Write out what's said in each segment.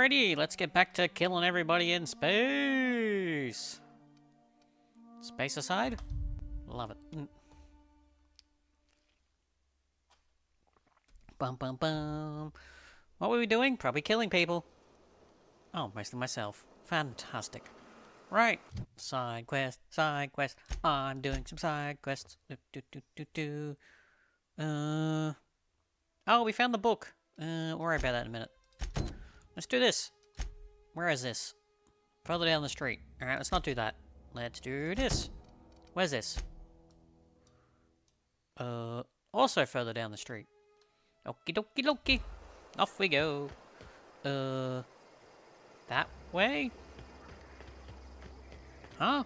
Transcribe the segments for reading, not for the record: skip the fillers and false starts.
Alrighty, let's get back to killing everybody in space. Space aside? Love it. Bum bum bum. What were we doing? Probably killing people. Oh, mostly myself. Fantastic. Right. Side quest, side quest. I'm doing some side quests. Oh, we found the book. We'll worry about that in a minute. Let's do this. Where is this? Further down the street. Alright, let's not do that. Let's do this. Where's this? Also further down the street. Okie dokie dokie. Off we go. That way? Huh?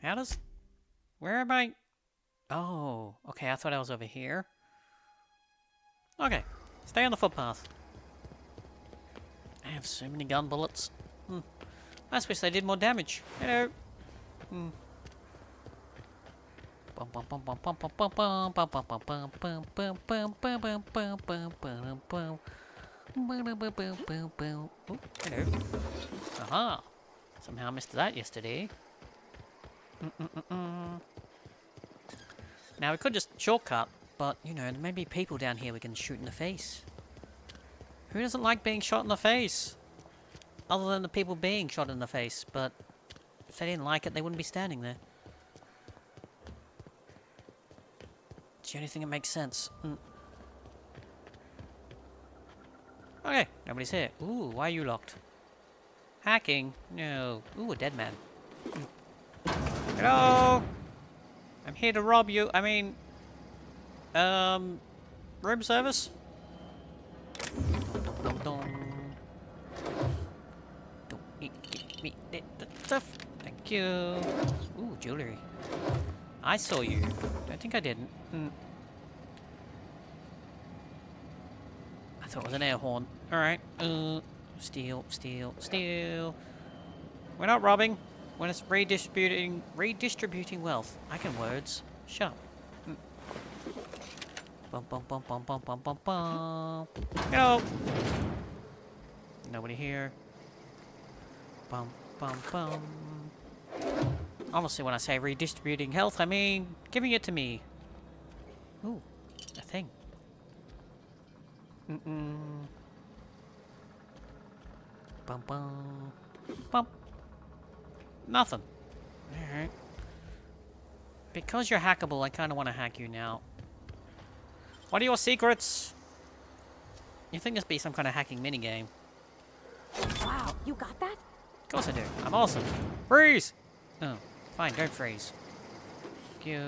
How does... Where am I? Oh, okay, I thought I was over here. Okay, stay on the footpath. I have so many gun bullets. I just wish they did more damage. Hello. Hello. Aha. Somehow I missed that yesterday. Now we could just shortcut, but you know, there may be people down here we can shoot in the face. Who doesn't like being shot in the face? Other than the people being shot in the face, but if they didn't like it, they wouldn't be standing there. It's the only thing that makes sense. Okay, nobody's here. Ooh, why are you locked? Hacking? No. Ooh, a dead man. Hello? I'm here to rob you. I mean... room service? Don't give me that stuff. Thank you. Ooh, jewelry. I saw you. Don't think I didn't. I thought it was an air horn. Alright. Steal, steal, steal. We're not robbing. We're just redistributing wealth. I can words. Shut up. Bum bum bum bum bum bum bum bum. Hello. Nobody here. Bum bum bum. Honestly, when I say redistributing health, I mean giving it to me. Ooh, a thing. Bum bum bum. Nothing. Alright. Because you're hackable, I kind of want to hack you now. What are your secrets? You think this be some kind of hacking minigame? Wow, you got that? Of course I do. I'm awesome. Freeze! Oh, fine, don't freeze. Thank you.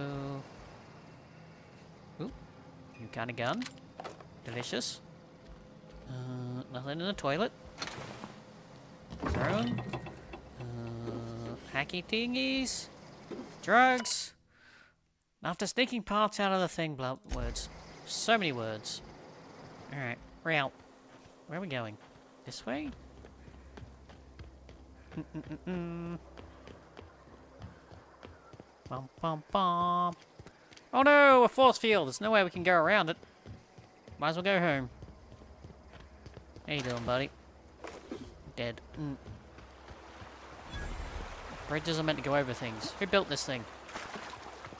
Ooh, you got a gun. Delicious. Nothing in the toilet. Drone. Hacky thingies. Drugs. After sneaking parts out of the thing, words. So many words. Alright, we're out. Where are we going? This way? Bum bum bum. Oh no, a force field. There's no way we can go around it. Might as well go home. How you doing, buddy? Dead. Bridges are meant to go over things. Who built this thing?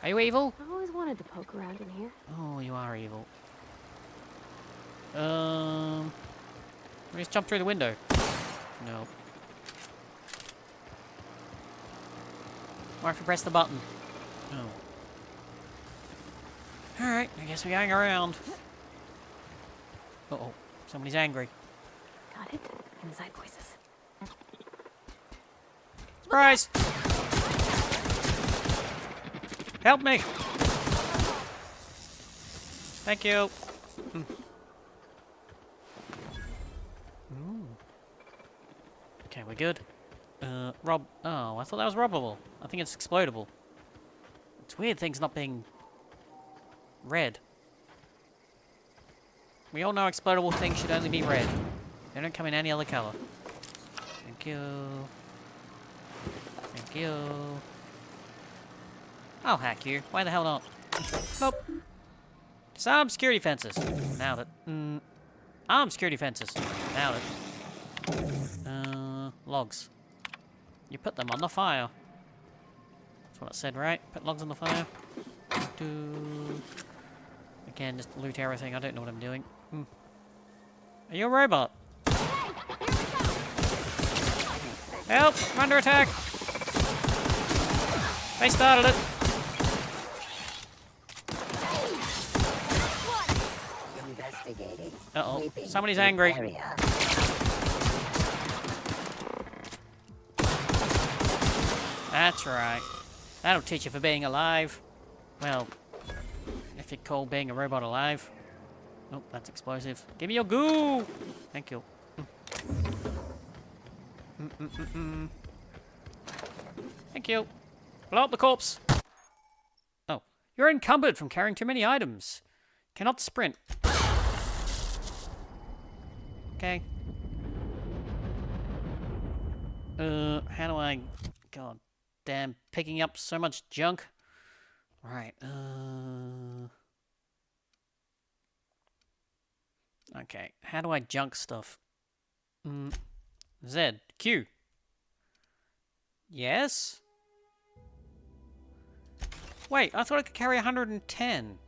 Are you evil? I always wanted to poke around in here. Oh, you are evil. Let me just jump through the window. No. Or if you press the button. Oh. Alright, I guess we hang around. Uh-oh. Somebody's angry. Got it? Inside voices. Surprise! Help me! Thank you. Okay, we're good. Rob. Oh, I thought that was robbable. I think it's explodable. It's weird things not being red. We all know explodable things should only be red. They don't come in any other color. Thank you. Thank you. I'll hack you. Why the hell not? Nope. Disarm security fences. Now that... Armed security fences. Nailed it. Logs. You put them on the fire. That's what it said, right? Put logs on the fire. Again, just loot everything. I don't know what I'm doing. Are you a robot? Help! I'm under attack! They started it! Uh-oh. Somebody's angry. That's right. That'll teach you for being alive. Well, if you call being a robot alive. Oh, that's explosive. Give me your goo! Thank you. Thank you. Blow up the corpse. Oh. You're encumbered from carrying too many items. Cannot sprint. Okay. How do I... God damn, picking up so much junk. Right, okay, how do I junk stuff? Z. Q. Yes? Wait, I thought I could carry 110.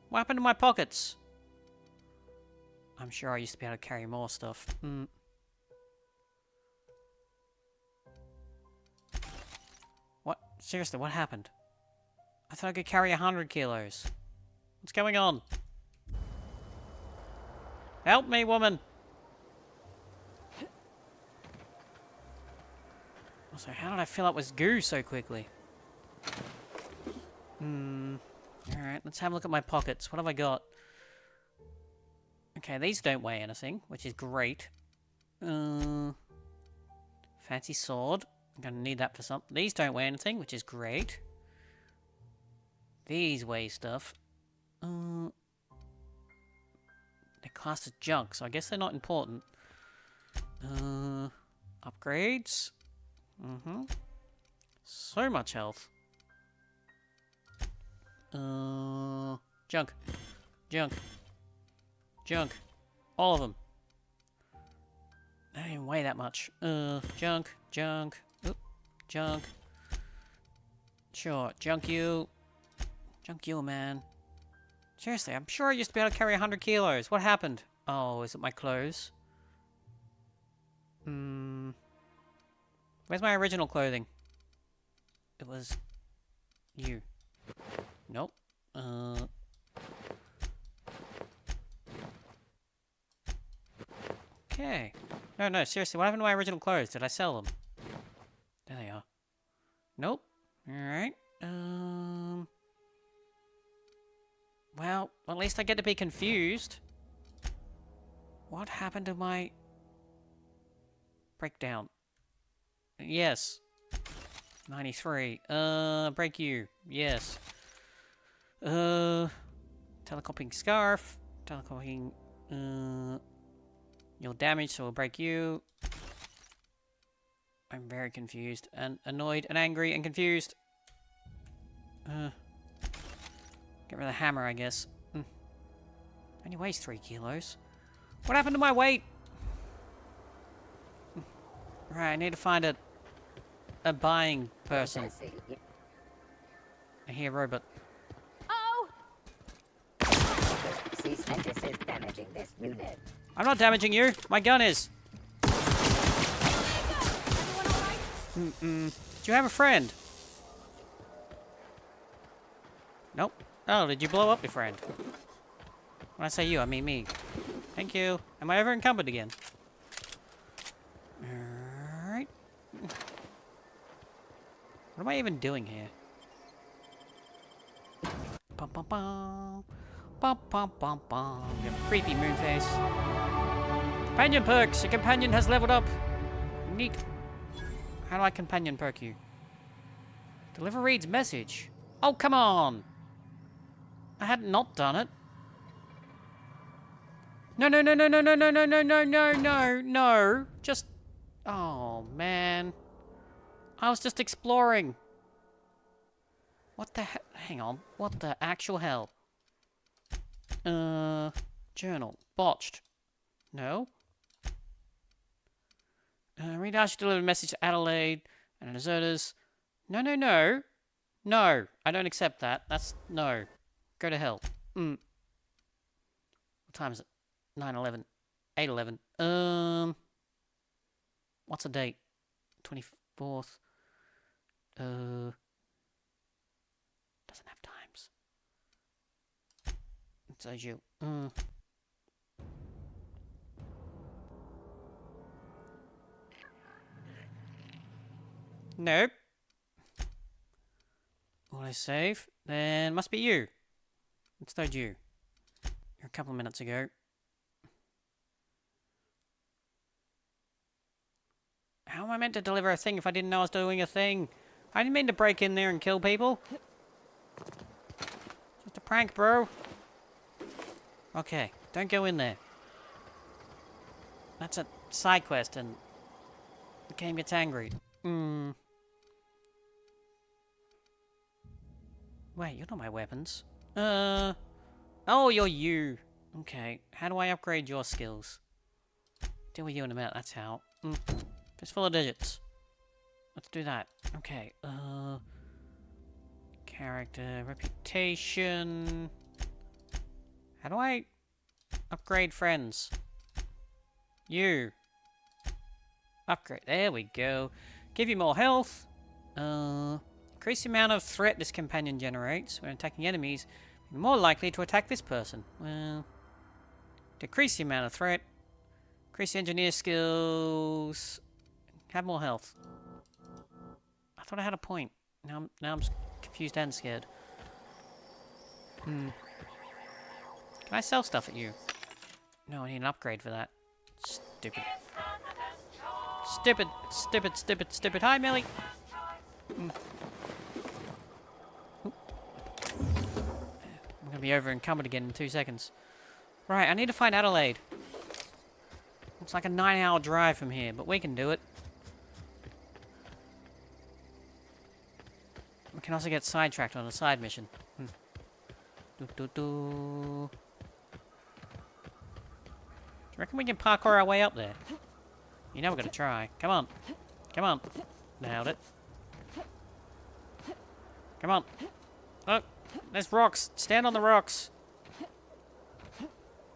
What happened to my pockets? I'm sure I used to be able to carry more stuff. What? Seriously, what happened? I thought I could carry 100 kilos. What's going on? Help me, woman! Also, how did I fill up with goo so quickly? Alright, let's have a look at my pockets. What have I got? Okay, these don't weigh anything, which is great. Fancy sword. I'm gonna need that for something. These don't weigh anything, which is great. These weigh stuff. They're classed as junk, so I guess they're not important. Upgrades. So much health. Junk. Junk. Junk. All of them. They don't even weigh that much. Junk. Junk. Oop. Junk. Sure. Junk you. Junk you, man. Seriously, I'm sure I used to be able to carry 100 kilos. What happened? Oh, is it my clothes? Where's my original clothing? It was... you. Nope. Okay. No, seriously, what happened to my original clothes? Did I sell them? There they are. Nope. Alright. Well, at least I get to be confused. What happened to my... breakdown? Yes. 93. Break you. Yes. Telecopying scarf. Telecopying, you'll damage, so we'll break you. I'm very confused and annoyed and angry and confused. Get rid of the hammer, I guess. Only weighs 3 kilos. What happened to my weight? Right, I need to find a buying person. I hear robot. Oh! Cease and desist damaging this unit. I'm not damaging you. My gun is. Do you have a friend? Nope. Oh, did you blow up your friend? When I say you, I mean me. Thank you. Am I ever encumbered again? Alright. What am I even doing here? Bum bum bum. Bum bum bum bum. You creepy moon face. Companion perks! Your companion has leveled up! Neat. How do I companion perk you? Deliver Reed's message. Oh, come on! I had not done it. No. Just... oh, man. I was just exploring. What the hell? Hang on. What the actual hell? Journal. Botched. No. Read Ash delivered a message to Adelaide and her deserters. No, no, no. No, I don't accept that. That's... No. Go to hell. What time is it? 9:11. 8:11. What's the date? 24th. Doesn't have times. It's as you. Nope. Will I save? Then must be you. It's not you. You're a couple of minutes ago. How am I meant to deliver a thing if I didn't know I was doing a thing? I didn't mean to break in there and kill people. Just a prank, bro. Okay, don't go in there. That's a side quest and the game gets angry. Wait, you're not my weapons. Oh, you're you. Okay, how do I upgrade your skills? Deal with you in a minute, that's how. It's full of digits. Let's do that. Okay, character, reputation. How do I upgrade friends? You. Upgrade, there we go. Give you more health. Increase the amount of threat this companion generates when attacking enemies. Be more likely to attack this person. Well, decrease the amount of threat. Increase the engineer skills. Have more health. I thought I had a point. Now I'm confused and scared. Can I sell stuff at you? No, I need an upgrade for that. Stupid. Stupid, stupid, stupid, stupid. Hi, Millie. I'm gonna be over encumbered again in 2 seconds. Right, I need to find Adelaide. It's like a 9-hour drive from here, but we can do it. We can also get sidetracked on a side mission. Do. Do you reckon we can parkour our way up there? You know we're gonna try. Come on. Come on. Nailed it. Come on. Look, there's rocks. Stand on the rocks.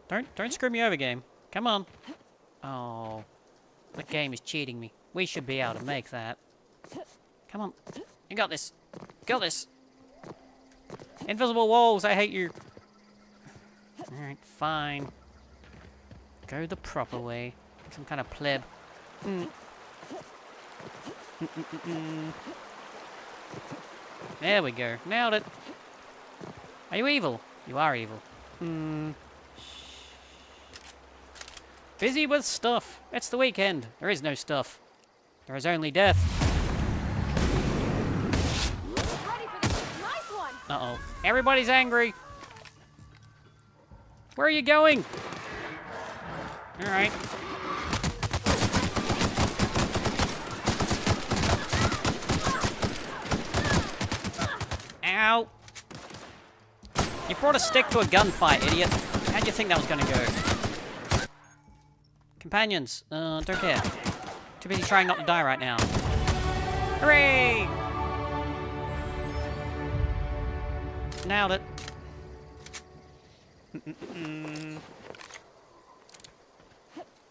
Don't screw me over, game. Come on. Oh, the game is cheating me. We should be able to make that. Come on. You got this. Got this. Invisible walls, I hate you. Alright, fine. Go the proper way. Some kind of pleb. There we go. Nailed it. Are you evil? You are evil. Busy with stuff. It's the weekend. There is no stuff. There is only death. Ready for this nice one. Uh-oh. Everybody's angry. Where are you going? Alright. Ow. You brought a stick to a gunfight, idiot. How do you think that was gonna go? Companions, don't care. Too busy trying not to die right now. Hooray! Nailed it.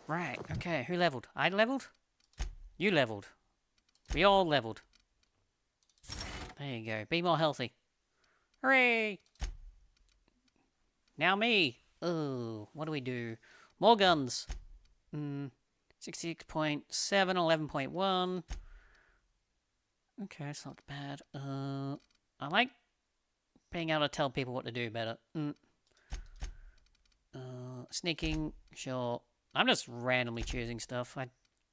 Right, okay, who leveled? I leveled? You leveled. We all leveled. There you go, be more healthy. Hooray! Now me! Oh, what do we do? More guns! 66.7, 11.1. Okay, that's not bad. I like being able to tell people what to do better. Sneaking, sure. I'm just randomly choosing stuff.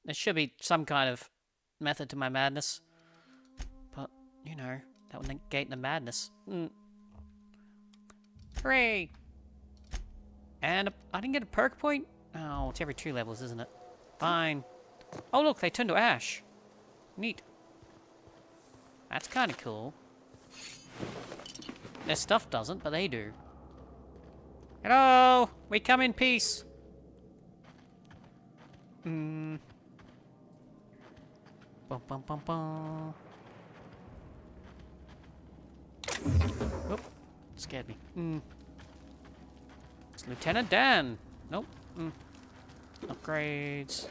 There should be some kind of method to my madness. But, you know, that would negate the madness. Hooray! And I didn't get a perk point? Oh, it's every 2 levels, isn't it? Fine. Oh, look, they turned to ash. Neat. That's kind of cool. Their stuff doesn't, but they do. Hello! We come in peace. Bum bum bum bum. Oop, scared me. It's Lieutenant Dan. Nope. Upgrades.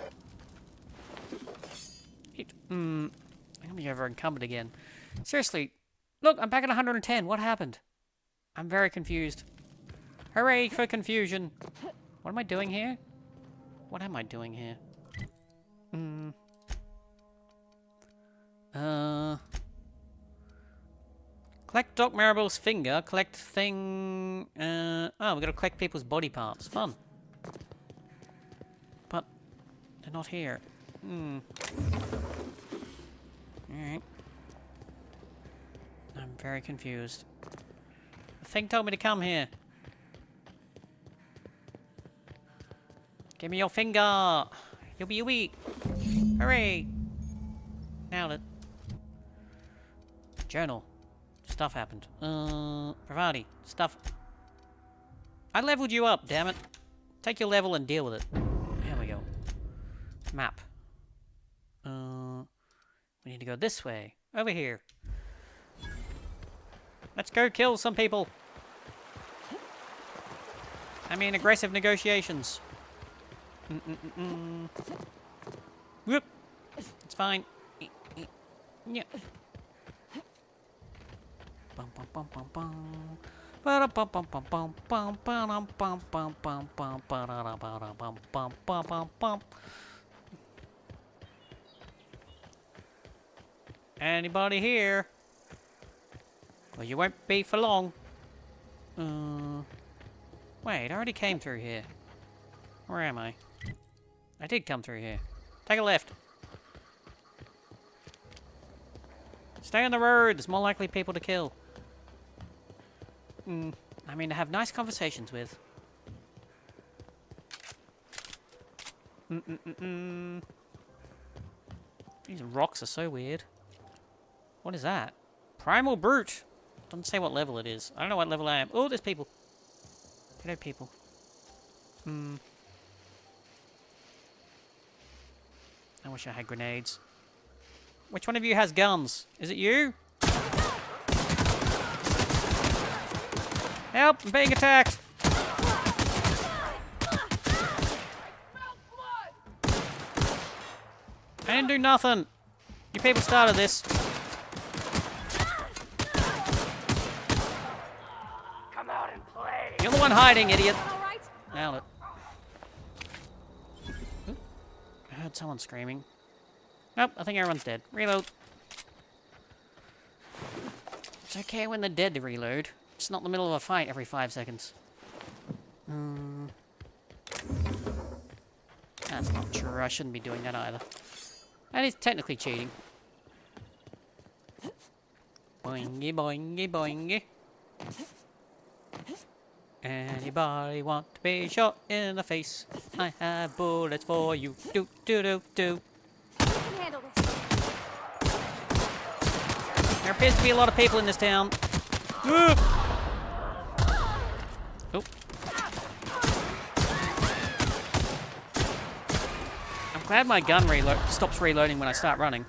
I'm gonna be over encumbered again. Seriously, look, I'm back at 110. What happened? I'm very confused. Hooray for confusion. What am I doing here? What am I doing here? Collect Doc Marable's finger. Collect thing. Oh, we gotta collect people's body parts. Fun. But they're not here. Alright. I'm very confused. The thing told me to come here. Give me your finger! Yubby yubby! Hooray! Nailed it. Journal. Stuff happened. Pravati. Stuff. I leveled you up, damn it. Take your level and deal with it. There we go. Map. We need to go this way. Over here. Let's go kill some people. I mean, aggressive negotiations. Whoop. It's fine. Yeah. Bum bum bum bum bum. Ba bum bum bum bum bum bum bum bum bum bum bum bum bum bum. Anybody here? Well, you won't be for long. Wait, I already came through here. Where am I? I did come through here. Take a left. Stay on the road. There's more likely people to kill. I mean, to have nice conversations with. These rocks are so weird. What is that? Primal Brute. Doesn't say what level it is. I don't know what level I am. Oh, there's people. Hello, people. I wish I had grenades. Which one of you has guns? Is it you? Help! I'm being attacked! I didn't do nothing. You people started this. Come out and play. You're the one hiding, idiot. All right. Nailed it. Oop. I heard someone screaming. Nope, I think everyone's dead. Reload. It's okay when they're dead to reload. It's not in the middle of a fight every 5 seconds. That's not true. I shouldn't be doing that either. That is technically cheating. Boingy, boingy, boingy. Anybody want to be shot in the face? I have bullets for you. Do, do, do, do. I can handle this. There appears to be a lot of people in this town. Ooh. Oh. I'm glad my gun stops reloading when I start running.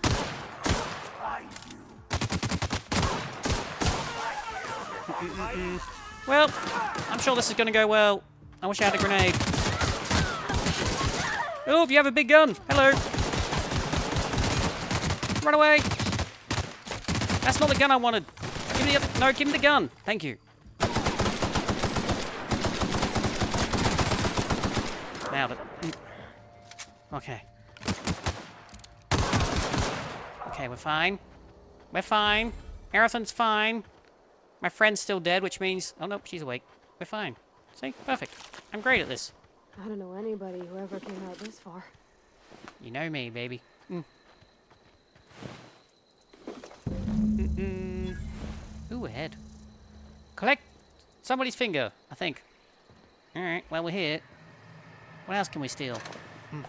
Well, I'm sure this is going to go well. I wish I had a grenade. Oh, you have a big gun. Hello. Run away. That's not the gun I wanted. Give me the other. No, give me the gun. Thank you. Nailed it. Okay. Okay, we're fine. We're fine. Everything's fine. My friend's still dead, which means... Oh, no, she's awake. We're fine. See? Perfect. I'm great at this. I don't know anybody who ever came out this far. You know me, baby. Ooh, ahead. Collect somebody's finger, I think. Alright, well, we're here. What else can we steal? My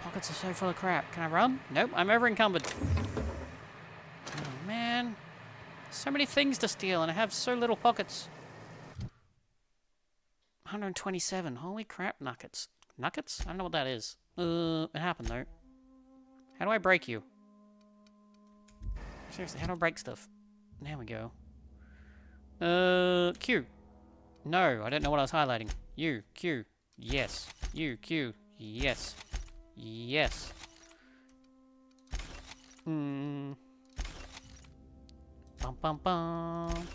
pockets are so full of crap. Can I run? Nope, I'm over encumbered. Oh, man. So many things to steal, and I have so little pockets. 127. Holy crap, nuggets. Nuggets? I don't know what that is. It happened though. How do I break you? Seriously, how do I break stuff? There we go. Q. No, I don't know what I was highlighting. U, Q. Yes. U, Q. Yes. Yes. Bum bum bum.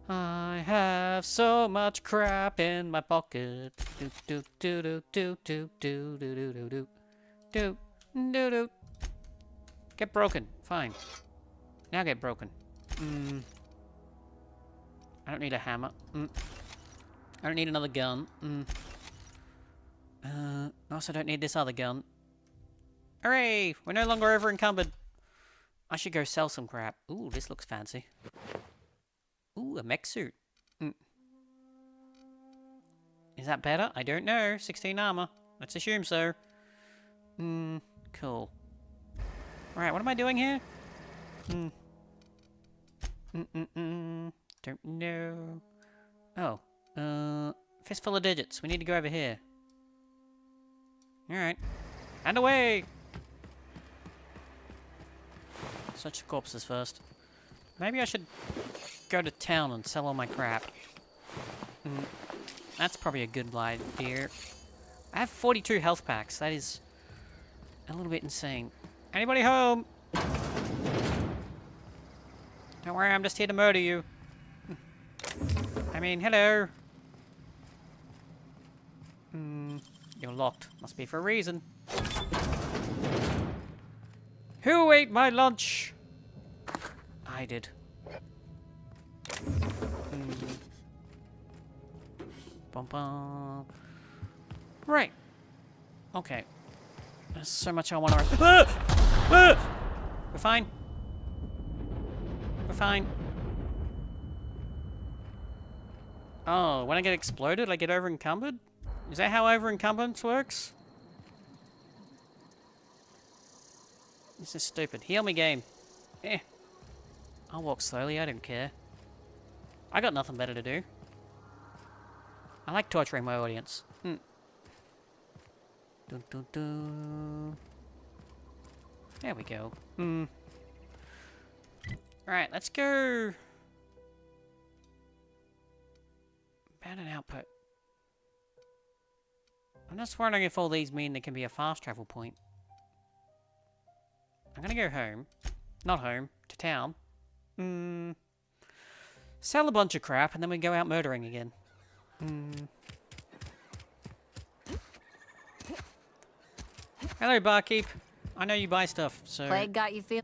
I have so much crap in my pocket. Do do do do do do do do do do do do do. Get broken. Fine. Now get broken. I don't need a hammer. I don't need another gun. I also don't need this other gun. Hooray! We're no longer over encumbered. I should go sell some crap. Ooh, this looks fancy. Ooh, a mech suit. Is that better? I don't know. 16 armor. Let's assume so. Cool. Alright, what am I doing here? Don't know. Oh. Fistful of digits. We need to go over here. Alright. And away! Search the corpses first. Maybe I should go to town and sell all my crap. That's probably a good idea. I have 42 health packs. That is a little bit insane. Anybody home? Don't worry, I'm just here to murder you. I mean, hello. You're locked. Must be for a reason. Who ate my lunch? I did. Bum bum. Right. Okay. There's so much I want to... We're fine. We're fine. Oh, when I get exploded, I get over encumbered? Is that how over encumbrance works? This is stupid. Heal me, game. I'll walk slowly, I don't care. I got nothing better to do. I like torturing my audience. Dun, dun, dun. There we go. Alright, let's go... Abandoned output. I'm just wondering if all these mean there can be a fast travel point. I'm gonna go home. Not home. To town. Sell a bunch of crap and then we go out murdering again. Hello, barkeep. I know you buy stuff, so... Plague got you feel...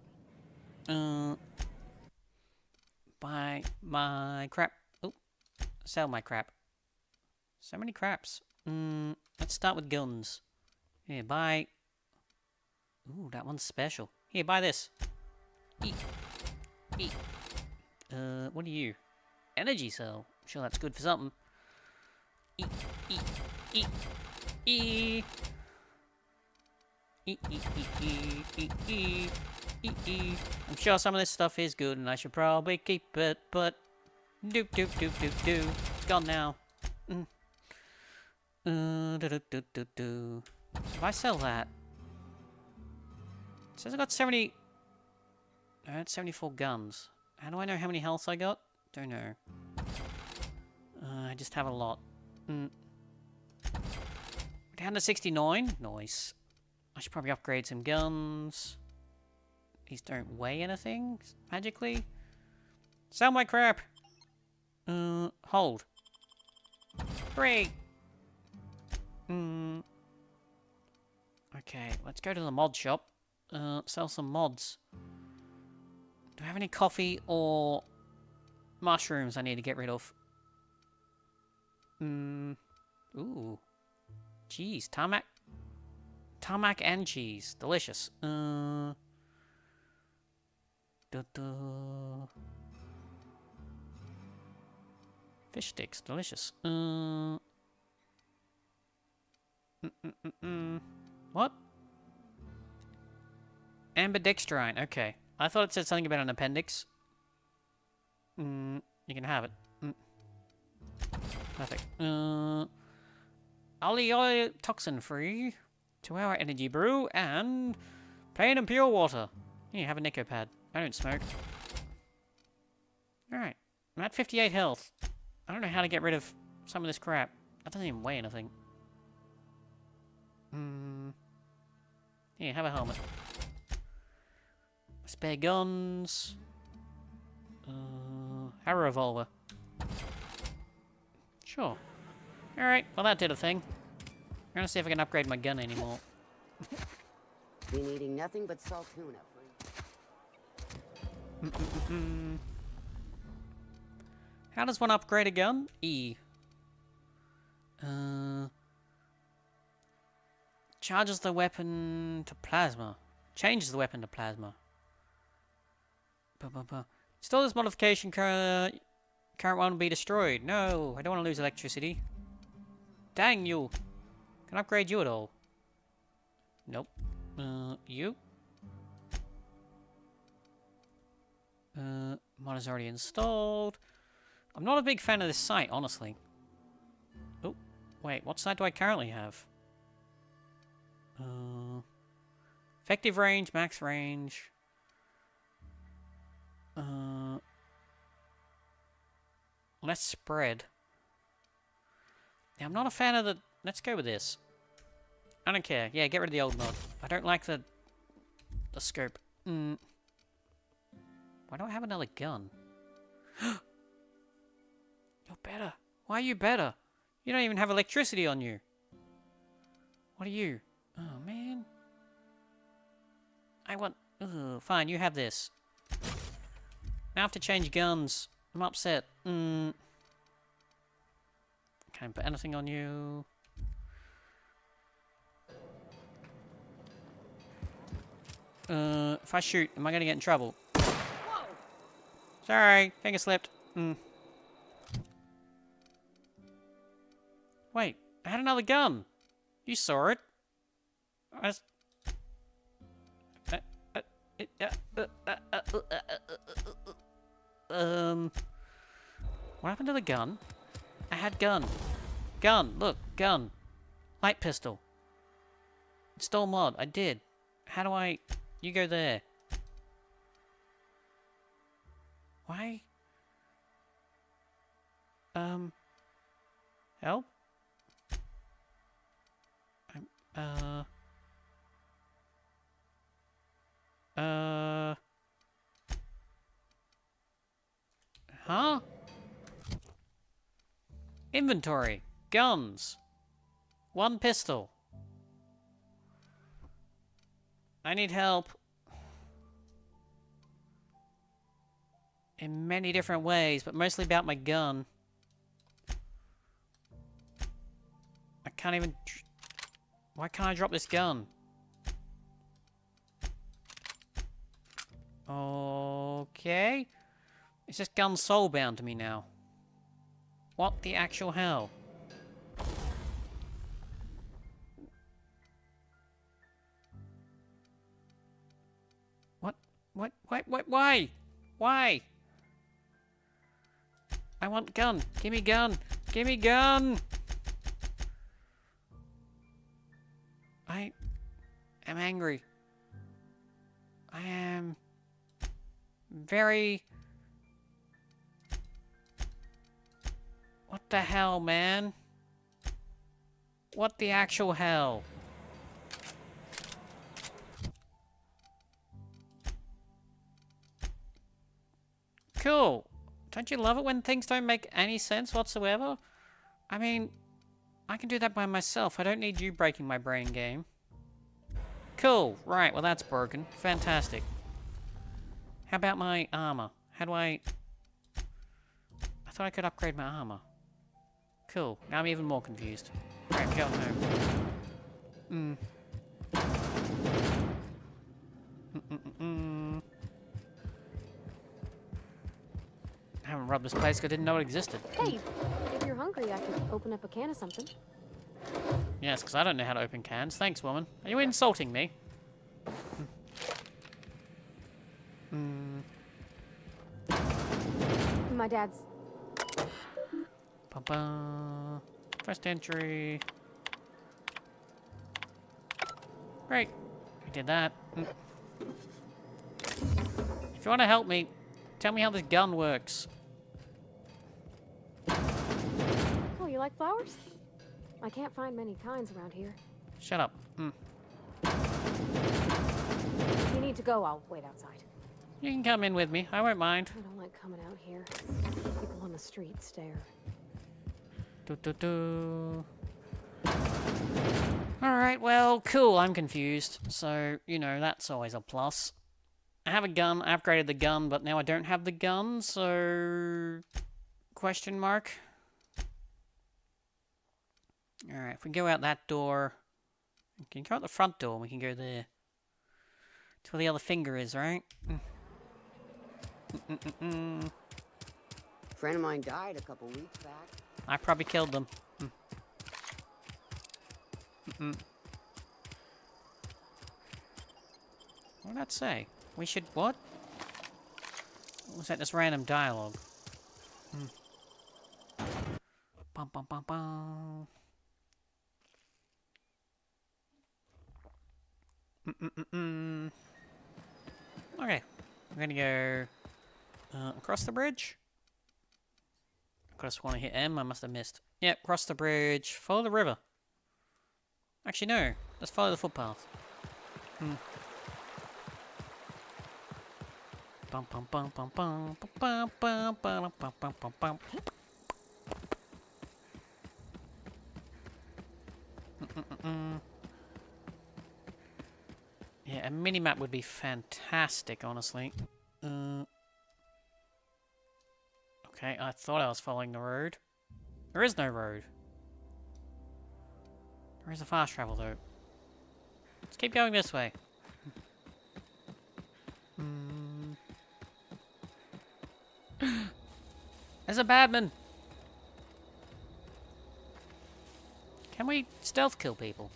Buy my crap. Oh, sell my crap. So many craps. Let's start with guns. Here, buy... Ooh, that one's special. Here, buy this. Eat. Eat. What are you? Energy cell. I'm sure that's good for something. Eat. Eat. Eat. Eat. Eat. Eat. Eat. Eat. Eat. Eat. Eat. I'm sure some of this stuff is good and I should probably keep it, but... Doop doop doop doop doop. It's gone now. If I sell that... It says I got 70... I had 74 guns. How do I know how many healths I got? Don't know. I just have a lot. Down to 69? Nice. I should probably upgrade some guns. These don't weigh anything, magically. Sell my crap! Hold. Hooray! Okay, let's go to the mod shop. Sell some mods. Do I have any coffee or mushrooms I need to get rid of? Ooh. Cheese. Tarmac. Tarmac and cheese. Delicious. Fish sticks. Delicious. What? Ambidextrine. Okay. I thought it said something about an appendix. You can have it. Perfect. Ollie oil toxin free, 2-hour energy brew, and plain and pure water. Here, have a Nico pad. I don't smoke. Alright. I'm at 58 health. I don't know how to get rid of some of this crap. That doesn't even weigh anything. Here, have a helmet. Spare guns. Have a revolver. Sure. Alright, well that did a thing. I'm gonna see if I can upgrade my gun anymore. Been eating nothing but salt tuna. How does one upgrade a gun? E. Charges the weapon to plasma. Changes the weapon to plasma. Install this modification. Current one will be destroyed. No, I don't want to lose electricity. Dang you. Can I upgrade you at all? Nope. You? Mod is already installed. I'm not a big fan of this site, honestly. Oh, wait, what site do I currently have? Effective range, max range. Less spread. Yeah, I'm not a fan of the... Let's go with this. I don't care. Yeah, get rid of the old mod. I don't like the scope. Why do I have another gun? You're better. Why are you better? You don't even have electricity on you. What are you? Oh, man. I want... Ugh, fine, you have this. Now I have to change guns. I'm upset. Can't put anything on you. If I shoot, am I gonna get in trouble? Whoa. Sorry, finger slipped. Wait, I had another gun. You saw it. What happened to the gun? I had gun. Gun, look, gun. Light pistol. Install mod, I did. How do I... You go there. Why? Help? Huh? Inventory. Guns. 1 pistol. I need help. In many different ways, but mostly about my gun. I can't even... Why can't I drop this gun? Okay. It's just gun soulbound to me now. What the actual hell? What? Why? Why? I want gun. Give me gun. Give me gun. I am angry. I am very... What the hell, man? What the actual hell? Cool. Don't you love it when things don't make any sense whatsoever? I mean, I can do that by myself. I don't need you breaking my brain game. Cool. Right, well that's broken. Fantastic. How about my armor? How do I thought I could upgrade my armor. Cool. Now I'm even more confused. Alright, go home. I haven't robbed this place because I didn't know it existed. Hey, if you're hungry, I could open up a can of something. Yes, because I don't know how to open cans. Thanks, woman. Are you insulting me? My dad's... Ba-ba. First entry. Great. We did that. If you want to help me, tell me how this gun works. Oh, you like flowers? I can't find many kinds around here. Shut up. If you need to go, I'll wait outside. You can come in with me. I won't mind. I don't like coming out here. People on the street stare. Alright, well, cool. I'm confused. So, you know, that's always a plus. I have a gun. I upgraded the gun, but now I don't have the gun, so... Question mark? Alright, if we go out that door... We can go out the front door, and we can go there. That's where the other finger is, right? A friend of mine died a couple weeks back. I probably killed them. What did that say? We should what? What was that? This random dialogue. Bum bum bum bum. Okay, we're gonna go across the bridge. I just want to hit M. I must have missed. Yep, cross the bridge. Follow the river. Actually, no. Let's follow the footpath. Bum bum bum bum bum bum bum bum bum bum bum bum. Yeah, a mini-map would be fantastic, honestly. Okay, I thought I was following the road. There is no road. There is a fast travel, though. Let's keep going this way. There's a badman! Can we stealth kill people?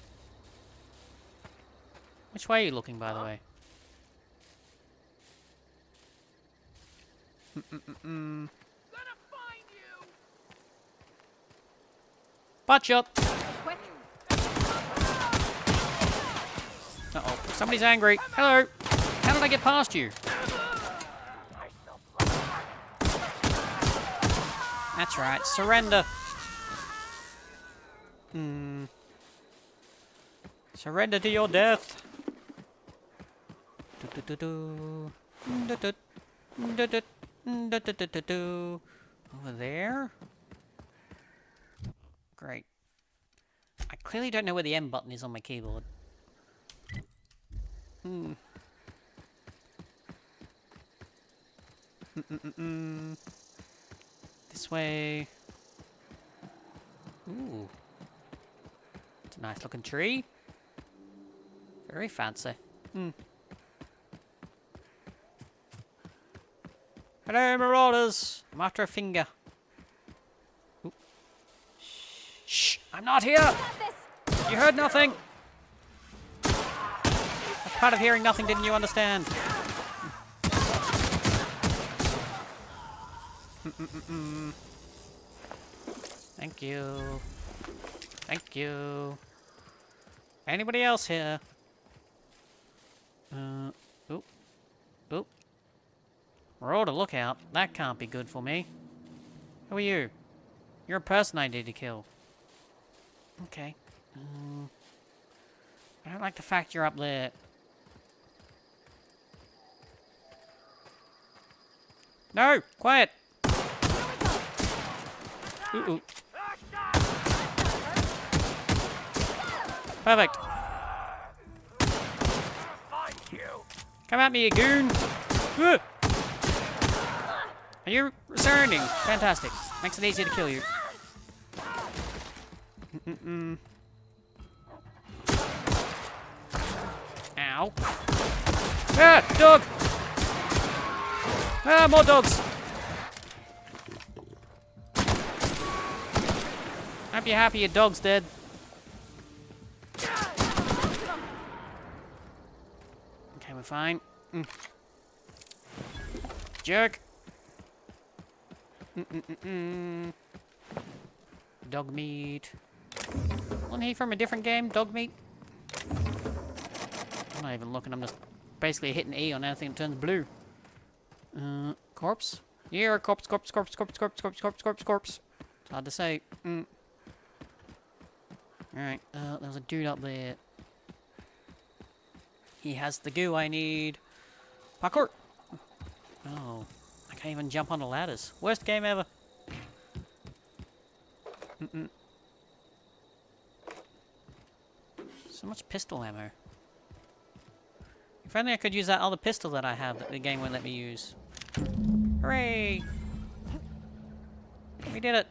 Which way are you looking, by the way? Butt shot! Quick! Uh-oh. Somebody's angry. Hello! How did I get past you? That's right. Surrender. Surrender to your death. Over there? Great. I clearly don't know where the M button is on my keyboard. This way. Ooh. It's a nice looking tree. Very fancy. Hello, marauders! I'm after a finger. Ooh. Shh! I'm not here! You heard nothing! That's part of hearing nothing, didn't you understand? Thank you. Thank you. Anybody else here? Oop. Oop. Roll to look out. That can't be good for me. Who are you? You're a person I need to kill. Okay. I don't like the fact you're up there. No! Quiet! Ooh. Perfect. Come at me, you goon! Are you surrendering? Fantastic. Makes it easier to kill you. Ow. Ah! Dog! Ah, more dogs! Hope you're happy your dog's dead. Okay, we're fine. Jerk! Dog meat. Wasn't he from a different game? Dog meat? not even looking. I'm just basically hitting E on anything that turns blue. Corpse? Yeah, corpse. It's hard to say. Alright, there's a dude up there. He has the goo I need. Parkour! Oh, I can't even jump on the ladders. Worst game ever. So much pistol ammo. If only I could use that other pistol that I have that the game won't let me use. Hooray! We did it!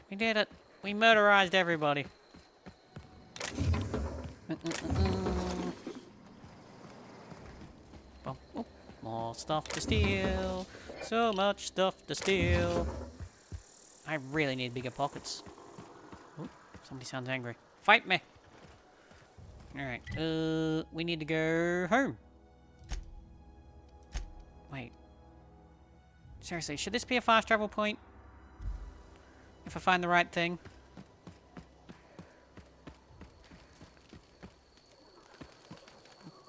We did it! We murderized everybody. Oh, more stuff to steal. So much stuff to steal. I really need bigger pockets. Oh, somebody sounds angry. Fight me! Alright, we need to go home. Wait. Seriously, should this be a fast travel point? If I find the right thing?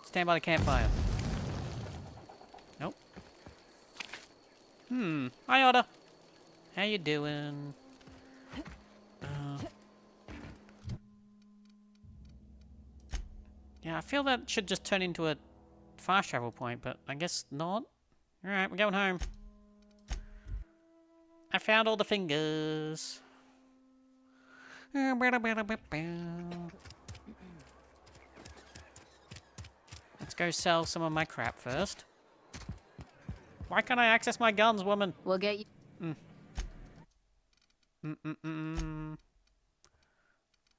Stand by the campfire. Nope. Hi, Otter. How you doing? Yeah, I feel that should just turn into a fast travel point, but I guess not. Alright, we're going home. I found all the fingers. Let's go sell some of my crap first. Why can't I access my guns, woman? We'll get you.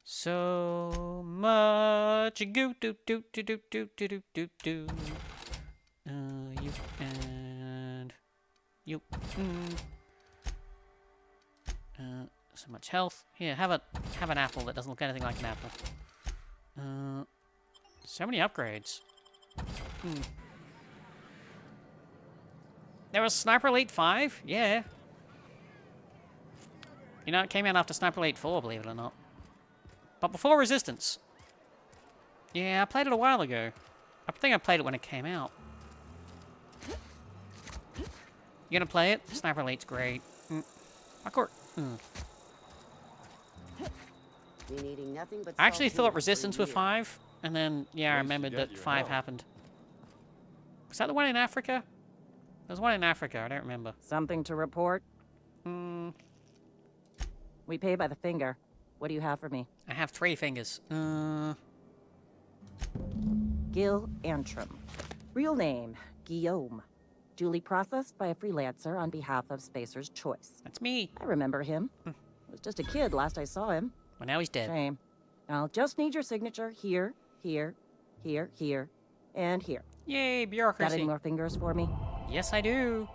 So much goo doo doo doo doo doo doo doo doo. You and you. So much health. Here, have an apple that doesn't look anything like an apple. So many upgrades. There was Sniper Elite 5? Yeah. You know, it came out after Sniper Elite 4, believe it or not. But before Resistance. Yeah, I played it a while ago. I think I played it when it came out. You gonna play it? Sniper Elite's great. Parkour. Be needing nothing but I actually salt thought for Resistance a was year. 5, and then, yeah, I remembered that 5 happened. Was that the one in Africa? There's one in Africa, I don't remember. Something to report? We pay by the finger. What do you have for me? I have 3 fingers. Gil Antrim. Real name, Guillaume. Duly processed by a freelancer on behalf of Spacer's Choice. That's me. I remember him. Was just a kid last I saw him. Well, now he's dead. Shame. I'll just need your signature here, here, here, here, and here. Yay, Got bureaucracy. any more fingers for me? Yes, I do.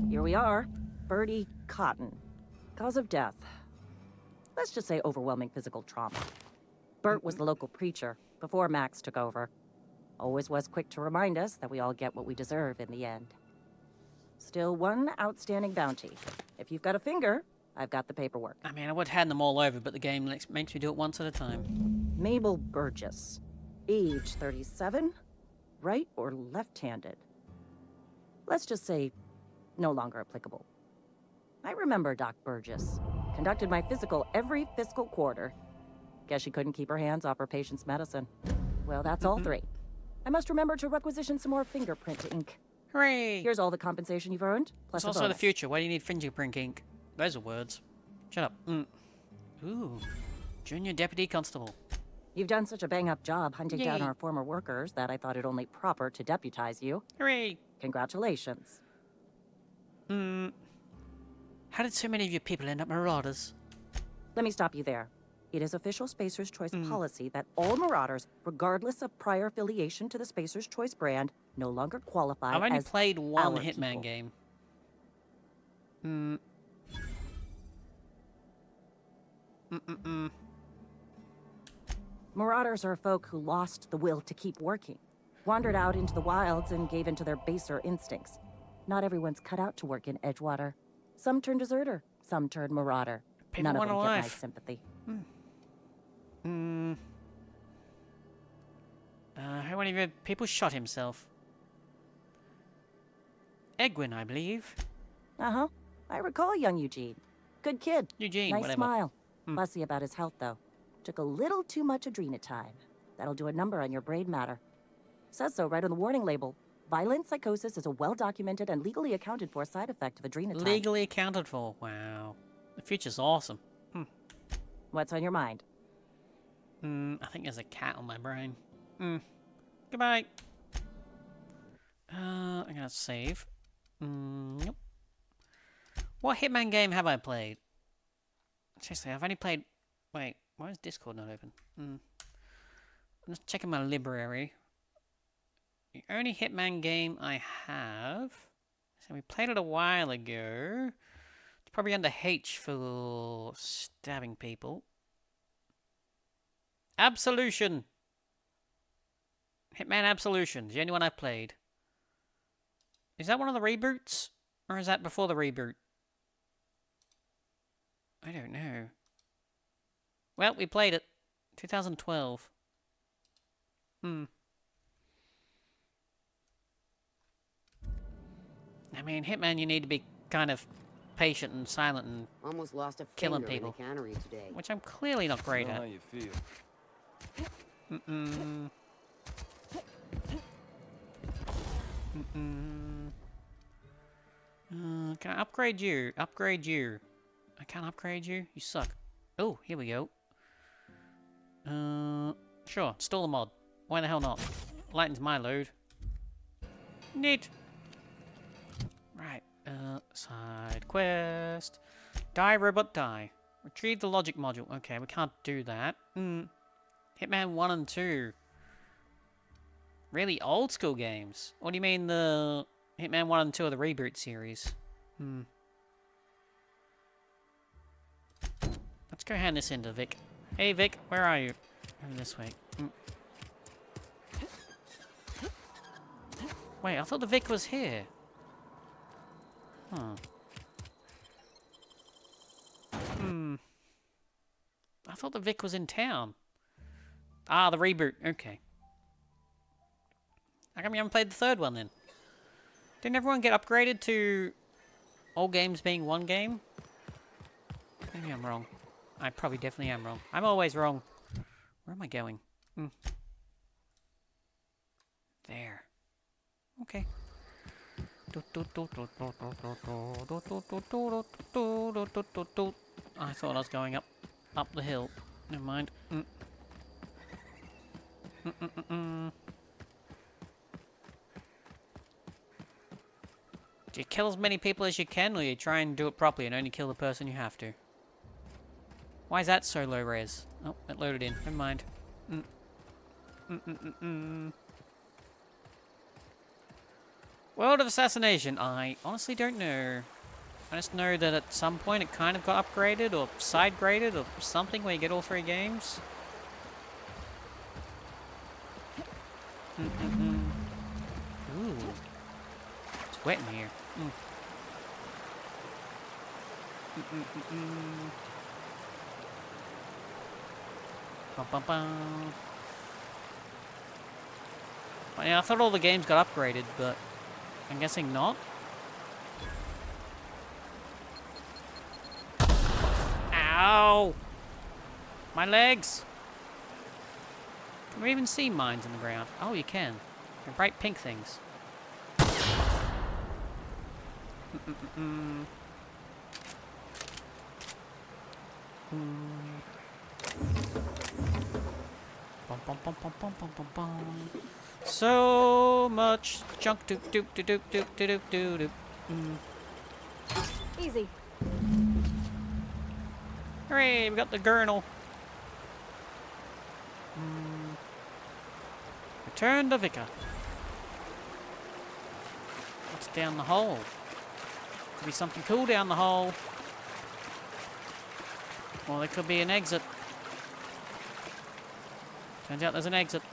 Here we are. Birdie Cotton. Cause of death. Let's just say overwhelming physical trauma. Bert was the local preacher before Max took over. Always was quick to remind us that we all get what we deserve in the end. Still one outstanding bounty. If you've got a finger, I've got the paperwork. I mean, I would hand them all over, but the game makes me do it once at a time. Mabel Burgess. Age 37. Right or left-handed? Let's just say no longer applicable. I remember Doc Burgess. Conducted my physical every fiscal quarter. Guess she couldn't keep her hands off her patient's medicine. Well, that's all 3. I must remember to requisition some more fingerprint ink. Hooray! Here's all the compensation you've earned, plus It's a also the bonus. future. Why do you need fingerprint ink? Those are words. Shut up. Ooh. Junior Deputy Constable. You've done such a bang-up job hunting down Yay. our former workers that I thought it only proper to deputize you. Hooray! Congratulations. How did so many of you people end up marauders? Let me stop you there. It is official Spacer's Choice policy that all marauders, regardless of prior affiliation to the Spacer's Choice brand, no longer qualify I've only as played one our Hitman people. game. Marauders are folk who lost the will to keep working, wandered out into the wilds and gave into their baser instincts. Not everyone's cut out to work in Edgewater. Some turn deserter, some turn marauder. People None of want them a get my life. sympathy. many of your people shot himself? Egwin, I believe. Uh-huh. I recall young Eugene. Good kid. Eugene, Nice whatever. smile. Fussy about his health, though. Took a little too much adrenatime. That'll do a number on your brain matter. Says so right on the warning label. Violent psychosis is a well-documented and legally accounted for side effect of adrenatime. Legally accounted for. Wow. The future's awesome. What's on your mind? I think there's a cat on my brain. Goodbye. I'm gonna save. Nope. What Hitman game have I played? Seriously, I've only played... Wait, why is Discord not open? I'm just checking my library. The only Hitman game I have... So we played it a while ago. It's probably under H for stabbing people. Absolution! Hitman Absolution, the only one I've played. Is that one of the reboots? Or is that before the reboot? I don't know. Well, we played it. 2012. I mean, Hitman, you need to be kind of patient and silent and Almost lost a killing finger in the people. cannery today. which I'm clearly not great I know at. how you feel. Can I upgrade you? Upgrade you. I can't upgrade you? You suck. Oh, here we go. Sure, install the mod. Why the hell not? Lightens my load. Neat. Right, side quest. Die, robot, die. Retrieve the logic module. Okay, we can't do that. Hitman 1 and 2. Really old school games. What do you mean the Hitman 1 and 2 are the reboot series? Let's go hand this in to Vic. Hey Vic, where are you? Over this way. Wait, I thought the Vic was here. I thought the Vic was in town. Ah, the reboot. Okay. How come you haven't played the third one then? Didn't everyone get upgraded to all games being one game? Maybe I'm wrong. I probably definitely am wrong. I'm always wrong. Where am I going? There. Okay. I thought I was going up the hill. Never mind. Do you kill as many people as you can, or you try and do it properly and only kill the person you have to? Why is that so low res? Oh, it loaded in. Never mind. World of Assassination. I honestly don't know. I just know that at some point it kind of got upgraded or side-graded or something where you get all 3 games. Ooh. It's wet in here. Bum, bum, bum. Well, yeah, I thought all the games got upgraded, but I'm guessing not. Ow! My legs! Can we even see mines in the ground? Oh, you can. They're bright pink things. Bum, bum, bum, bum, bum, bum, bum, bum. So much junk. Doop doop doop doop doop doop doop. Easy. Hooray! We got the gurnal. Return to Vicar. What's down the hole? Could be something cool down the hole. Or there could be an exit. Turns out there's an exit.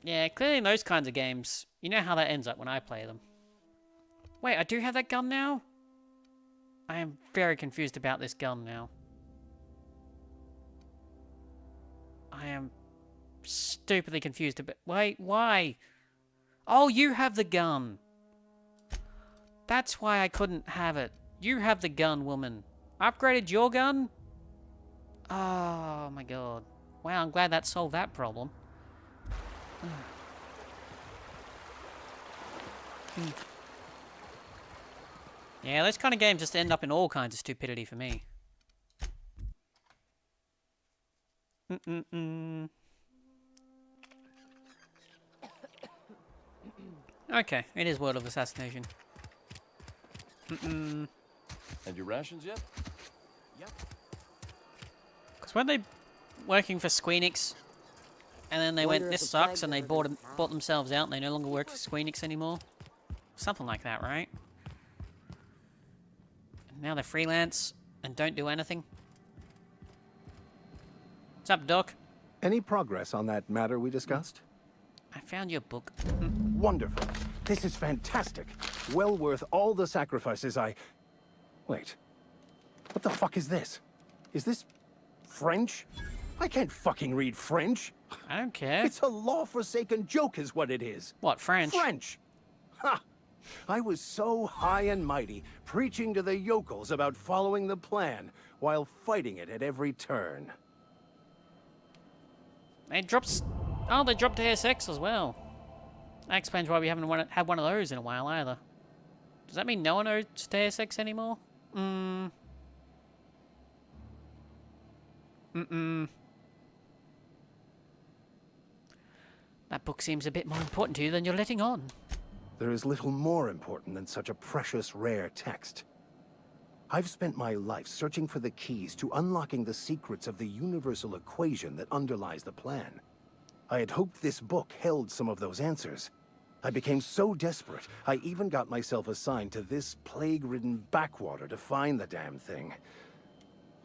Yeah, clearly in those kinds of games, you know how that ends up when I play them. Wait, I do have that gun now? I am very confused about this gun now. I am stupidly confused. But wait, why? Oh, you have the gun. That's why I couldn't have it. You have the gun, woman. Upgraded your gun? Oh my god. Wow, I'm glad that solved that problem. Yeah, those kind of games just end up in all kinds of stupidity for me. Okay, it is World of Assassination. And your rations yet? Yep. Because when they working for Squeenix, and then they went, Wonder if this the plague sucks, and they bird is bought themselves out, and they no longer work for Squeenix anymore. Something like that, right? Now they're freelance and don't do anything. What's up, Doc? Any progress on that matter we discussed? I found your book. Wonderful. This is fantastic. Well worth all the sacrifices I... Wait. What the fuck is this? Is this French? I can't fucking read French. I don't care. It's a law-forsaken joke is what it is. What, French? French! Ha! I was so high and mighty, preaching to the yokels about following the plan, while fighting it at every turn. They dropped... Oh, they dropped ASX as well. That explains why we haven't had one of those in a while either. Does that mean no one owns ASX anymore? That book seems a bit more important to you than you're letting on. There is little more important than such a precious, rare text. I've spent my life searching for the keys to unlocking the secrets of the universal equation that underlies the plan. I had hoped this book held some of those answers. I became so desperate, I even got myself assigned to this plague-ridden backwater to find the damn thing.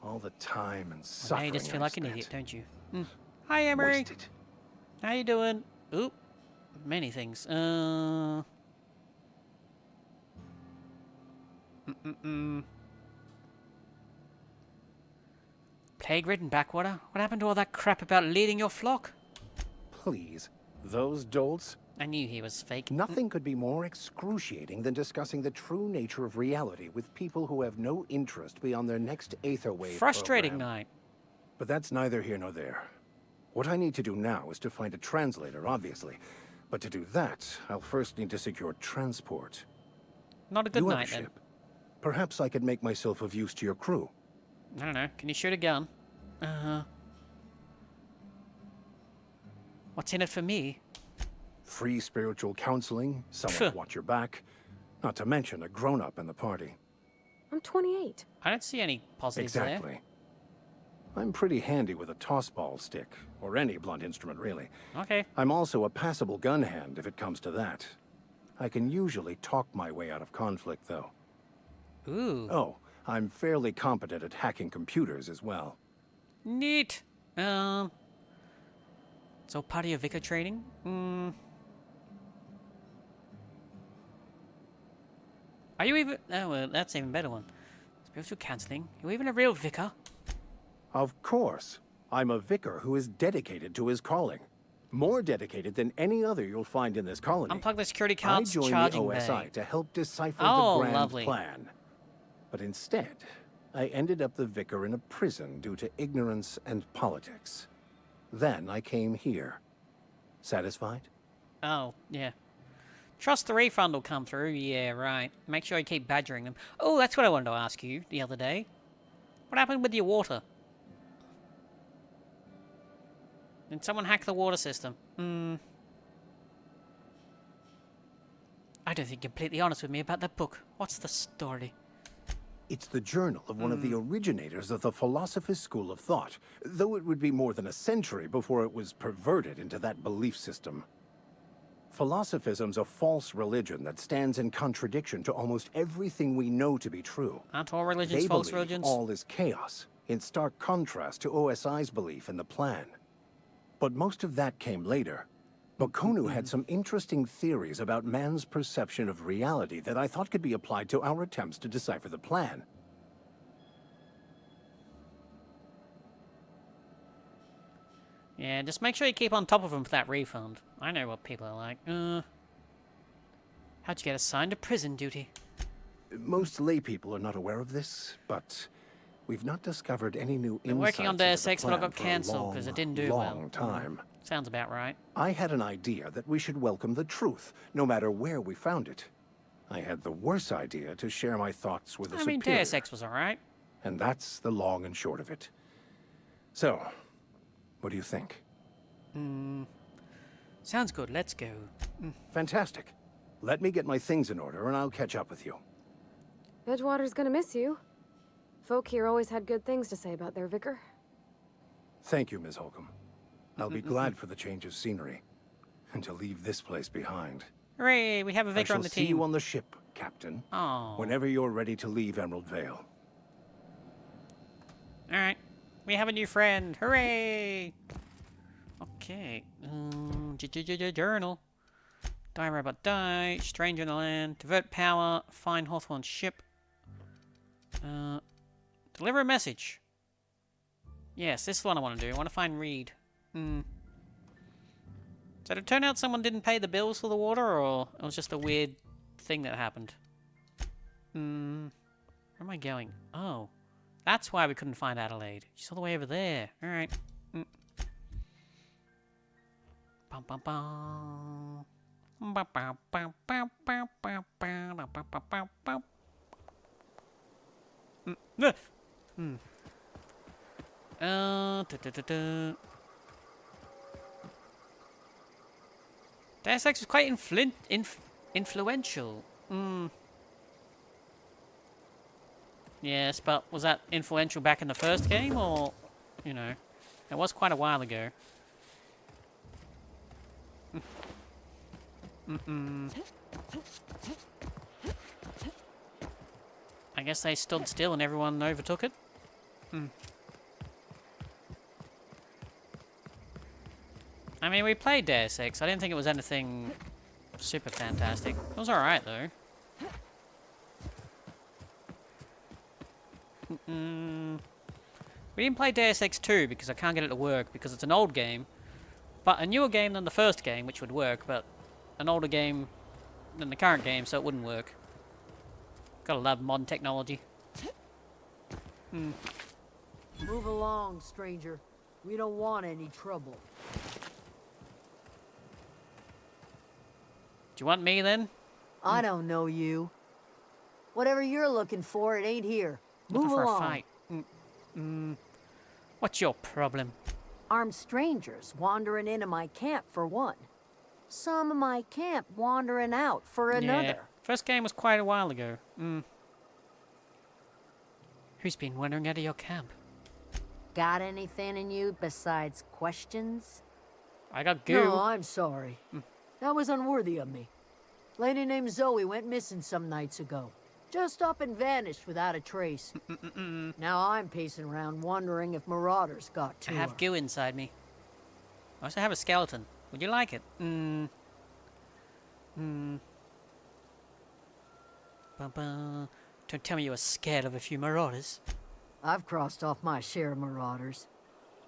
All the time and Well, suffering now you just feel I've like an spent. idiot, don't you? Hi, Emery. Wasted. How you doing? Oop. Many things. Plague-ridden backwater? What happened to all that crap about leading your flock? Please, those dolts? I knew he was fake. Nothing could be more excruciating than discussing the true nature of reality with people who have no interest beyond their next Aetherwave Frustrating program. night. But that's neither here nor there. What I need to do now is to find a translator, obviously. But to do that, I'll first need to secure transport. Not a good You have night a then. ship. Perhaps I could make myself of use to your crew. I don't know. Can you shoot a gun? What's in it for me? Free spiritual counseling, someone to watch your back, not to mention a grown-up in the party. I'm 28. I don't see any positives there. Exactly. I'm pretty handy with a tossball stick, or any blunt instrument, really. Okay. I'm also a passable gun hand, if it comes to that. I can usually talk my way out of conflict, though. Ooh. Oh, I'm fairly competent at hacking computers as well. Neat. So part of your vicar training? Are you even... Oh, well, that's an even better one. Spiritual counseling. Are you even a real vicar? Of course. I'm a vicar who is dedicated to his calling. More dedicated than any other you'll find in this colony. Unplug the security I card's joined the charging OSI bay. to help decipher Oh, the grand lovely. plan. But instead, I ended up the vicar in a prison due to ignorance and politics. Then I came here. Satisfied? Oh, yeah. Trust the refund will come through. Yeah, right. Make sure you keep badgering them. Oh, that's what I wanted to ask you the other day. What happened with your water? Did someone hack the water system? I don't think you're completely honest with me about that book. What's the story? It's the journal of one of the originators of the Philosopher's School of Thought, though it would be more than a century before it was perverted into that belief system. Philosophism's a false religion that stands in contradiction to almost everything we know to be true. Aren't all religions They false believe religions? all is chaos, in stark contrast to OSI's belief in the plan. But most of that came later. Bakonu had some interesting theories about man's perception of reality that I thought could be applied to our attempts to decipher the plan. Yeah, just make sure you keep on top of them for that refund. I know what people are like. How'd you get assigned to prison duty? Most lay people are not aware of this, but we've not discovered any new Been insights working on into Deus the Ex, but I plan got for a cancelled because it didn't do long well. time. Sounds about right. I had an idea that we should welcome the truth, no matter where we found it. I had the worse idea to share my thoughts with a I mean, superior. Deus Ex was alright. And that's the long and short of it. So, what do you think? Sounds good, let's go. Fantastic. Let me get my things in order and I'll catch up with you. Edgewater's gonna miss you. Folk here always had good things to say about their vicar. Thank you, Ms. Holcomb. I'll be glad for the change of scenery. And to leave this place behind. Hooray, we have a I vicar shall on the see team. you on the ship, Captain. Oh. Whenever you're ready to leave Emerald Vale. Alright. We have a new friend. Hooray! Okay. Journal. Diary about die. Stranger in the land. Divert power. Find Hawthorne's ship. Deliver a message. Yes, this is what I want to do. I want to find Reed. So did it turn out someone didn't pay the bills for the water, or it was just a weird thing that happened? Where am I going? Oh. That's why we couldn't find Adelaide. She's all the way over there. Alright. Bum bum bum. Bum bum bum bum bum bum bum bum bum bum. Deus Ex was quite influential. Yes, but was that influential back in the first game, or, you know, it was quite a while ago. I guess they stood still and everyone overtook it. I mean, we played Deus Ex. I didn't think it was anything super fantastic. It was alright, though. We didn't play Deus Ex 2 because I can't get it to work because it's an old game. But a newer game than the first game, which would work, but an older game than the current game, so it wouldn't work. Gotta love modern technology. Move along, stranger. We don't want any trouble. Do you want me then? I don't know you. Whatever you're looking for, it ain't here. Move Looking for along. a fight. What's your problem? Armed strangers wandering into my camp for one. Some of my camp wandering out for another. Yeah, first game was quite a while ago. Who's been wandering out of your camp? Got anything in you besides questions? I got goo. No, I'm sorry. That was unworthy of me. Lady named Zoe went missing some nights ago. Just up and vanished without a trace. Now I'm pacing around wondering if marauders got to I her. have goo inside me. I also have a skeleton. Would you like it? Don't tell me you were scared of a few marauders. I've crossed off my share of marauders.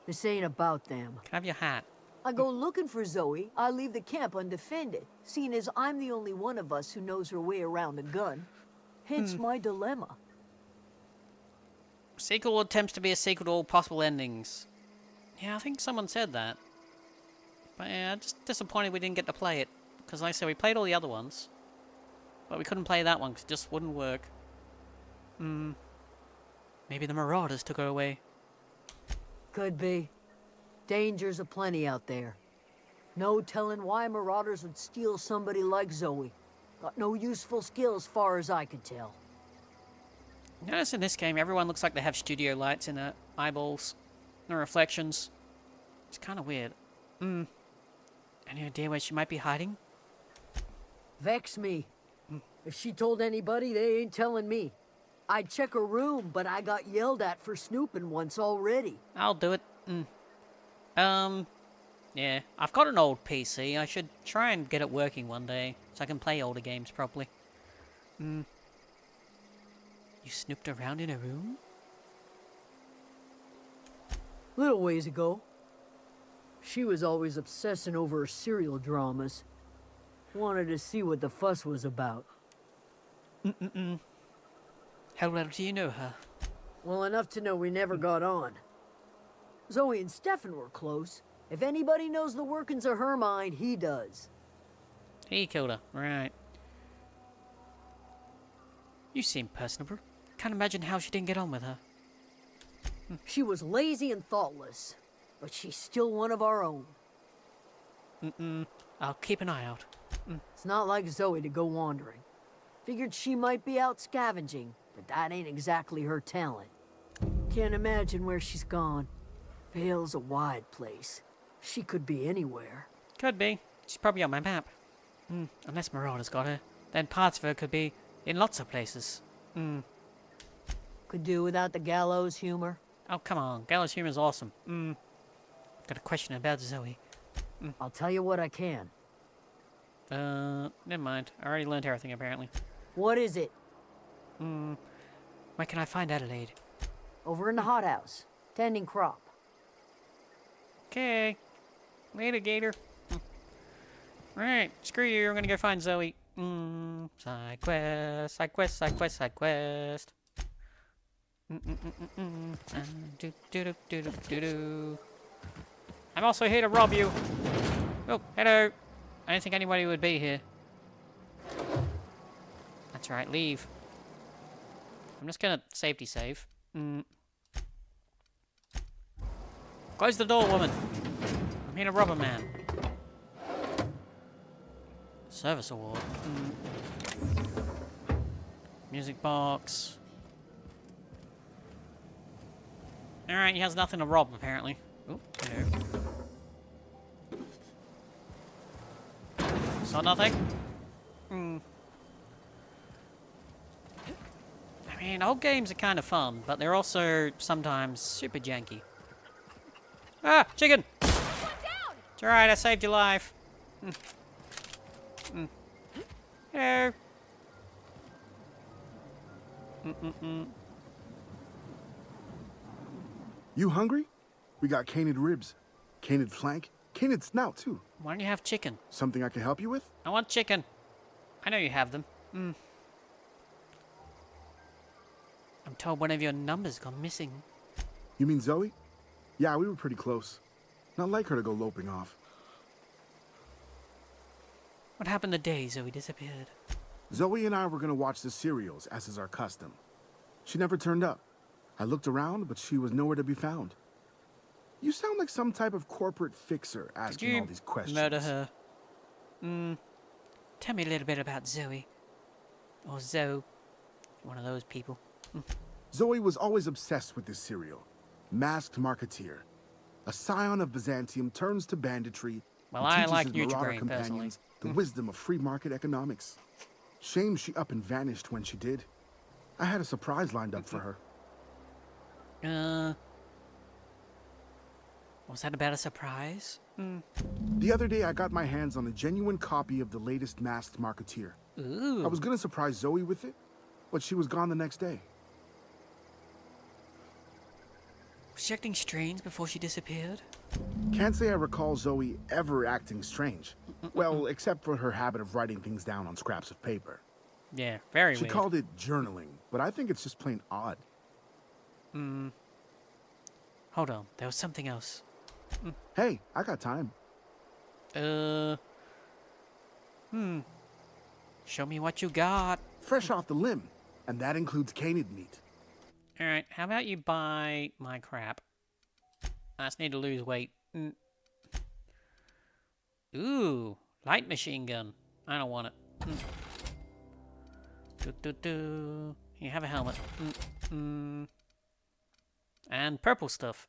This ain't about them. Can I have your hat? I go looking for Zoe, I leave the camp undefended, seeing as I'm the only one of us who knows her way around a gun. Hence my dilemma. Sequel attempts to be a sequel to all possible endings. Yeah, I think someone said that. But yeah, just disappointed we didn't get to play it. Because like I said, we played all the other ones. But we couldn't play that one because it just wouldn't work. Maybe the marauders took her away. Could be. Dangers aplenty out there. No telling why marauders would steal somebody like Zoe. Got no useful skill as far as I could tell. Notice in this game, everyone looks like they have studio lights in their eyeballs. No reflections. It's kind of weird. Any idea where she might be hiding? Vex me. If she told anybody, they ain't telling me. I'd check her room, but I got yelled at for snooping once already. I'll do it. Yeah, I've got an old PC. I should try and get it working one day, so I can play older games properly. You snooped around in a room? Little ways ago. She was always obsessing over her serial dramas. Wanted to see what the fuss was about. How well do you know her? Well, enough to know we never got on. Zoe and Stefan were close. If anybody knows the workings of her mind, he does. He killed her. Right. You seem personable. Can't imagine how she didn't get on with her. She was lazy and thoughtless, but she's still one of our own. I'll keep an eye out. It's not like Zoe to go wandering. Figured she might be out scavenging, but that ain't exactly her talent. Can't imagine where she's gone. Vale's a wide place. She could be anywhere. Could be. She's probably on my map. Unless Marauders got her. Then parts of her could be in lots of places. Could do without the gallows humor. Oh, come on. Gallows humor is awesome. Got a question about Zoe. I'll tell you what I can. Never mind. I already learned everything, apparently. What is it? Where can I find Adelaide? Over in the hothouse, tending crop. Okay. Later, Gator. Alright, screw you. I'm gonna go find Zoe. Side quest, side quest, side quest, side quest. I'm also here to rob you. Oh, hello. I didn't think anybody would be here. That's right, leave. I'm just gonna safety save. Close the door, woman. I'm here to rob a man. Service award. Music box. Alright, he has nothing to rob, apparently. Oh, hello. Saw nothing? I mean, old games are kind of fun, but they're also sometimes super janky. Ah, chicken! It's alright, I saved your life. Hello. You hungry? We got canid ribs, canid flank, canid snout too. Why don't you have chicken? Something I can help you with? I want chicken. I know you have them. I'm told one of your numbers gone missing. You mean Zoe? Yeah, we were pretty close. Not like her to go loping off. What happened the day Zoe disappeared? Zoe and I were gonna watch the serials, as is our custom. She never turned up. I looked around, but she was nowhere to be found. You sound like some type of corporate fixer asking all these questions. Murder her? Tell me a little bit about Zoe. Or Zoe. One of those people. Zoe was always obsessed with this serial. Masked Marketeer. A scion of Byzantium turns to banditry. Well, and I teaches like his marauder Nutri-Grain, personally. companions the wisdom of free market economics. Shame she up and vanished when she did. I had a surprise lined up for her. Was that about a surprise? The other day, I got my hands on a genuine copy of the latest Masked Marketeer. Ooh. I was gonna surprise Zoe with it, but she was gone the next day. Was she acting strange before she disappeared? Can't say I recall Zoe ever acting strange. Well, except for her habit of writing things down on scraps of paper. Yeah, very She weird. called it journaling, but I think it's just plain odd. Hold on, there was something else. Hey, I got time. Show me what you got. Fresh off the limb, and that includes canid meat. Alright, how about you buy my crap? I just need to lose weight. Ooh, light machine gun. I don't want it. You have a helmet. And purple stuff.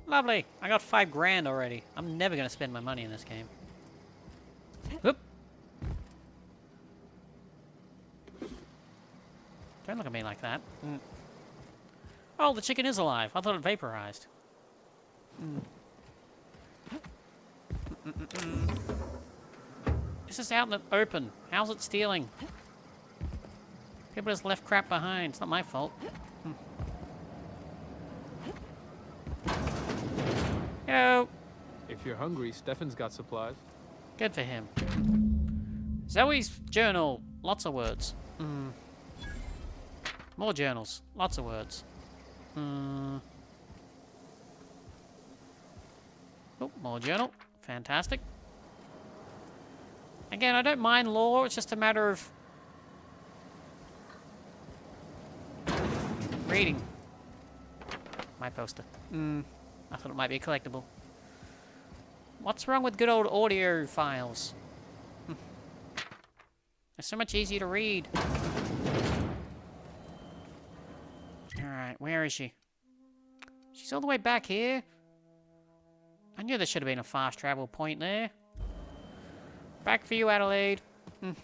Lovely. I got 5 grand already. I'm never gonna spend my money in this game. Whoop. Don't look at me like that. Oh, the chicken is alive. I thought it vaporized. This is out in the open. How's it stealing? People just left crap behind. It's not my fault. Hello. If you're hungry, Stefan's got supplies. Good for him. Zoe's journal. Lots of words. More journals. Lots of words. Oh, more journal. Fantastic. Again, I don't mind lore. It's just a matter of reading. My poster. I thought it might be a collectible. What's wrong with good old audio files? They're so much easier to read. Alright, where is she? She's all the way back here. I knew there should have been a fast travel point there. Back for you, Adelaide. Why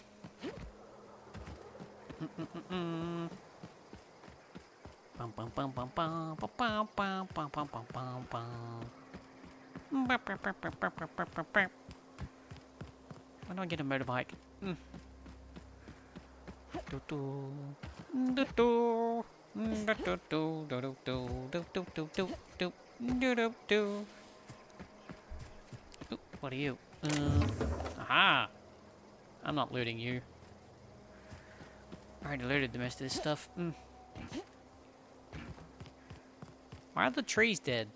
don't I get a motorbike? What are you? Aha! I'm not looting you. I already looted the rest of this stuff. Why are the trees dead?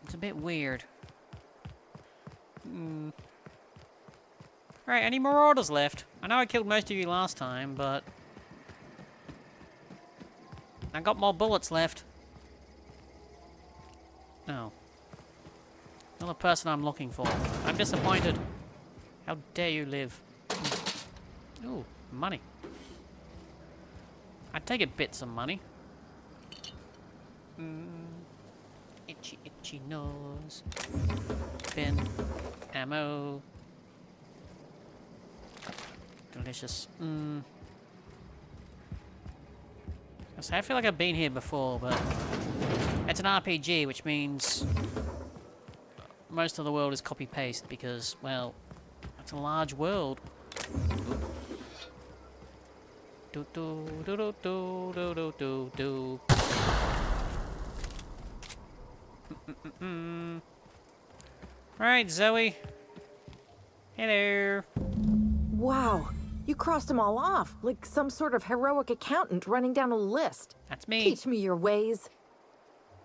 It's a bit weird. Alright, any marauders left? I know I killed most of you last time, but I got more bullets left. No. Not the person I'm looking for. I'm disappointed. How dare you live? Ooh, money. I'd take a bit some money. Itchy, itchy nose. Bin. Ammo. Delicious. So I feel like I've been here before, but it's an RPG, which means most of the world is copy-paste because, well, it's a large world. Do do do do do do do do do. Right, Zoe. Hello. Wow, you crossed them all off, like some sort of heroic accountant running down a list. That's me. Teach me your ways.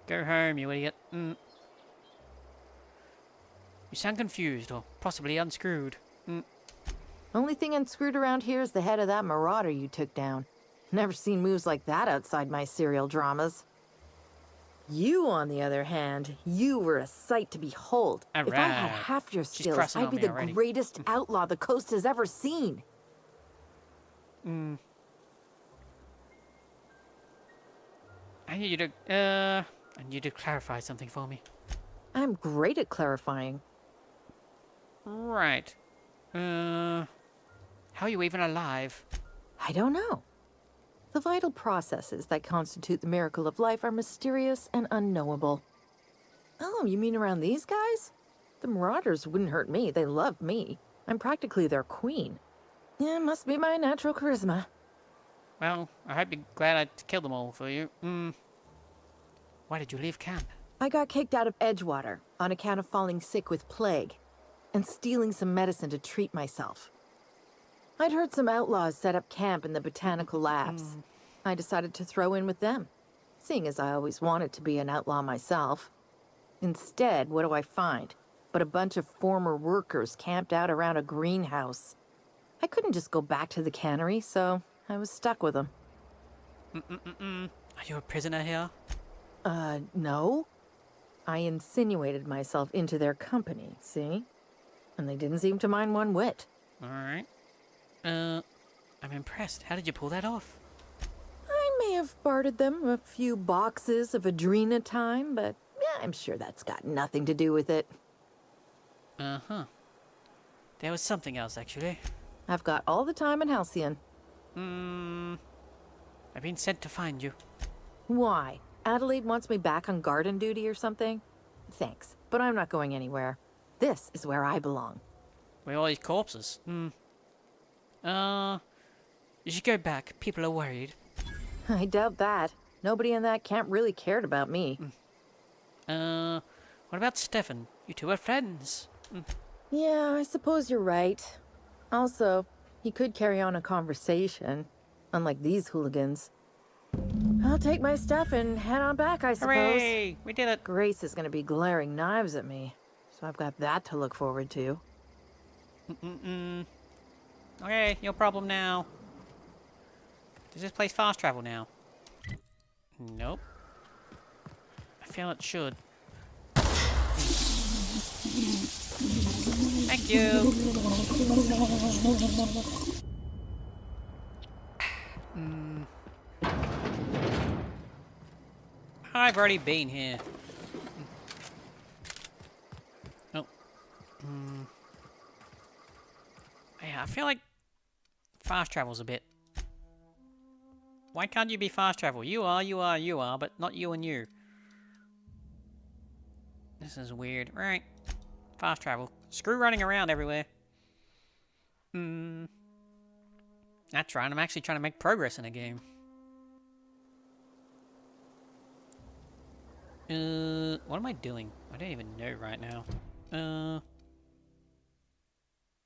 Go home, you idiot. You sound confused, or possibly unscrewed. Only thing unscrewed around here is the head of that marauder you took down. Never seen moves like that outside my serial dramas. You, on the other hand, you were a sight to behold. All If I had right. half your She's skills, crushing I'd on be me the already. greatest outlaw the coast has ever seen. I need you to clarify something for me. I'm great at clarifying. Right. How are you even alive? I don't know. The vital processes that constitute the miracle of life are mysterious and unknowable. Oh, you mean around these guys? The Marauders wouldn't hurt me. They love me. I'm practically their queen. Yeah, must be my natural charisma. Well, I hope you're glad I killed them all for you. Why did you leave camp? I got kicked out of Edgewater on account of falling sick with plague and stealing some medicine to treat myself. I'd heard some outlaws set up camp in the botanical labs. I decided to throw in with them, seeing as I always wanted to be an outlaw myself. Instead, what do I find? But a bunch of former workers camped out around a greenhouse. I couldn't just go back to the cannery, so I was stuck with them. Are you a prisoner here? No. I insinuated myself into their company, see? And they didn't seem to mind one whit. Alright. I'm impressed. How did you pull that off? I may have bartered them a few boxes of Adrena time, but yeah, I'm sure that's got nothing to do with it. Uh-huh. There was something else, actually. I've got all the time in Halcyon. I've been sent to find you. Why? Adelaide wants me back on garden duty or something? Thanks, but I'm not going anywhere. This is where I belong. Where are all these corpses? You should go back. People are worried. I doubt that. Nobody in that camp really cared about me. What about Stefan? You two are friends. Yeah, I suppose you're right. Also, he could carry on a conversation, unlike these hooligans. I'll take my stuff and head on back, I suppose. Hooray! We did it. Grace is gonna be glaring knives at me, so I've got that to look forward to. Okay, your problem now. Does this place fast travel now? Nope. I feel it should. Thank you. I've already been here. Oh. Yeah, I feel like fast travel's a bit. Why can't you be fast travel? You are, but not you and you. This is weird. Right. Fast travel. Screw running around everywhere. That's right, I'm actually trying to make progress in a game. What am I doing? I don't even know right now.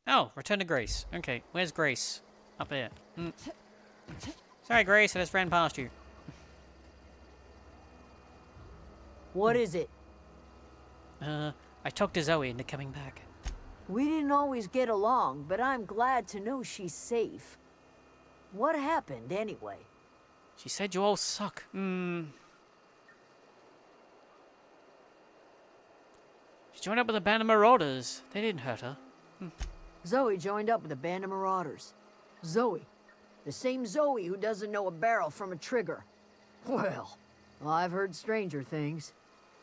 Oh, return to Grace. Okay, where's Grace? Up there. Sorry, Grace, I just ran past you. What is it? I talked to Zoe into coming back. We didn't always get along, but I'm glad to know she's safe. What happened, anyway? She said you all suck. She joined up with a band of marauders. They didn't hurt her. Zoe joined up with a band of marauders. Zoe. The same Zoe who doesn't know a barrel from a trigger. Well, I've heard stranger things.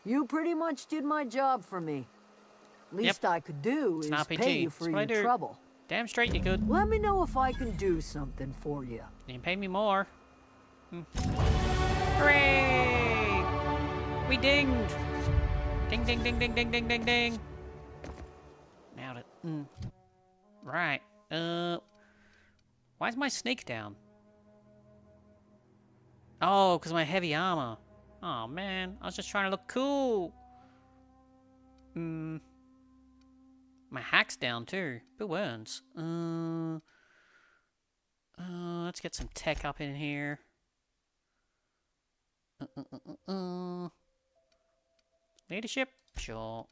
You pretty much did my job for me. Least I could do is pay you for your trouble. Damn straight you could. Let me know if I can do something for you. You can pay me more. Hooray! We dinged! Ding, ding, ding, ding, ding, ding, ding, ding. Nailed it. Right. Why is my snake down? Oh, because my heavy armor. Oh, man. I was just trying to look cool. My hack's down, too. Who earns? Let's get some tech up in here. Leadership? Sure.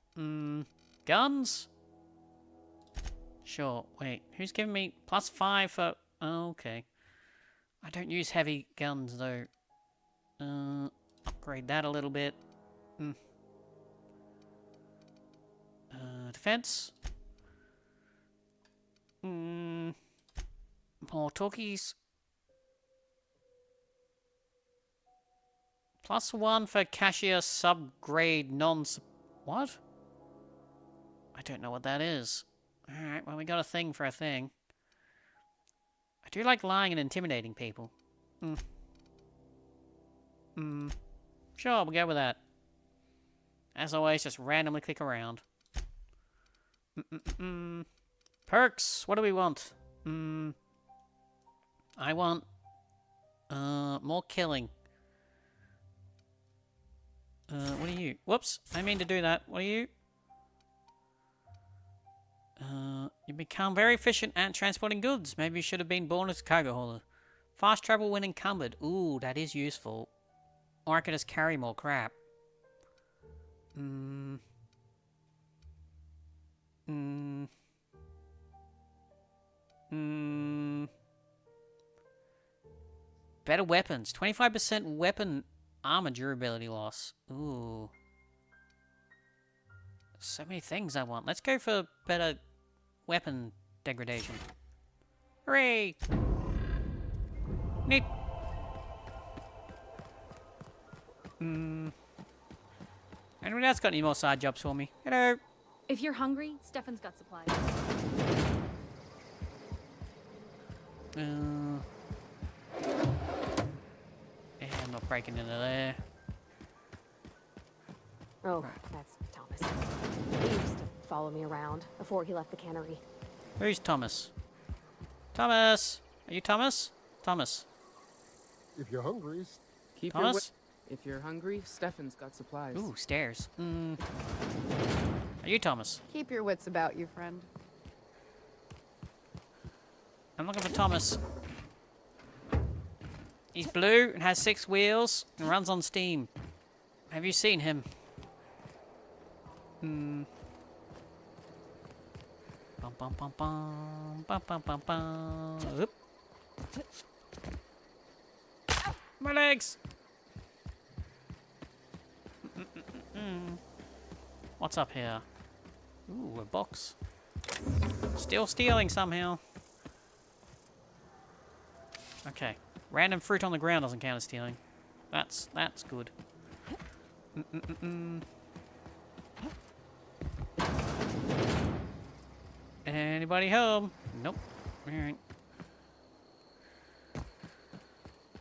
Guns? Sure. Wait, who's giving me +5 for... Oh, okay. I don't use heavy guns, though. Upgrade that a little bit. Defense? More talkies. +1 for cashier subgrade what? I don't know what that is. Alright, well we got a thing for a thing. I do like lying and intimidating people. Sure, we'll go with that. As always, just randomly click around. Perks, what do we want? I want more killing. What are you? Whoops, I mean to do that. What are you? You become very efficient at transporting goods. Maybe you should have been born as a cargo holder. Fast travel when encumbered. Ooh, that is useful. Or I can just carry more crap. Better weapons. 25% weapon armor durability loss. Ooh. So many things I want. Let's go for better weapon degradation. Hooray! Neat. Anyone else got any more side jobs for me? Hello. If you're hungry, Stefan's got supplies. Yeah, I'm not breaking into there. Oh, that's Thomas. He used to follow me around before he left the cannery. Who's Thomas? Thomas! Are you Thomas? Thomas. If you're hungry, Keep Thomas? If you're hungry, Stefan's got supplies. Ooh, stairs. Are you Thomas? Keep your wits about you, friend. I'm looking for Thomas. He's blue and has 6 wheels and runs on steam. Have you seen him? Bum bum bum bum bum bum bum bum. Oop. My legs. What's up here? Ooh, a box. Still stealing somehow. Okay. Random fruit on the ground doesn't count as stealing. That's good. Anybody home? Nope. Alright.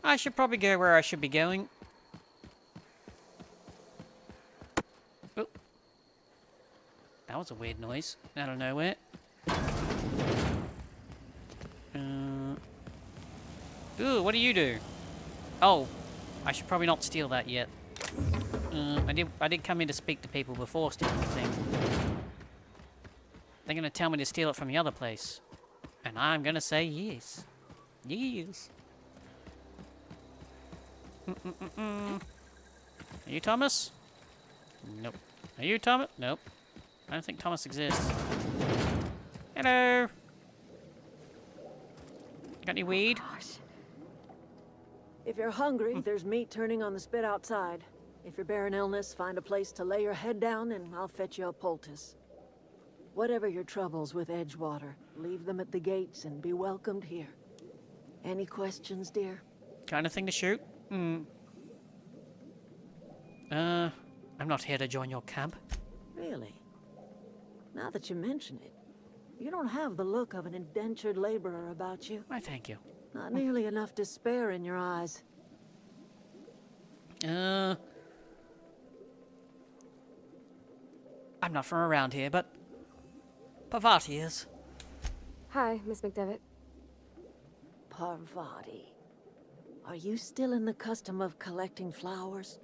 I should probably go where I should be going. Oh. That was a weird noise. Out of nowhere. Ooh, what do you do? Oh, I should probably not steal that yet. I did come in to speak to people before stealing the thing. They're gonna tell me to steal it from the other place. And I'm gonna say yes. Yes. Are you Thomas? Nope. Are you Thomas? Nope. I don't think Thomas exists. Hello. Got any weed? Gosh. If you're hungry, there's meat turning on the spit outside. If you're bearing illness, find a place to lay your head down and I'll fetch you a poultice. Whatever your troubles with Edgewater, leave them at the gates and be welcomed here. Any questions, dear? Kind of thing to shoot? I'm not here to join your camp. Really? Now that you mention it, you don't have the look of an indentured laborer about you. Why, thank you. Not nearly enough despair in your eyes. I'm not from around here, but Parvati is. Hi, Miss McDevitt. Parvati. Are you still in the custom of collecting flowers?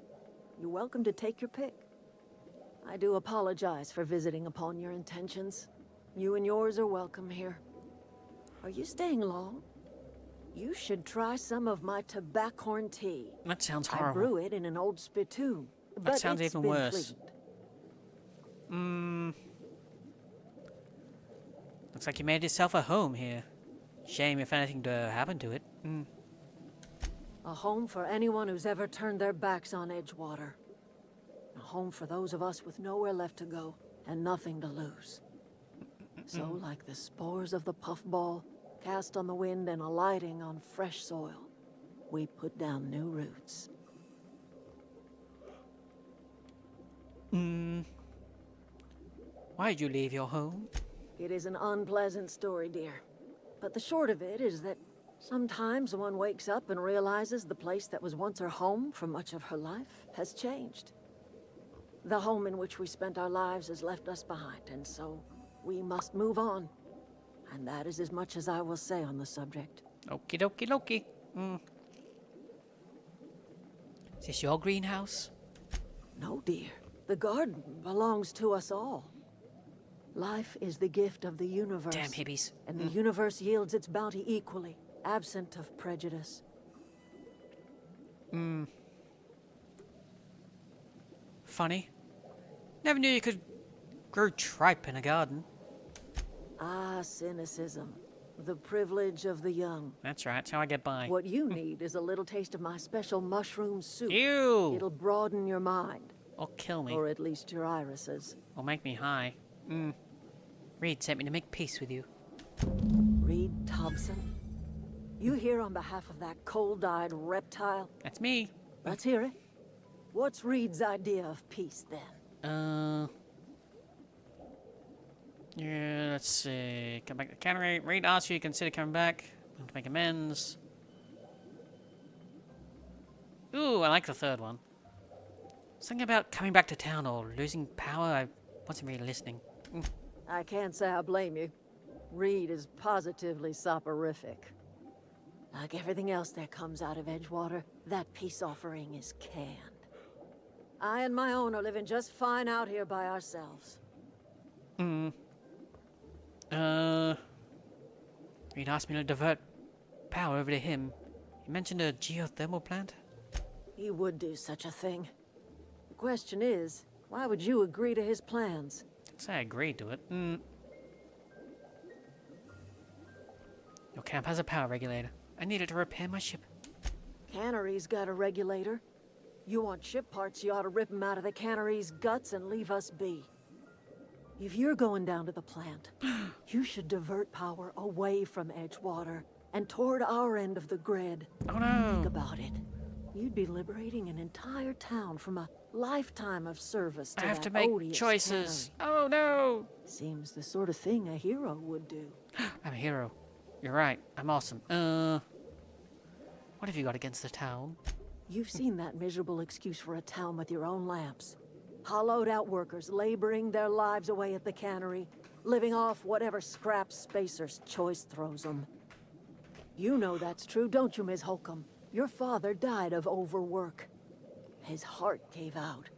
You're welcome to take your pick. I do apologize for visiting upon your intentions. You and yours are welcome here. Are you staying long? You should try some of my tobaccorn tea. That sounds I horrible. brew it in an old spittoon. That sounds even worse. Cleaned. Looks like you made yourself a home here. Shame if anything to happen to it. A home for anyone who's ever turned their backs on Edgewater. A home for those of us with nowhere left to go and nothing to lose. So, like the spores of the puffball, cast on the wind and alighting on fresh soil, we put down new roots. Why'd you leave your home? It is an unpleasant story, dear. But the short of it is that sometimes one wakes up and realizes the place that was once her home for much of her life has changed. The home in which we spent our lives has left us behind, and so we must move on. And that is as much as I will say on the subject. Okie dokie dokie. Is this your greenhouse? No, dear. The garden belongs to us all. Life is the gift of the universe. Damn hippies. And the universe yields its bounty equally, absent of prejudice. Funny. Never knew you could grow tripe in a garden. Ah, cynicism. The privilege of the young. That's right, that's how I get by. What you need is a little taste of my special mushroom soup. Ew! It'll broaden your mind. Or kill me. Or at least your irises. Or make me high. Reed sent me to make peace with you. Reed Thompson? You here on behalf of that cold-eyed reptile? That's me. Let's hear it. What's Reed's idea of peace, then? Yeah, let's see. Come back to counter. Reed asks you to consider coming back. To make amends. Ooh, I like the third one. Something about coming back to town or losing power. I wasn't really listening. I can't say I blame you. Reed is positively soporific. Like everything else that comes out of Edgewater, that peace offering is canned. I and my own are living just fine out here by ourselves. He'd asked me to divert power over to him. He mentioned a geothermal plant. He would do such a thing. The question is, why would you agree to his plans? So I agreed to it. Your camp has a power regulator. I need it to repair my ship. Cannery's got a regulator. You want ship parts, you ought to rip them out of the cannery's guts and leave us be. If you're going down to the plant, you should divert power away from Edgewater and toward our end of the grid. Oh no! Think about it. You'd be liberating an entire town from a lifetime of service to I have that to make odious choices. cannery. Oh no! Seems the sort of thing a hero would do. I'm a hero. You're right. I'm awesome. What have you got against the town? You've seen that miserable excuse for a town with your own lamps. Hollowed out workers laboring their lives away at the cannery, living off whatever scrap Spacer's choice throws them. You know that's true, don't you, Ms. Holcomb? Your father died of overwork. His heart gave out.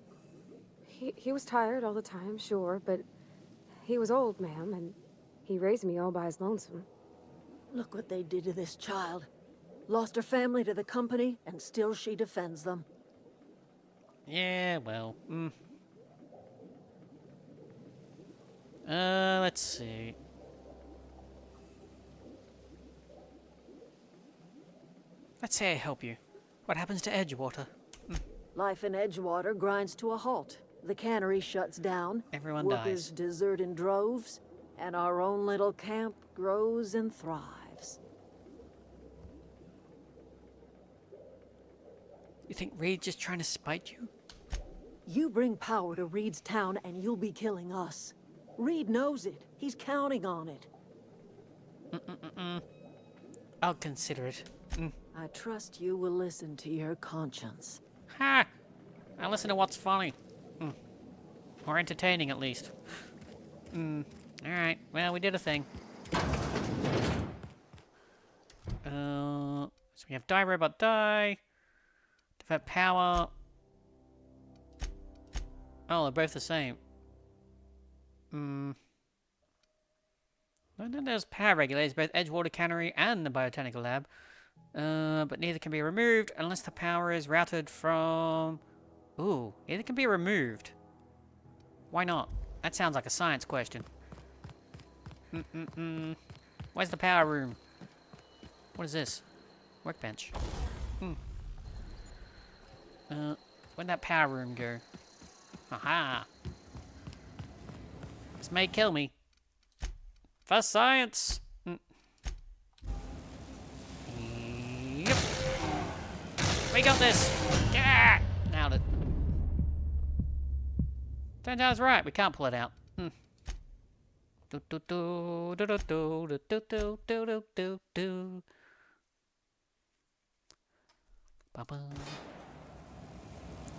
He was tired all the time, sure, but he was old, ma'am, and he raised me all by his lonesome. Look what they did to this child. Lost her family to the company, and still she defends them. Yeah, well, let's see. Let's say I help you. What happens to Edgewater? Life in Edgewater grinds to a halt. The cannery shuts down. Everyone Workers dies. desert in droves, and our own little camp grows and thrives. You think Reed's just trying to spite you? You bring power to Reed's town, and you'll be killing us. Reed knows it. He's counting on it. I'll consider it. I trust you will listen to your conscience. Ha! I listen to what's funny. Or entertaining, at least. Alright, well, we did a thing. So we have die, robot, die. Divert power. Oh, they're both the same. Well, then there's power regulators, both Edgewater Cannery and the Botanical Lab. But neither can be removed unless the power is routed from... Ooh, neither can be removed. Why not? That sounds like a science question. Where's the power room? What is this? Workbench. Where'd that power room go? Aha! This may kill me. For science! Yep. We got this! Yeah! Nailed it. Turns out I was right. We can't pull it out.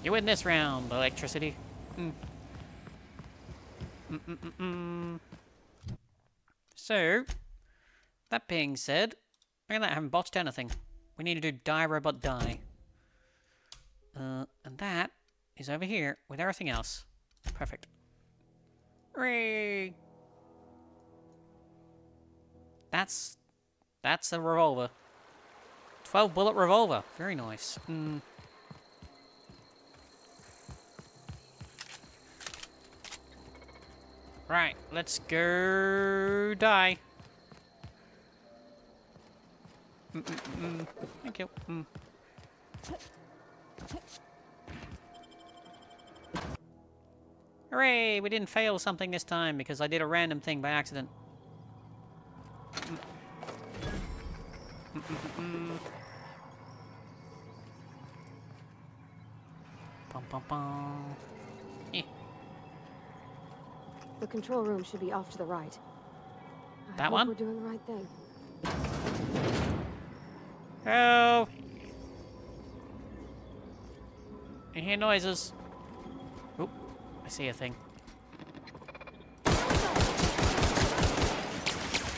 You win this round, electricity. So, that being said, I haven't botched anything. We need to do die, robot, die. And that is over here with everything else. Perfect. Hooray! That's a revolver. 12 bullet revolver. Very nice. Right, let's go die. Thank you. Hooray! We didn't fail something this time because I did a random thing by accident. Bum, bum, bum. Eh. The control room should be off to the right. I hope one? we're doing the right thing. Help! I hear noises. Oop, I see a thing.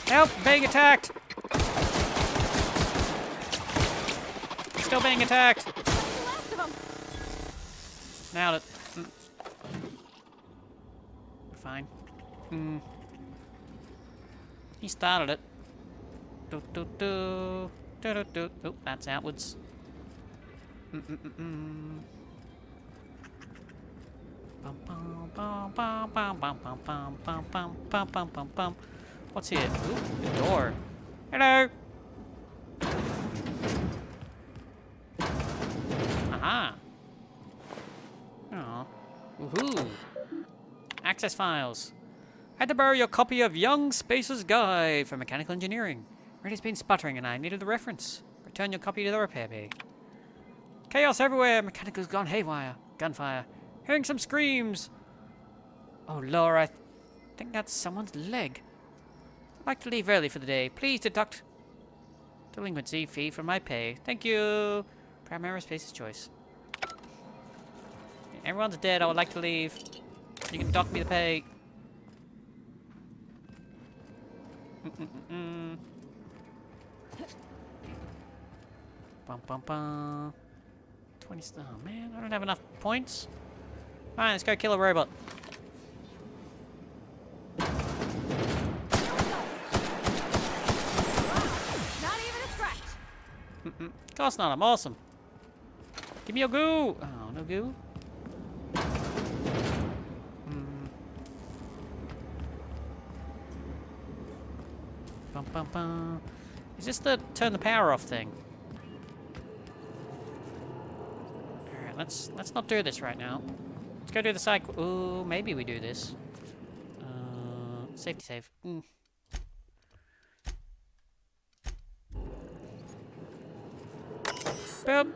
Help! Being attacked! Still being attacked. Nailed it. Fine. He started it. Do do do do do do. Oh, that's outwards. Bum bum bum bum bum bum bum bum bum bum bum bum bum bum. What's here? Ooh, a door. Hello. Aha. Oh. Woohoo. Access files. I had to borrow your copy of Young Spacer's Guide for Mechanical Engineering. Reader's been sputtering and I needed the reference. Return your copy to the repair bay. Chaos everywhere. Mechanical's gone haywire. Gunfire. Hearing some screams. Oh, Laura, I think that's someone's leg. I'd like to leave early for the day. Please deduct delinquency fee from my pay. Thank you. Prime Aerospace's choice. Everyone's dead. I would like to leave. You can dock me the pay. Bum bum bum. 20. Oh man, I don't have enough points. Fine, let's go kill a robot. Not even a scratch. Of course not. I'm awesome. Give me your goo. Oh, no goo. Bum bum bum. Is this the turn the power off thing? Alright, let's not do this right now. Let's go do the side. Ooh, maybe we do this. Safety save. Boop.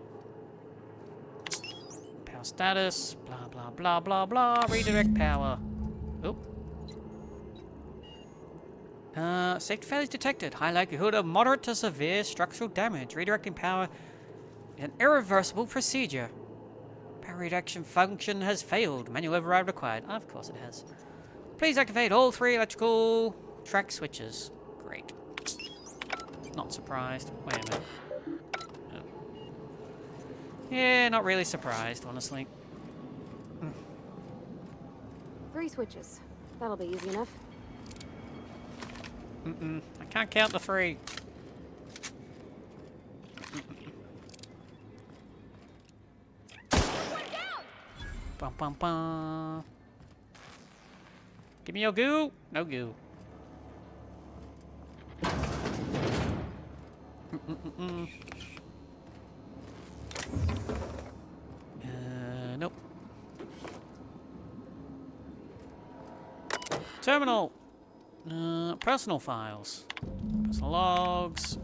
Power status. Blah blah blah blah blah. Redirect power. Oop. Safety failures detected. High likelihood of moderate to severe structural damage. Redirecting power is an irreversible procedure. Power redirection function has failed. Manual override required. Of course it has. Please activate all 3 electrical track switches. Great. Not surprised. Wait a minute. Yeah, not really surprised, honestly. 3 switches. That'll be easy enough. I can't count the 3. Bum bum bum. Give me your goo. No goo. Nope. Terminal. Personal files. Personal logs.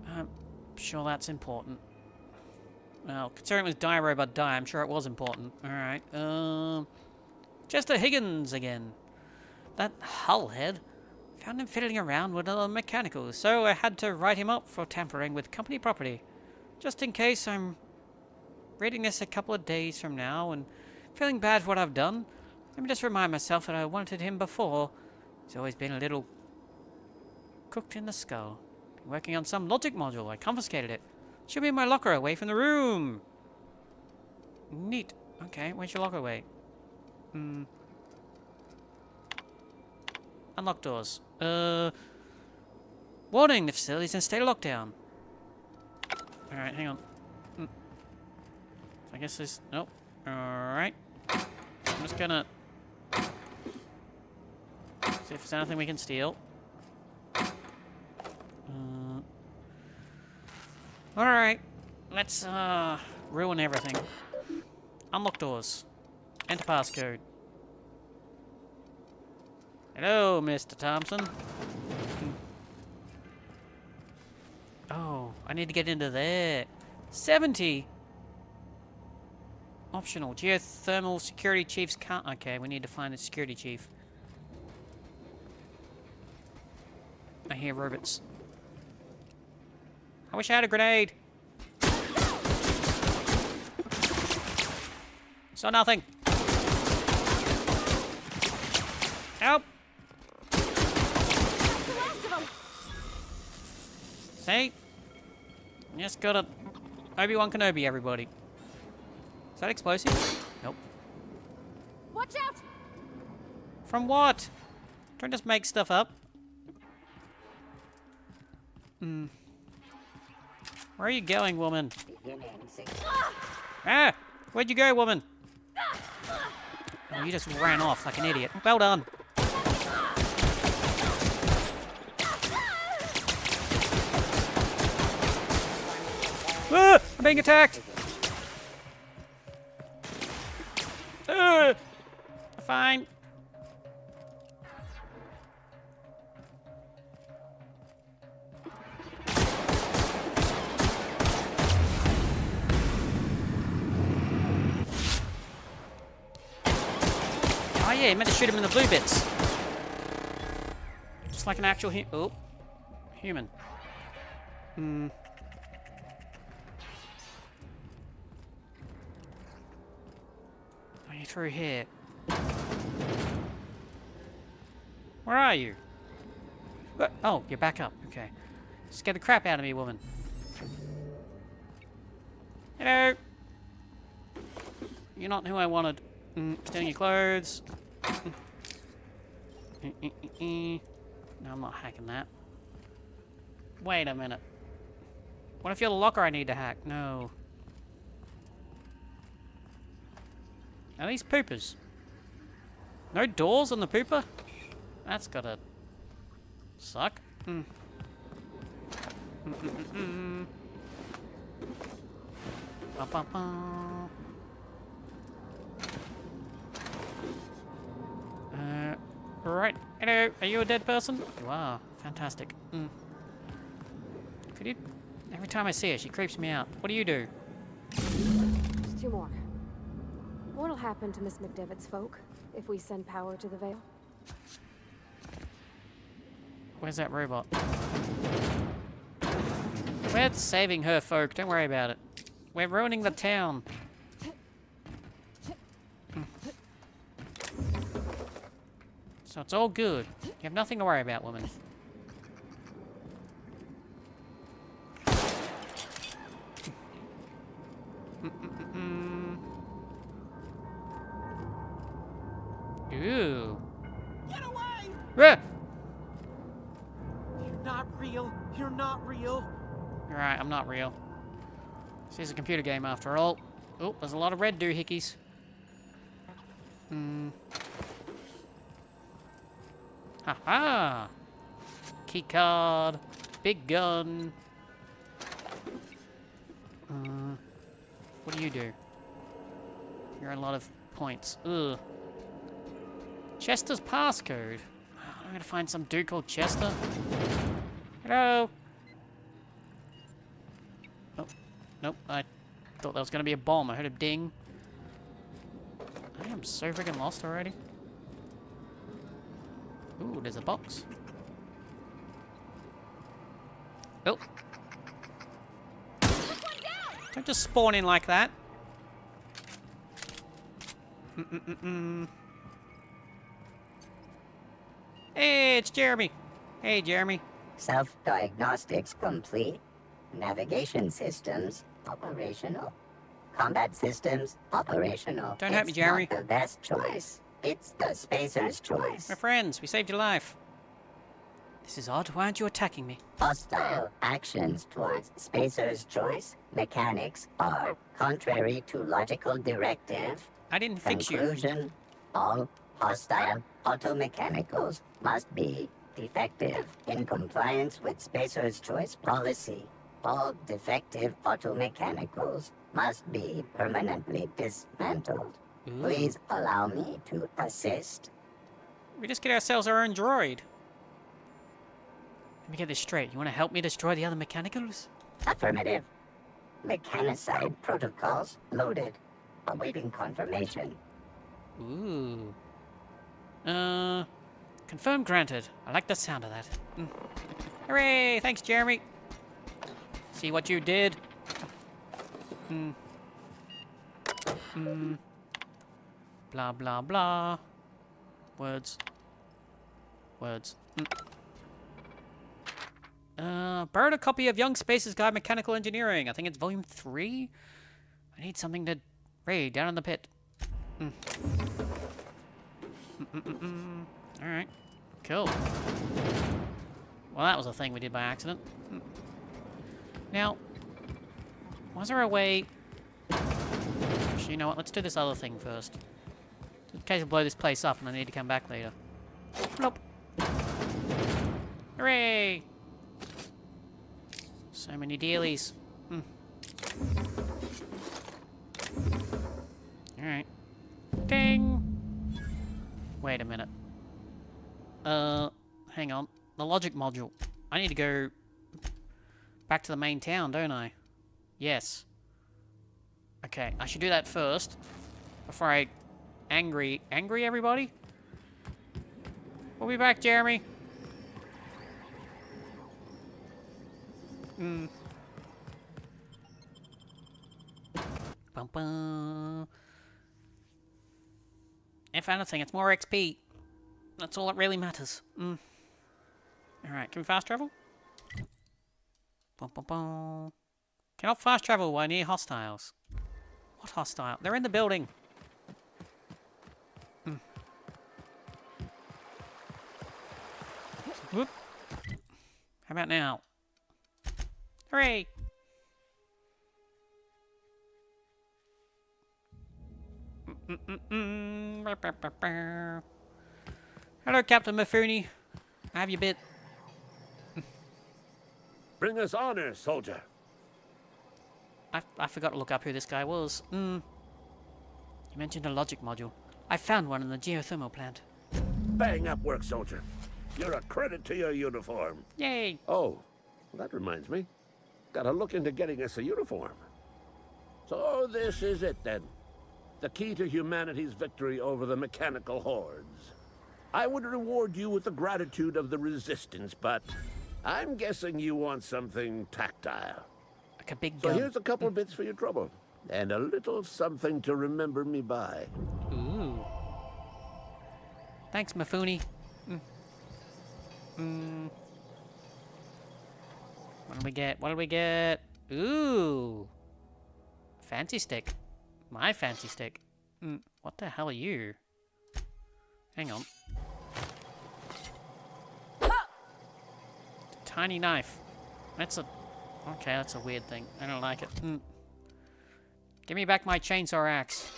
I'm sure that's important. Well, considering it was Die Robot Die, I'm sure it was important. Alright. Chester Higgins again. That hullhead. Found him fiddling around with other mechanicals, so I had to write him up for tampering with company property. Just in case I'm reading this a couple of days from now and feeling bad for what I've done, let me just remind myself that I wanted him before. He's always been a little cooked in the skull. Been working on some logic module. I confiscated it. Should be in my locker away from the room. Neat. Okay, where's your locker away? Unlock doors. Warning, the facility's in a state of lockdown. Alright, hang on. I guess there's... Nope. Alright. I'm just gonna... see if there's anything we can steal. Alright. Let's, ruin everything. Unlock doors. Enter passcode. Hello, Mr. Thompson. Oh, I need to get into there. 70. Optional. Geothermal security chief's can't. Okay, we need to find the security chief. I hear robots. I wish I had a grenade. Saw nothing. Help! See? Just gotta... Obi-Wan Kenobi, everybody. Is that explosive? Nope. Watch out! From what? Don't just make stuff up. Hmm. Where are you going, woman? Ah! Where'd you go, woman? Oh, you just ran off like an idiot. Well done. Ah! I'm being attacked! Fine. Oh yeah, you meant to shoot him in the blue bits. Just like an actual human. Hmm. Are you through here? Where are you? Oh, you're back up. Okay. Scared the crap out of me, woman. Hello. You're not who I wanted. Stealing your clothes. No, I'm not hacking that. Wait a minute. What if you're the locker I need to hack? No. Are these poopers? No doors on the pooper? That's gotta suck. Right. Hello. Are you a dead person? You are. Fantastic. Could you... Every time I see her, she creeps me out. What do you do? There's two more. What'll happen to Miss McDevitt's folk if we send power to the Vale? Where's that robot? We're saving her folk. Don't worry about it. We're ruining the town. So it's all good. You have nothing to worry about, woman. Ooh. Get away! Ah! You're not real. You're not real. Alright, I'm not real. This is a computer game after all. Oh, there's a lot of red doohickeys. Ha-ha! Key card. Big gun. What do you do? You're a lot of points. Ugh. Chester's passcode. I'm gonna find some dude called Chester. Hello? Oh, nope. I thought that was gonna be a bomb. I heard a ding. I am so freaking lost already. Ooh, there's a box. Oh. Don't just spawn in like that. Hey, it's Jeremy. Hey, Jeremy. Self-diagnostics complete. Navigation systems operational. Combat systems operational. Don't hurt me, Jeremy. It's not the best choice. It's the spacer's choice. We're friends. We saved your life. This is odd. Why aren't you attacking me? Hostile actions towards spacer's choice mechanics are contrary to logical directive. I didn't fix you. Conclusion: all hostile automechanicals must be defective in compliance with spacer's choice policy. All defective automechanicals must be permanently dismantled. Ooh. Please allow me to assist. We just get ourselves our own droid. Let me get this straight. You want to help me destroy the other mechanicals? Affirmative. Mechanicide protocols loaded. Awaiting confirmation. Ooh. Confirm granted. I like the sound of that. Hooray! Thanks, Jeremy. See what you did? Blah, blah, blah. Words. Words. Borrowed a copy of Young Space's Guide Mechanical Engineering. I think it's volume 3. I need something to read down in the pit. Alright. Cool. Well, that was a thing we did by accident. Now, was there a way... Actually, you know what? Let's do this other thing first. In case I blow this place up and I need to come back later. Nope. Hooray! So many dealies. Alright. Ding! Wait a minute. Hang on. The logic module. I need to go back to the main town, don't I? Yes. Okay, I should do that first. Before I angry everybody? We'll be back, Jeremy. Bum bum. If anything, it's more XP. That's all that really matters. Alright, can we fast travel? Bum bum bum. Cannot fast travel while near hostiles. What hostile? They're in the building. Whoop. How about now? Hooray! Hello, Captain Mifune. I have your bit. Bring us honor, soldier. I forgot to look up who this guy was. You mentioned a logic module. I found one in the geothermal plant. Bang up work, soldier. You're a credit to your uniform. Yay! Oh, that reminds me. Gotta look into getting us a uniform. So this is it then. The key to humanity's victory over the mechanical hordes. I would reward you with the gratitude of the Resistance, but I'm guessing you want something tactile. Like a big So gun. here's a couple bits for your trouble. And a little something to remember me by. Ooh. Thanks, Mifune. What do we get? What do we get? Ooh. Fancy stick. My fancy stick. What the hell are you? Hang on. Tiny knife. That's a... Okay, that's a weird thing. I don't like it. Give me back my chainsaw axe.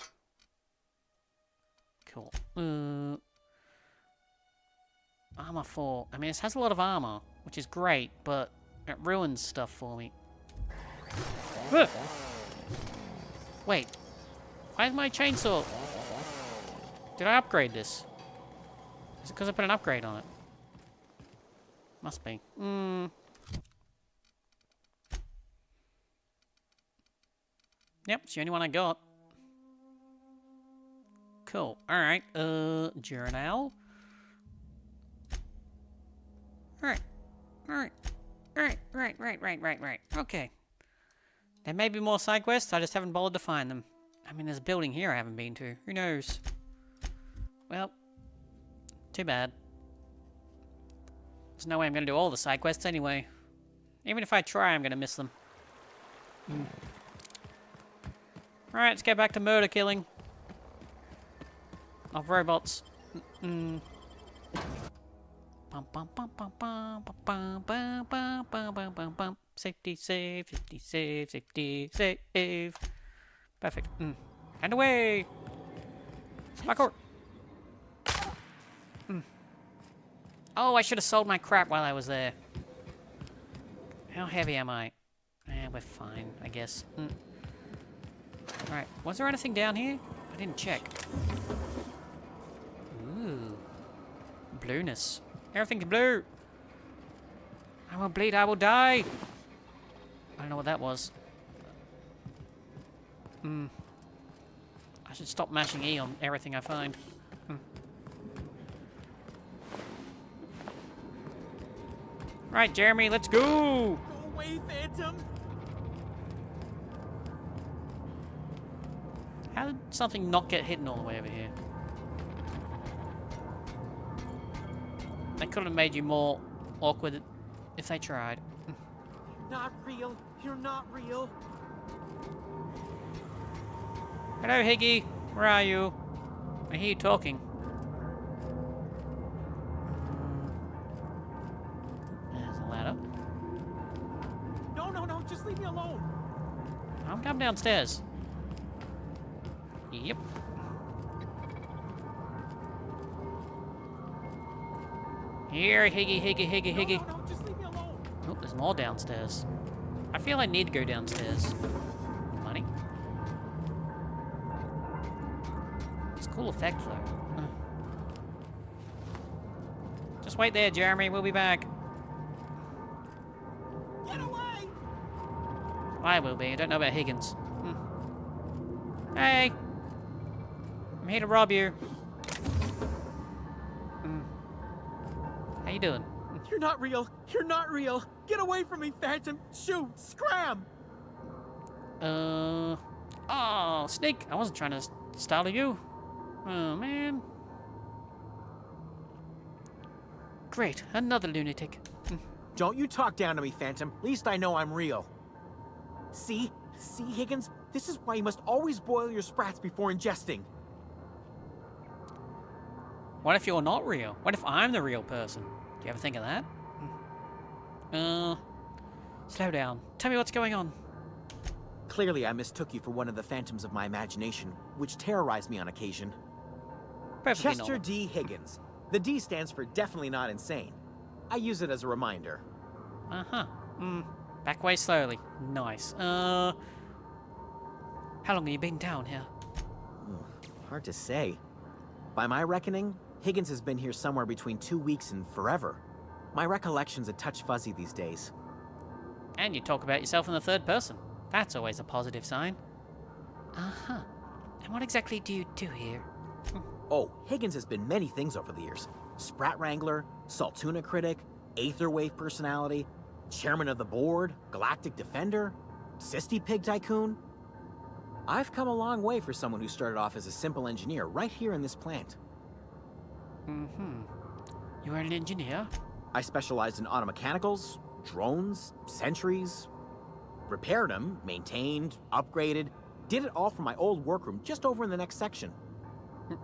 Cool. Armor 4. I mean, it has a lot of armor, which is great, but it ruins stuff for me. Wait. Why is my chainsaw... Did I upgrade this? Is it because I put an upgrade on it? Must be. Yep, it's the only one I got. Cool. Alright, journal. Alright. Right. Okay. There may be more side quests, I just haven't bothered to find them. I mean, there's a building here I haven't been to. Who knows? Well, too bad. There's no way I'm gonna do all the side quests anyway. Even if I try, I'm gonna miss them. Alright, let's get back to murder killing. Of robots. Safety, save, safety, save, safety, save. Perfect. And away! Parkour! Oh, I should have sold my crap while I was there. How heavy am I? We're fine, I guess. Alright, was there anything down here? I didn't check. Ooh. Blueness. Everything's blue! I will bleed, I will die! I don't know what that was. I should stop mashing E on everything I find. Right, Jeremy, let's go! Go away, Phantom! How did something not get hidden all the way over here? They could have made you more awkward if they tried. Not real. You're not real. Hello, Higgy. Where are you? I hear you talking. There's a ladder. No, no, no. Just leave me alone. I'm coming downstairs. Yep. Here, Higgy, Higgy, Higgy, Higgy. No, no, no. Just leave me alone. Oh, there's more downstairs. I feel I need to go downstairs. Money? It's a cool effect, though. Just wait there, Jeremy. We'll be back. Get away! I will be. I don't know about Higgins. Hey! I'm here to rob you. How you doing? You're not real. You're not real. Get away from me, Phantom. Shoot. Scram. Oh, Snake. I wasn't trying to startle you. Oh, man. Great. Another lunatic. Don't you talk down to me, Phantom. At least I know I'm real. See? See, Higgins? This is why you must always boil your sprats before ingesting. What if you're not real? What if I'm the real person? Do you ever think of that? Slow down. Tell me what's going on. Clearly, I mistook you for one of the phantoms of my imagination, which terrorized me on occasion. Perfectly Chester normal. D. Higgins. The D stands for definitely not insane. I use it as a reminder. Uh-huh. Back way slowly. Nice. How long have you been down here? Hard to say. By my reckoning, Higgins has been here somewhere between 2 weeks and forever. My recollection's a touch fuzzy these days. And you talk about yourself in the third person. That's always a positive sign. Uh-huh. And what exactly do you do here? Oh, Higgins has been many things over the years. Sprat Wrangler, Saltuna Critic, Aetherwave Personality, Chairman of the Board, Galactic Defender, Sisty Pig Tycoon. I've come a long way for someone who started off as a simple engineer right here in this plant. You are an engineer? I specialized in automechanicals, drones, sentries, repaired them, maintained, upgraded, did it all from my old workroom just over in the next section. This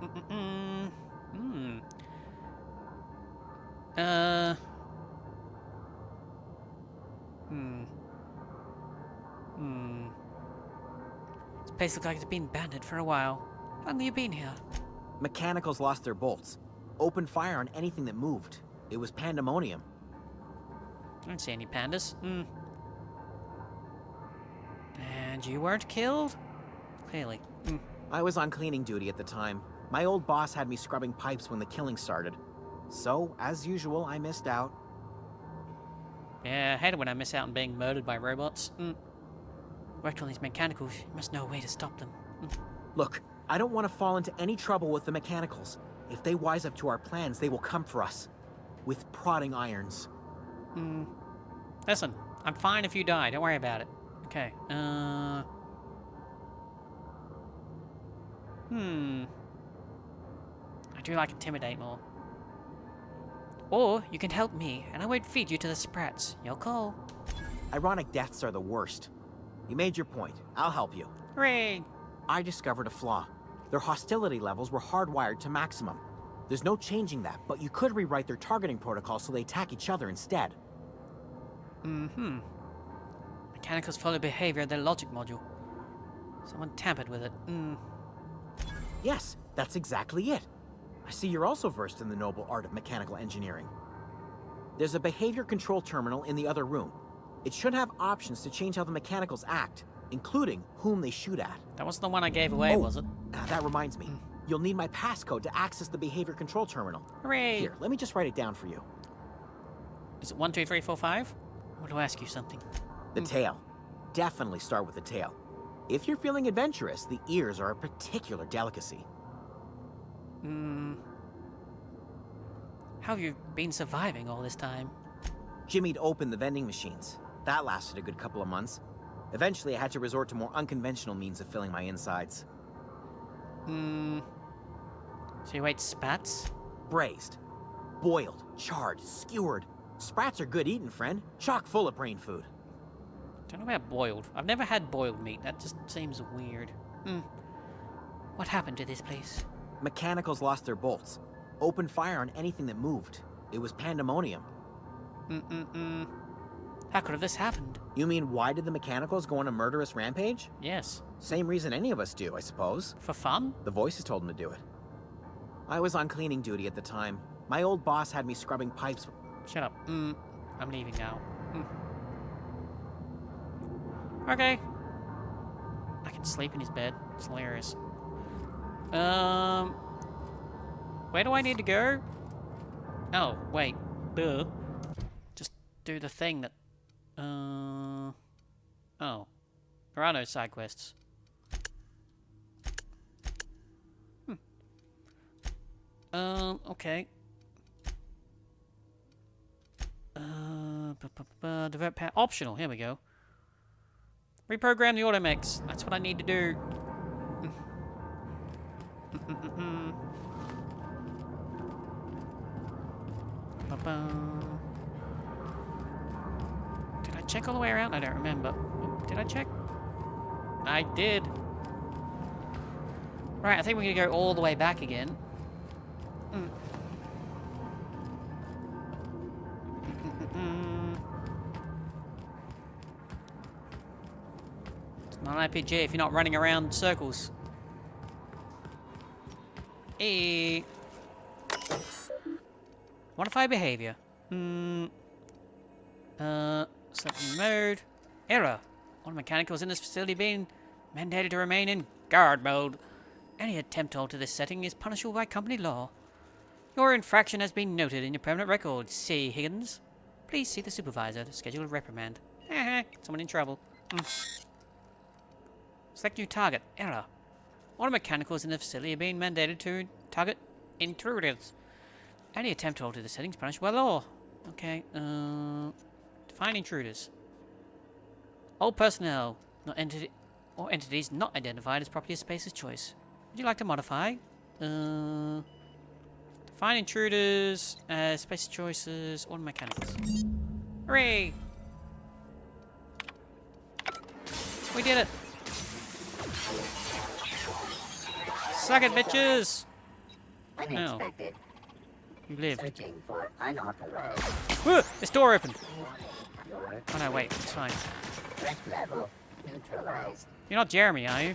place looks like it's been abandoned for a while. How long have you been here? Mechanicals lost their bolts. Opened fire on anything that moved. It was pandemonium. I don't see any pandas. And you weren't killed? Clearly. I was on cleaning duty at the time. My old boss had me scrubbing pipes when the killing started. So, as usual, I missed out. Yeah, I hate it when I miss out on being murdered by robots. Worked on these mechanicals. You must know a way to stop them. Look, I don't want to fall into any trouble with the mechanicals. If they wise up to our plans, they will come for us. With prodding irons. Listen, I'm fine if you die. Don't worry about it. Okay, I do like Intimidate more. Or you can help me, and I won't feed you to the sprats. Your call. Ironic deaths are the worst. You made your point. I'll help you. Hooray! I discovered a flaw. Their hostility levels were hardwired to maximum. There's no changing that, but you could rewrite their targeting protocol so they attack each other instead. Mechanicals follow behavior of their logic module. Someone tampered with it. Yes, that's exactly it. I see you're also versed in the noble art of mechanical engineering. There's a behavior control terminal in the other room. It should have options to change how the mechanicals act, including whom they shoot at. That wasn't the one I gave away, was it? That reminds me. You'll need my passcode to access the behavior control terminal. Hooray! Here, let me just write it down for you. Is it 1, 2, 3, 4, 5? I want to ask you something. The tail. Definitely start with the tail. If you're feeling adventurous, the ears are a particular delicacy. How have you been surviving all this time? Jimmy'd opened the vending machines. That lasted a good couple of months. Eventually, I had to resort to more unconventional means of filling my insides. So you ate spats? Braised. Boiled, charred, skewered. Sprats are good eating, friend. Chock full of brain food. Don't know about boiled. I've never had boiled meat. That just seems weird. What happened to this place? Mechanicals lost their bolts. Opened fire on anything that moved. It was pandemonium. How could have this happened? You mean, why did the Mechanicals go on a murderous rampage? Yes. Same reason any of us do, I suppose. For fun? The voices told them to do it. I was on cleaning duty at the time. My old boss had me scrubbing pipes. Shut up. I'm leaving now. Okay. I can sleep in his bed. It's hilarious. Where do I need to go? Oh, wait. Duh. Just do the thing that... Oh. There are no side quests. Okay. Divert power. Optional. Here we go. Reprogram the automechs. That's what I need to do. Did I check all the way around? I don't remember. Did I check? I did. Right, I think we're gonna go all the way back again. It's not an RPG if you're not running around in circles. Hey. Modify behavior. Sleeping mode. Error. All mechanicals in this facility being mandated to remain in guard mode. Any attempt to alter this setting is punishable by company law. Your infraction has been noted in your permanent record. C. Higgins. Please see the supervisor to schedule a reprimand. Someone in trouble. Select new target. Error. All mechanicals in the facility are being mandated to target intruders. Any attempt to alter the settings is punishable by law. Okay. Define intruders. All personnel not or entities not identified as property of space's choice. Would you like to modify? Define intruders as space choices or mechanics. Hooray! We did it! Suck it, bitches! Unexpected. You lived. Searching for unauthorized. Whoa! This door opened! Oh no, wait, it's fine. Threat level neutralized. You're not Jeremy, are you?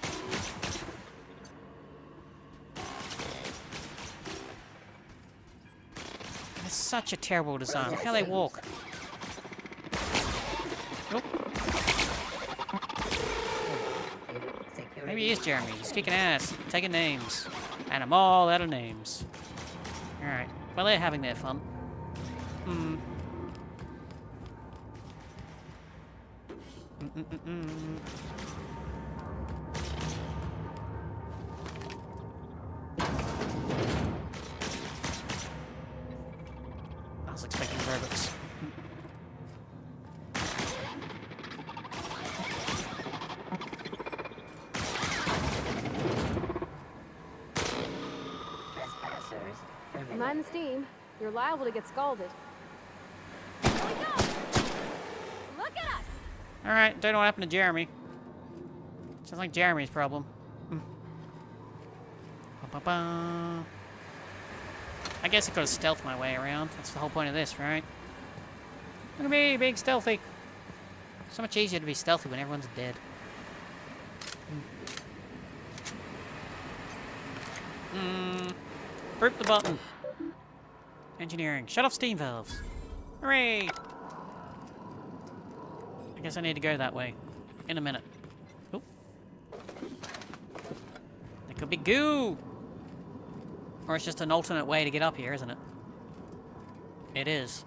It's such a terrible design. Look how they walk. Nope. Maybe he is Jeremy. He's kicking ass, taking names. And I'm all out of names. Alright. Well, they're having their fun. I was expecting robots. Mind the steam. You're liable to get scalded. Here we go! Look at us! Alright, don't know what happened to Jeremy. Sounds like Jeremy's problem. I guess I could have stealthed my way around. That's the whole point of this, right? Look at me, being stealthy. So much easier to be stealthy when everyone's dead. Group the button. Engineering. Shut off steam valves. Hooray! I guess I need to go that way. In a minute. Oop. There could be goo! Or it's just an alternate way to get up here, isn't it? It is.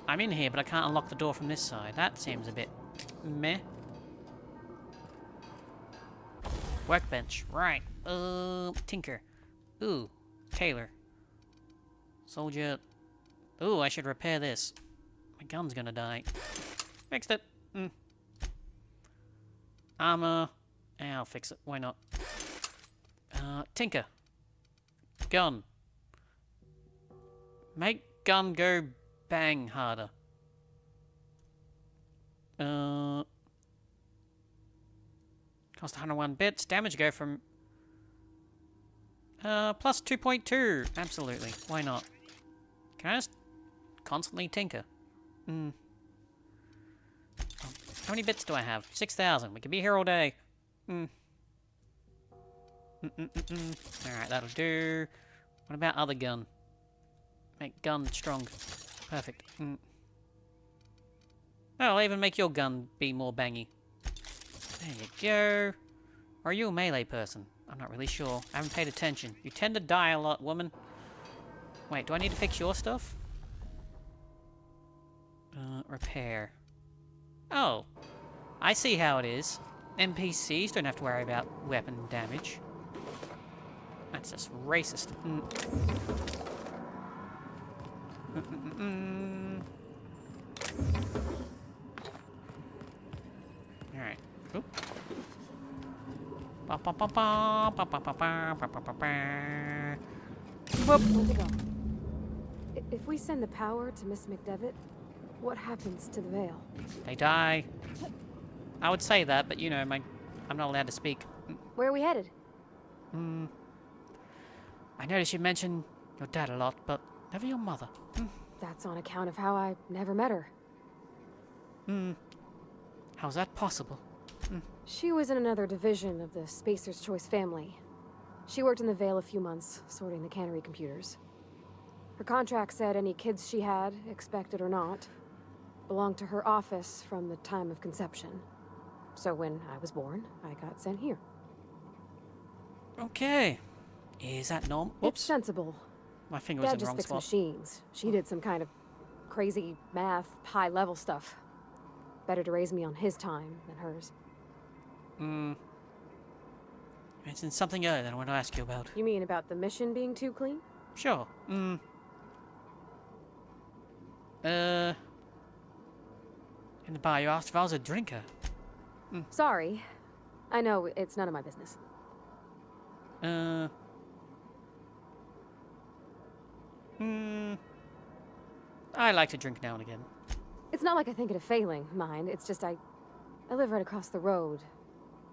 I'm in here, but I can't unlock the door from this side. That seems a bit meh. Workbench. Right. Tinker. Ooh. Tailor. Soldier. Ooh, I should repair this. My gun's gonna die. Fixed it. Armor. I'll fix it. Why not? Tinker. Gun. Make gun go bang harder. Cost 101 bits. Damage go from... plus 2.2. Absolutely. Why not? Can I just constantly tinker? How many bits do I have? 6,000. We could be here all day. Alright, that'll do. What about other gun? Make gun strong. Perfect. Oh, I'll even make your gun be more bangy. There you go. Are you a melee person? I'm not really sure. I haven't paid attention. You tend to die a lot, woman. Wait, do I need to fix your stuff? Repair. Oh. I see how it is. NPCs don't have to worry about weapon damage. That's just racist. Alright. Oop. Where'd they go? If we send the power to Miss McDevitt, what happens to the Veil? They die. I would say that, but you know, I'm not allowed to speak. Where are we headed? I noticed you mentioned your dad a lot, but never your mother. That's on account of how I never met her. How's that possible? She was in another division of the Spacer's Choice family. She worked in the Veil a few months, sorting the cannery computers. Her contract said any kids she had, expected or not, belonged to her office from the time of conception. So when I was born, I got sent here. Okay. Is that normal? Whoops. It's sensible. My finger was Dad in the just wrong fixed spot. machines. She did some kind of crazy math, high-level stuff. Better to raise me on his time than hers. Mentioned something earlier that I want to ask you about. You mean about the mission being too clean? Sure. In the bar, you asked if I was a drinker. Sorry. I know, it's none of my business. I like to drink now and again. It's not like I think it a failing, mind. It's just I live right across the road.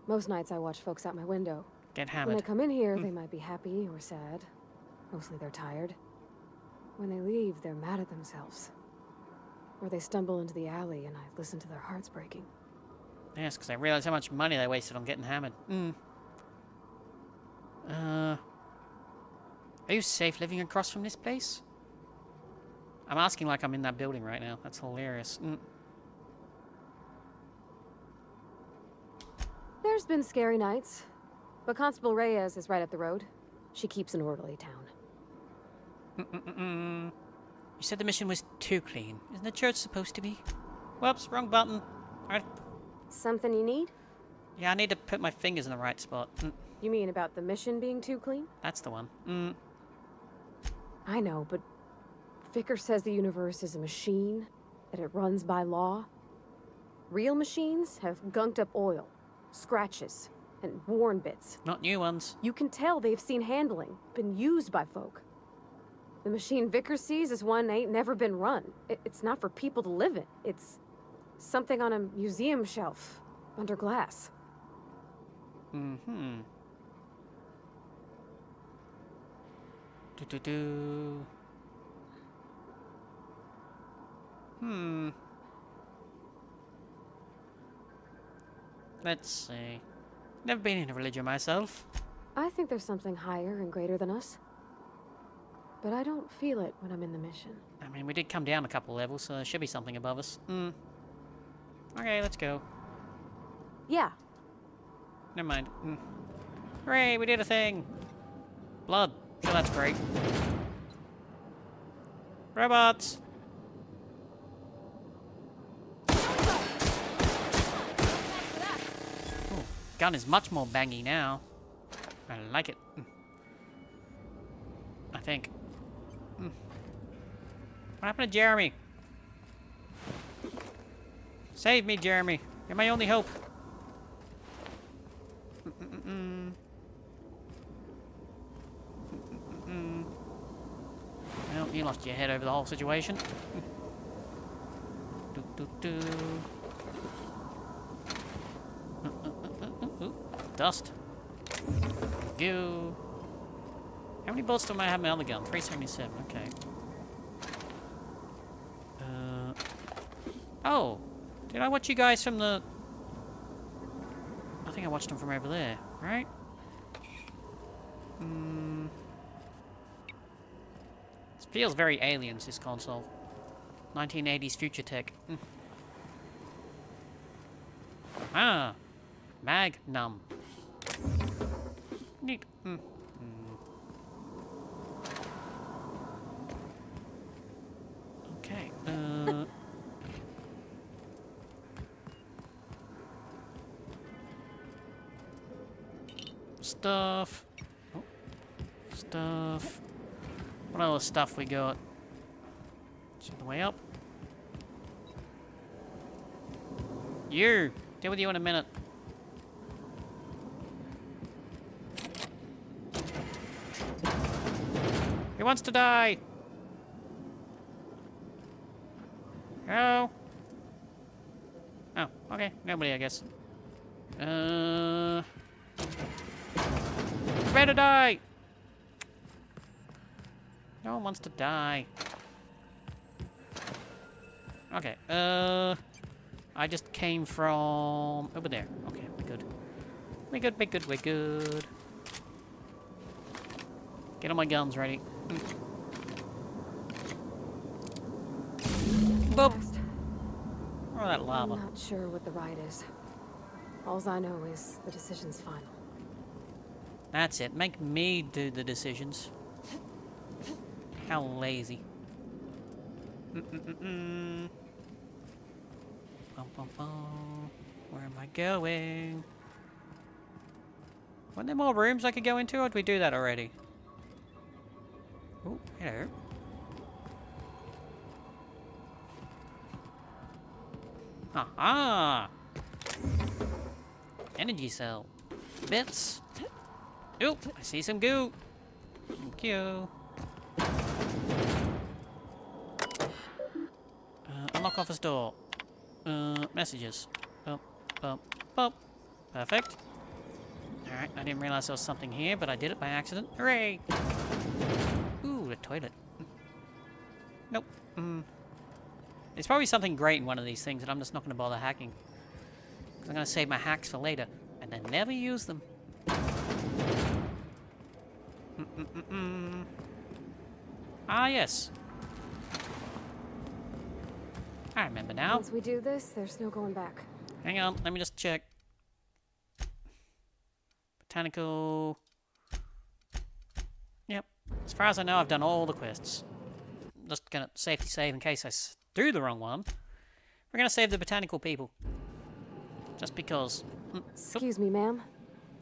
Most nights I watch folks out my window. Get When hammered. they come in here, they might be happy or sad. Mostly they're tired. When they leave, they're mad at themselves. Or they stumble into the alley and I listen to their hearts breaking. Yes, because I realized how much money they wasted on getting hammered. Are you safe living across from this place? I'm asking like I'm in that building right now. That's hilarious. There's been scary nights. But Constable Reyes is right up the road. She keeps an orderly town. You said the mission was too clean. Isn't the church supposed to be? Whoops, wrong button. Alright. Something you need? Yeah, I need to put my fingers in the right spot. You mean about the mission being too clean? That's the one. I know, but Vicker says the universe is a machine, that it runs by law. Real machines have gunked up oil, scratches, and worn bits. Not new ones. You can tell they've seen handling, been used by folk. The machine Vicker sees is one ain't never been run. It's not for people to live in. It's something on a museum shelf, under glass. Let's see. Never been in a religion myself. I think there's something higher and greater than us. But I don't feel it when I'm in the mission. I mean, we did come down a couple levels, so there should be something above us. Okay, let's go. Yeah. Never mind. Hooray, we did a thing! Blood. Sure, that's great. Robots! Ooh, gun is much more bangy now. I like it. I think. What happened to Jeremy? Save me, Jeremy. You're my only hope. You lost your head over the whole situation. Do, do, do. Dust. Goo. How many bullets do I have in my other gun? 377, okay. Oh! Did I watch you guys from the... I think I watched them from over there, right? It feels very aliens, this console. 1980s future tech. Ah! Magnum. Neat. Okay, stuff. Oh. Stuff. What other stuff we got? Shoot the way up. You! Deal with you in a minute. Who wants to die? Oh. Oh, okay. Nobody, I guess. Prepare to die! No one wants to die. Okay, I just came from over there. Okay, we're good. We're good, we're good, we're good. Get all my guns ready. Boop! Oh, that lava. I'm not sure what the ride is. All I know is the decision's final. That's it. Make me do the decisions. How lazy. Bum, bum, bum. Where am I going? Weren't there more rooms I could go into, or did we do that already? Oh, hello. Aha! Energy cell. Bits. Oop, I see some goo. Thank you. Unlock office door. Messages. Bump, bump, bump. Perfect. Alright, I didn't realize there was something here, but I did it by accident. Hooray! Ooh, a toilet. Nope. There's probably something great in one of these things, and I'm just not going to bother hacking. Because I'm going to save my hacks for later, and then never use them. Ah, yes. I remember now. Once we do this, there's no going back. Hang on, let me just check. Botanical... Yep. As far as I know, I've done all the quests. Just gonna safety save in case I do the wrong one. We're gonna save the botanical people. Just because. Excuse me, ma'am.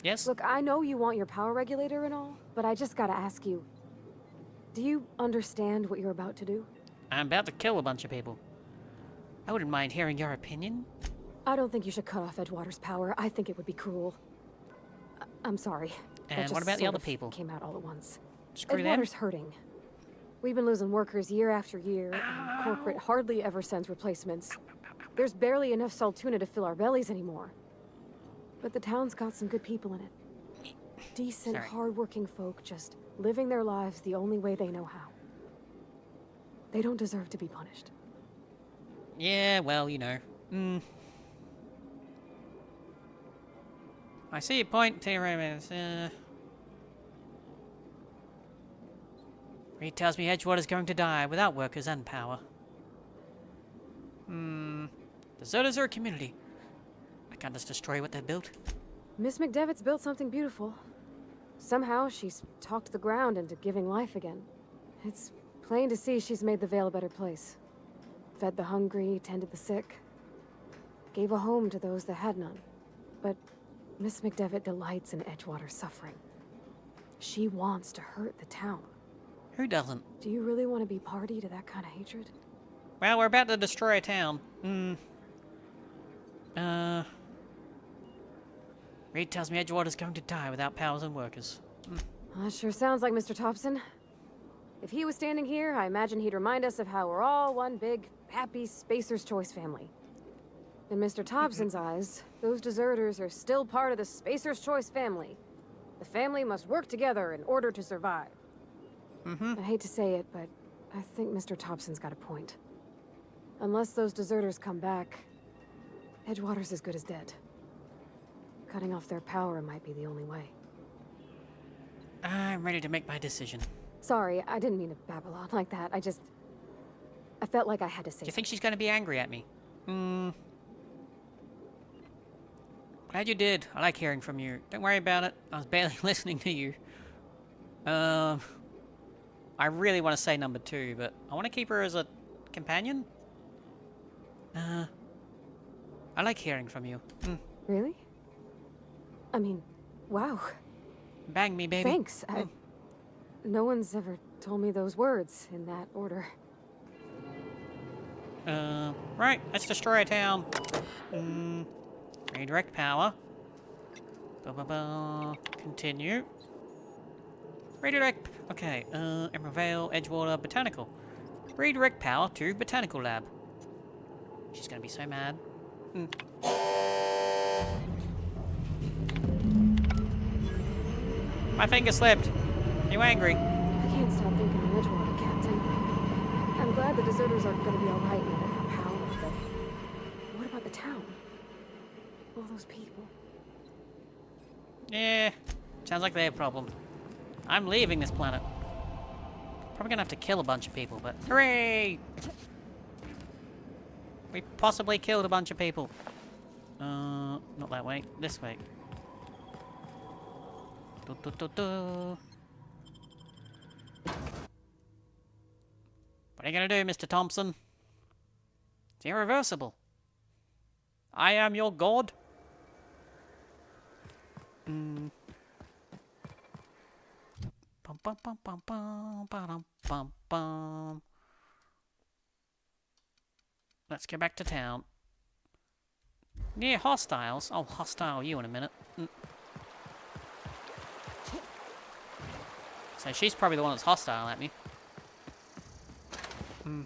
Yes? Look, I know you want your power regulator and all, but I just gotta ask you. Do you understand what you're about to do? I'm about to kill a bunch of people. I wouldn't mind hearing your opinion. I don't think you should cut off Edgewater's power. I think it would be cruel. I'm sorry. And what about the other people? Came out all at once. Screw Edgewater's them. hurting. We've been losing workers year after year, and corporate hardly ever sends replacements. There's barely enough Saltuna to fill our bellies anymore. But the town's got some good people in it. Decent, hard-working folk just living their lives the only way they know how. They don't deserve to be punished. Yeah, well, you know. I see your point, Reed tells me Edgewater's going to die without workers and power. Deserters are a community. I can't just destroy what they've built. Miss McDevitt's built something beautiful. Somehow she's talked the ground into giving life again. It's plain to see she's made the Vale a better place. Fed the hungry, tended the sick. Gave a home to those that had none. But Miss McDevitt delights in Edgewater's suffering. She wants to hurt the town. Who doesn't? Do you really want to be party to that kind of hatred? Well, we're about to destroy a town. Reed tells me Edgewater's going to die without powers and workers. That sure sounds like Mr. Thompson. If he was standing here, I imagine he'd remind us of how we're all one big, happy Spacer's Choice family. In Mr. Thompson's eyes, those deserters are still part of the Spacer's Choice family. The family must work together in order to survive. I hate to say it, but I think Mr. Thompson's got a point. Unless those deserters come back, Edgewater's as good as dead. Cutting off their power might be the only way. I'm ready to make my decision. Sorry, I didn't mean to babble on like that. I felt like I had to say Do you think she's gonna be angry at me? Glad you did. I like hearing from you. Don't worry about it. I was barely listening to you. I really want to say number 2, but I want to keep her as a companion. I like hearing from you. Really? I mean, wow. Bang me, baby. Thanks. No one's ever told me those words in that order. Right. Let's destroy a town. Redirect power. Continue. Redirect. Okay. Emerald Vale, Edgewater, Botanical. Redirect power to Botanical Lab. She's gonna be so mad. My finger slipped. Are you angry? I can't stop thinking of Edgewater, Captain. I'm glad the deserters are gonna be alright now that our power, but what about the town? All those people. Yeah. Sounds like they have a problem. I'm leaving this planet. Probably gonna have to kill a bunch of people, but hooray! We possibly killed a bunch of people. Not that way. This way. What are you gonna do, Mr. Thompson? It's irreversible. I am your god. Bum bum bum bum bum bum bum bum. Let's get back to town. Near hostiles. Oh, hostile you in a minute. So she's probably the one that's hostile at me. Bum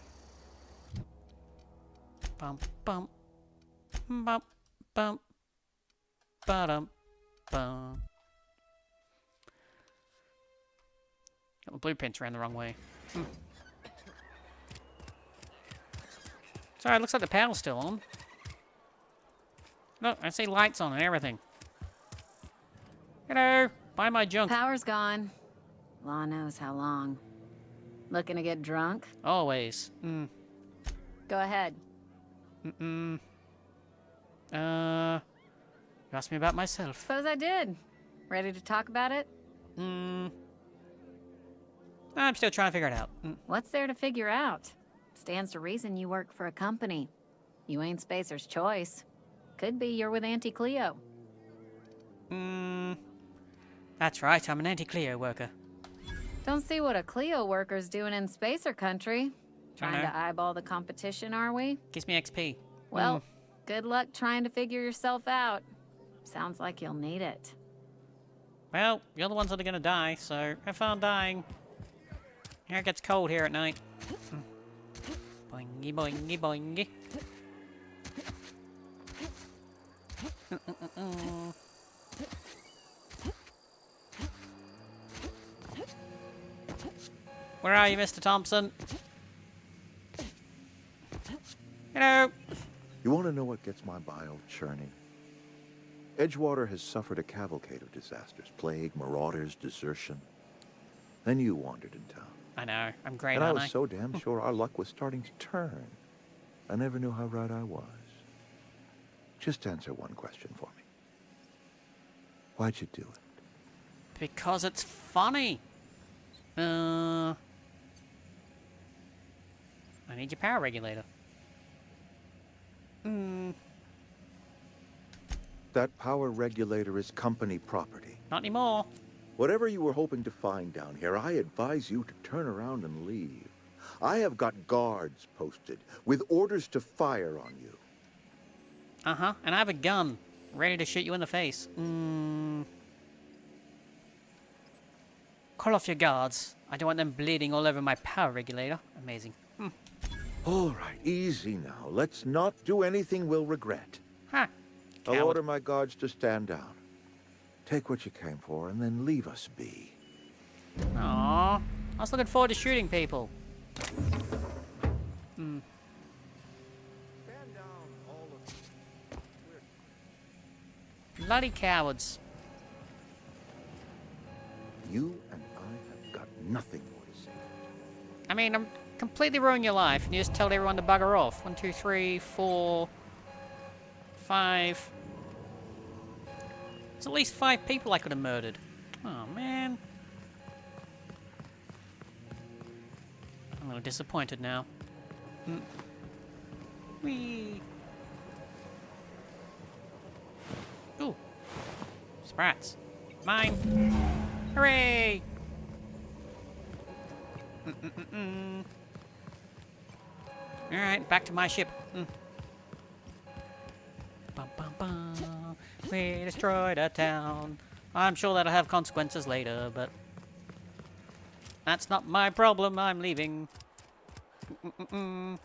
bum bum bum ba-dum bum. Got the blueprints ran the wrong way. Sorry, it looks like the panel's still on. Look, I see lights on and everything. Hello, buy my junk. Power's gone. Law knows how long. Looking to get drunk? Always. Go ahead. You asked me about myself. Suppose I did. Ready to talk about it? I'm still trying to figure it out. What's there to figure out? Stands to reason you work for a company. You ain't Spacer's Choice. Could be you're with Auntie Cleo. That's right, I'm an anti-Cleo worker. Don't see what a Cleo worker's doing in Spacer country. Trying to eyeball the competition, are we? Gives me XP. Well, good luck trying to figure yourself out. Sounds like you'll need it. Well, you're the ones that are gonna die, so have fun dying. Here it gets cold here at night. Boingy, boingy, boingy. Where are you, Mr. Thompson? Hello. You want to know what gets my bile churning? Edgewater has suffered a cavalcade of disasters. Plague, marauders, desertion. Then you wandered in town. I know. I'm great, and I aren't was so damn sure our luck was starting to turn. I never knew how right I was. Just answer one question for me. Why'd you do it? Because it's funny. I need your power regulator. That power regulator is company property. Not anymore. Whatever you were hoping to find down here, I advise you to turn around and leave. I have got guards posted with orders to fire on you. Uh-huh, and I have a gun ready to shoot you in the face. Call off your guards. I don't want them bleeding all over my power regulator. Amazing. All right, easy now. Let's not do anything we'll regret. Huh. I'll order my guards to stand down. Take what you came for and then leave us be. Aww. I was looking forward to shooting people. Bloody cowards. You and I have got nothing more to say. I mean, I'm completely ruining your life, and you just tell everyone to bugger off. 1, 2, 3, 4, 5. There's at least 5 people I could have murdered. Oh, man. I'm a little disappointed now. Whee! Ooh. Sprats. Mine. Hooray! Alright, back to my ship. Bum, bum, bum. We destroyed a town. I'm sure that'll have consequences later, but that's not my problem. I'm leaving. The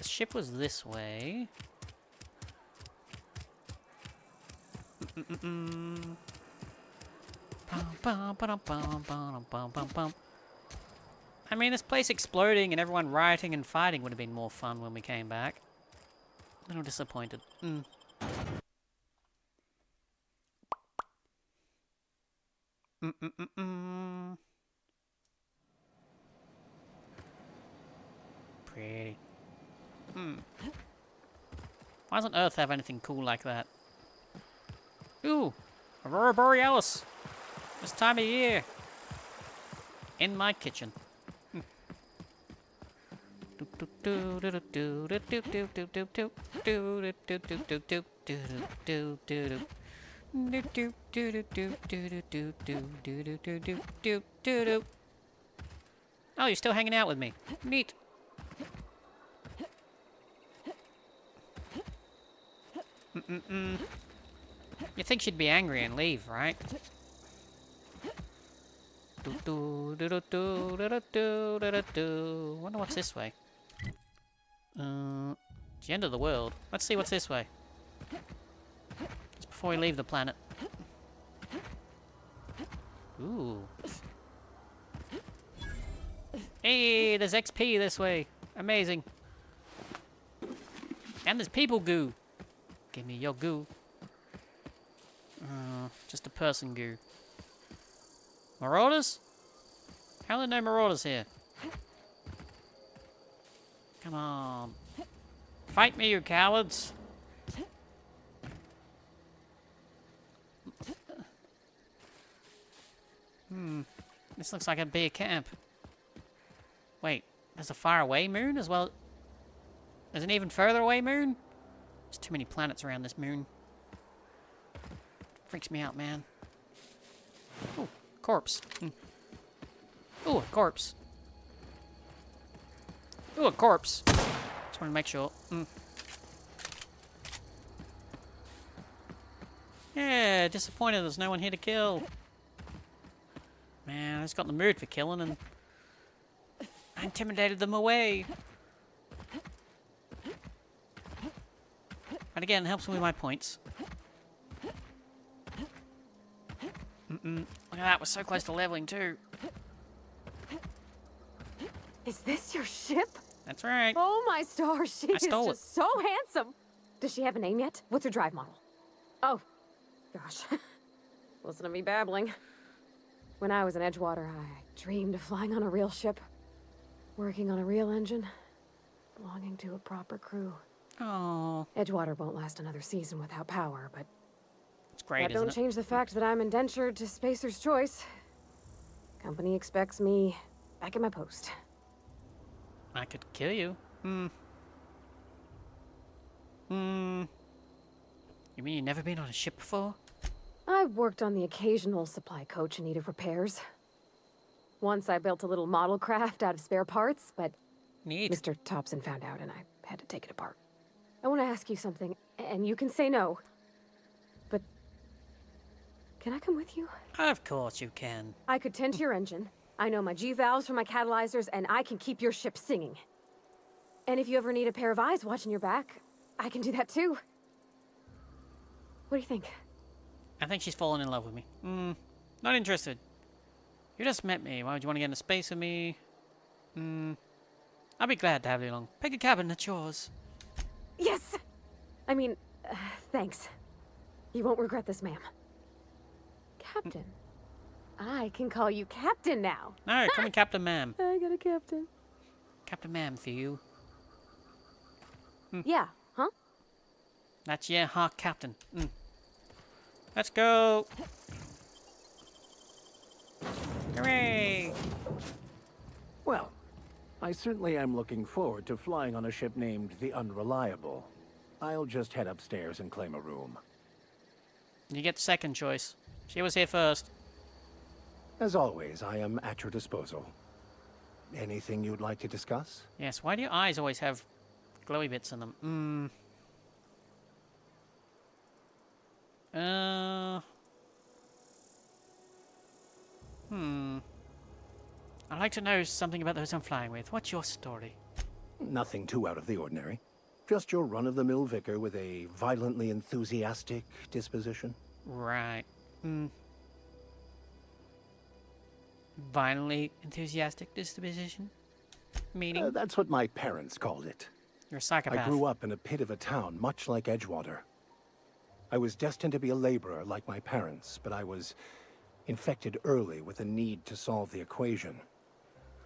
ship was this way. I mean, this place exploding and everyone rioting and fighting would have been more fun when we came back. A little disappointed. Pretty. Why doesn't Earth have anything cool like that? Ooh, Aurora Borealis. This time of year. In my kitchen. Oh, you're still hanging out with me. Neat. You think she'd be angry and leave, right? Wonder what's this way. It's the end of the world. Let's see what's this way. Just before we leave the planet. Ooh. Hey, there's XP this way. Amazing. And there's people goo. Give me your goo. Just a person goo. Marauders? How are there no marauders here? Come on. Fight me, you cowards. This looks like a big camp. Wait, there's a far away moon as well? There's an even further away moon? There's too many planets around this moon. Freaks me out, man. Ooh, corpse. Ooh, a corpse. Ooh, a corpse. Just want to make sure. Yeah, disappointed there's no one here to kill. Man, I just got in the mood for killing and I intimidated them away. But again, it helps me with my points. Look at that, we're so close to leveling too. Is this your ship? That's right. Oh my stars, she is stole just so handsome. Does she have a name yet? What's her drive model? Oh, gosh. Listen to me babbling. When I was in Edgewater, I dreamed of flying on a real ship, working on a real engine, belonging to a proper crew. Oh. Edgewater won't last another season without power, but it's great, that don't change the fact that I'm indentured to Spacer's Choice. Company expects me back at my post. I could kill you. You mean you've never been on a ship before? I've worked on the occasional supply coach in need of repairs. Once I built a little model craft out of spare parts, but neat. Mr. Thompson found out and I had to take it apart. I want to ask you something, and you can say no. But Can I come with you? Of course you can. I could tend to your engine. I know my G-valves from my catalyzers, and I can keep your ship singing. And if you ever need a pair of eyes watching your back, I can do that too. What do you think? I think she's fallen in love with me. Not interested. You just met me. Why would you want to get into space with me? I'll be glad to have you along. Pick a cabin, it's yours. Yes! I mean, thanks. You won't regret this, ma'am. Captain. I can call you Captain now. No, call me Captain Ma'am. I got a captain. Captain Ma'am for you. Yeah, huh? That's yeah, huh, Captain. Let's go. Hooray! Well, I certainly am looking forward to flying on a ship named the Unreliable. I'll just head upstairs and claim a room. You get second choice. She was here first. As always, I am at your disposal. Anything you'd like to discuss? Yes, why do your eyes always have glowy bits in them? I'd like to know something about those I'm flying with. What's your story? Nothing too out of the ordinary. Just your run-of-the-mill vicar with a violently enthusiastic disposition. Right. Violently enthusiastic disposition? Meaning? That's what my parents called it. You're a psychopath. I grew up in a pit of a town, much like Edgewater. I was destined to be a laborer like my parents, but I was infected early with a need to solve the equation.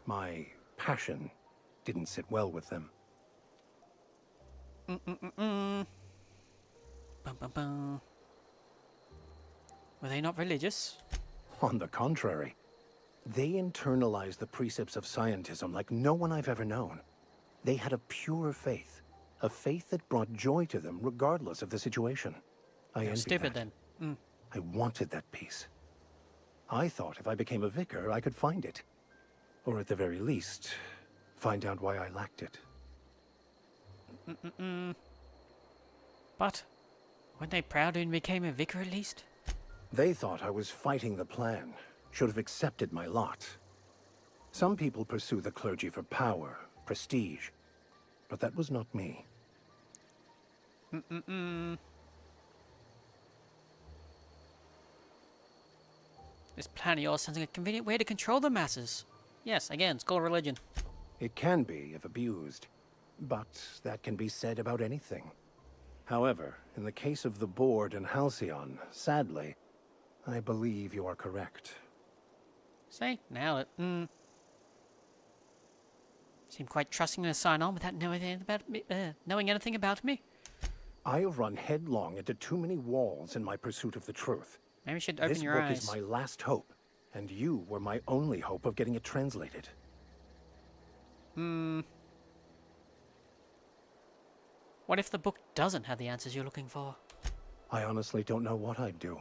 My passion didn't sit well with them. Bum, bum, bum. Were they not religious? On the contrary, they internalized the precepts of scientism like no one I've ever known. They had a pure faith, a faith that brought joy to them regardless of the situation. I envied stupid that. then. I wanted that peace. I thought if I became a vicar, I could find it. Or at the very least, find out why I lacked it. But, weren't they proud when you became a vicar at least? They thought I was fighting the plan, should have accepted my lot. Some people pursue the clergy for power, prestige, but that was not me. This plan of yours sounds like a convenient way to control the masses. Yes, again, it's called religion. It can be, if abused. But that can be said about anything. However, in the case of the Board and Halcyon, sadly, I believe you are correct. See? Nailed it. Seem quite trusting to sign on without knowing anything about me. I have run headlong into too many walls in my pursuit of the truth. Maybe you should open your eyes. This book is my last hope, and you were my only hope of getting it translated. What if the book doesn't have the answers you're looking for? I honestly don't know what I'd do.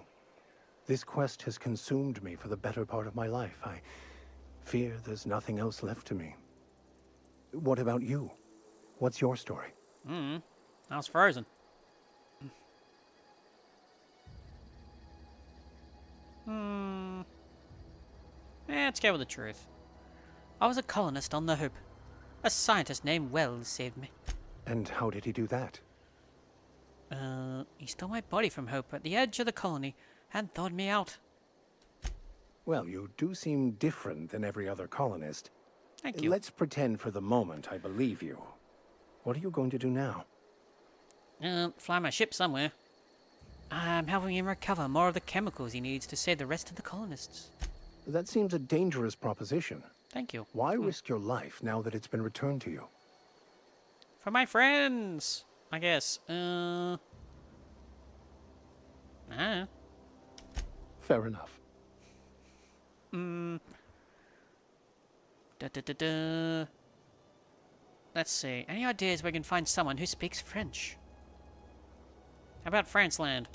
This quest has consumed me for the better part of my life. I fear there's nothing else left to me. What about you? What's your story? I was frozen. Let's go with the truth. I was a colonist on the Hope. A scientist named Wells saved me. And how did he do that? He stole my body from Hope at the edge of the colony and thawed me out. Well, you do seem different than every other colonist. Thank you. Let's pretend for the moment I believe you. What are you going to do now? Fly my ship somewhere. I'm helping him recover more of the chemicals he needs to save the rest of the colonists. That seems a dangerous proposition. Thank you. Why risk your life now that it's been returned to you? For my friends, I guess. Fair enough. Let's see. Any ideas where we can find someone who speaks French? How about France land?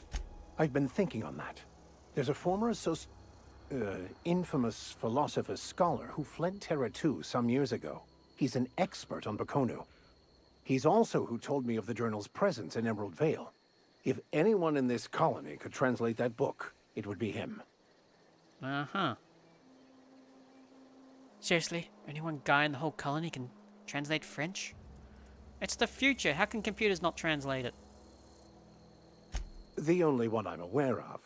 I've been thinking on that. There's a former infamous philosopher scholar who fled Terra 2 some years ago. He's an expert on Bakonu. He's also who told me of the journal's presence in Emerald Vale. If anyone in this colony could translate that book, it would be him. Uh-huh. Seriously? Only one guy in the whole colony can translate French? It's the future. How can computers not translate it? The only one I'm aware of.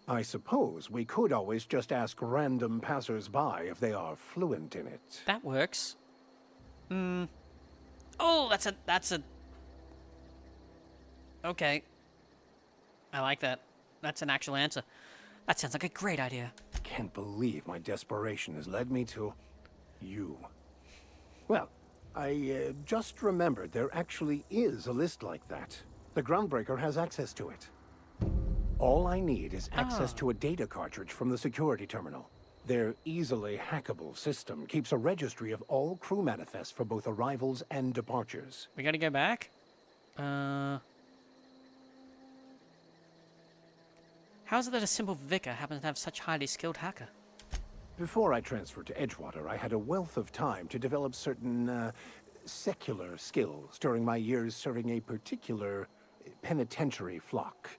I suppose we could always just ask random passers-by if they are fluent in it. That works. Oh, that's a... Okay. I like that. That's an actual answer. That sounds like a great idea. Can't believe my desperation has led me to you. Well, I just remembered there actually is a list like that. The Groundbreaker has access to it. All I need is access to a data cartridge from the security terminal. Their easily hackable system keeps a registry of all crew manifests for both arrivals and departures. We gotta go back? How is it that a simple vicar happens to have such highly skilled hacker? Before I transferred to Edgewater, I had a wealth of time to develop certain, secular skills during my years serving a particular penitentiary flock.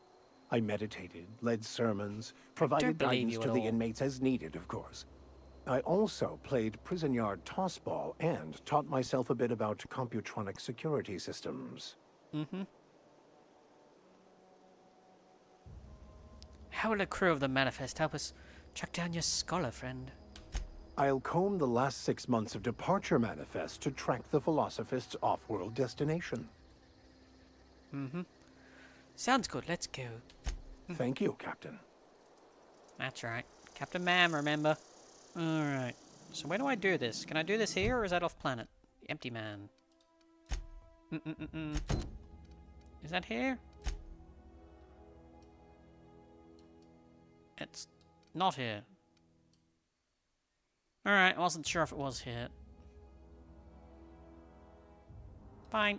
I meditated, led sermons, provided guidance to the inmates as needed, of course. I also played prison yard tossball and taught myself a bit about computronic security systems. Mm-hmm. How will the crew of the Manifest help us track down your scholar friend? I'll comb the last 6 months of departure manifest to track the Philosophist's off-world destination. Mm-hmm. Sounds good, let's go. Thank you, Captain. That's right. Captain Ma'am, remember? Alright. So where do I do this? Can I do this here, or is that off planet? The Empty Man. Is that here? It's not here. Alright, I wasn't sure if it was here. Fine.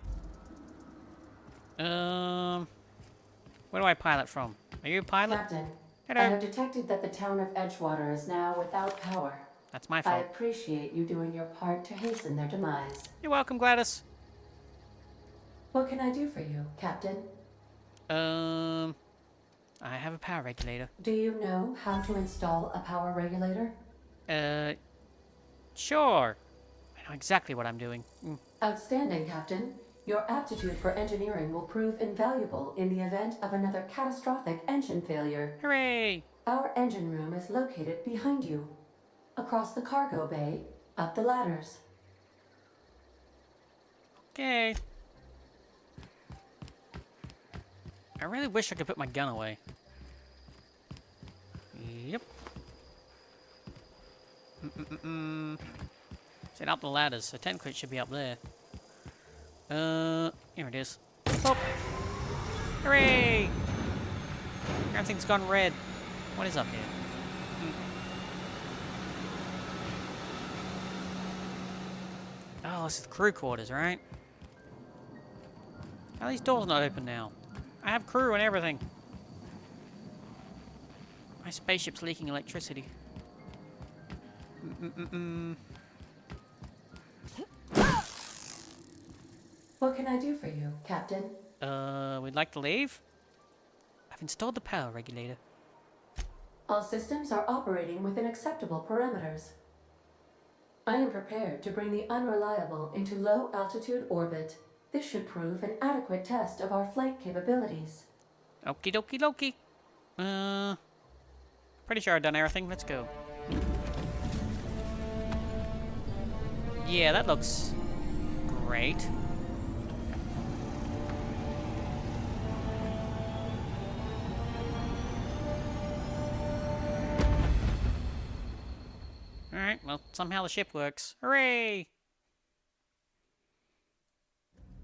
Where do I pilot from? Are you a pilot? Captain, hello. I have detected that the town of Edgewater is now without power. That's my fault. I appreciate you doing your part to hasten their demise. You're welcome, Gladys. What can I do for you, Captain? I have a power regulator. Do you know how to install a power regulator? Sure. I know exactly what I'm doing. Outstanding, Captain. Your aptitude for engineering will prove invaluable in the event of another catastrophic engine failure. Hooray! Our engine room is located behind you. Across the cargo bay, up the ladders. Okay. I really wish I could put my gun away. Yep. Set up the ladders, so technically it should be up there. Here it is. Oh! Hooray! Everything's gone red. What is up here? Oh, this is the crew quarters, right? How are these doors not open now? I have crew and everything. My spaceship's leaking electricity. What can I do for you, Captain? We'd like to leave? I've installed the power regulator. All systems are operating within acceptable parameters. I am prepared to bring the unreliable into low-altitude orbit. This should prove an adequate test of our flight capabilities. Okie dokie dokie. Pretty sure I've done everything. Let's go. Yeah, that looks great. Alright, well, somehow the ship works. Hooray!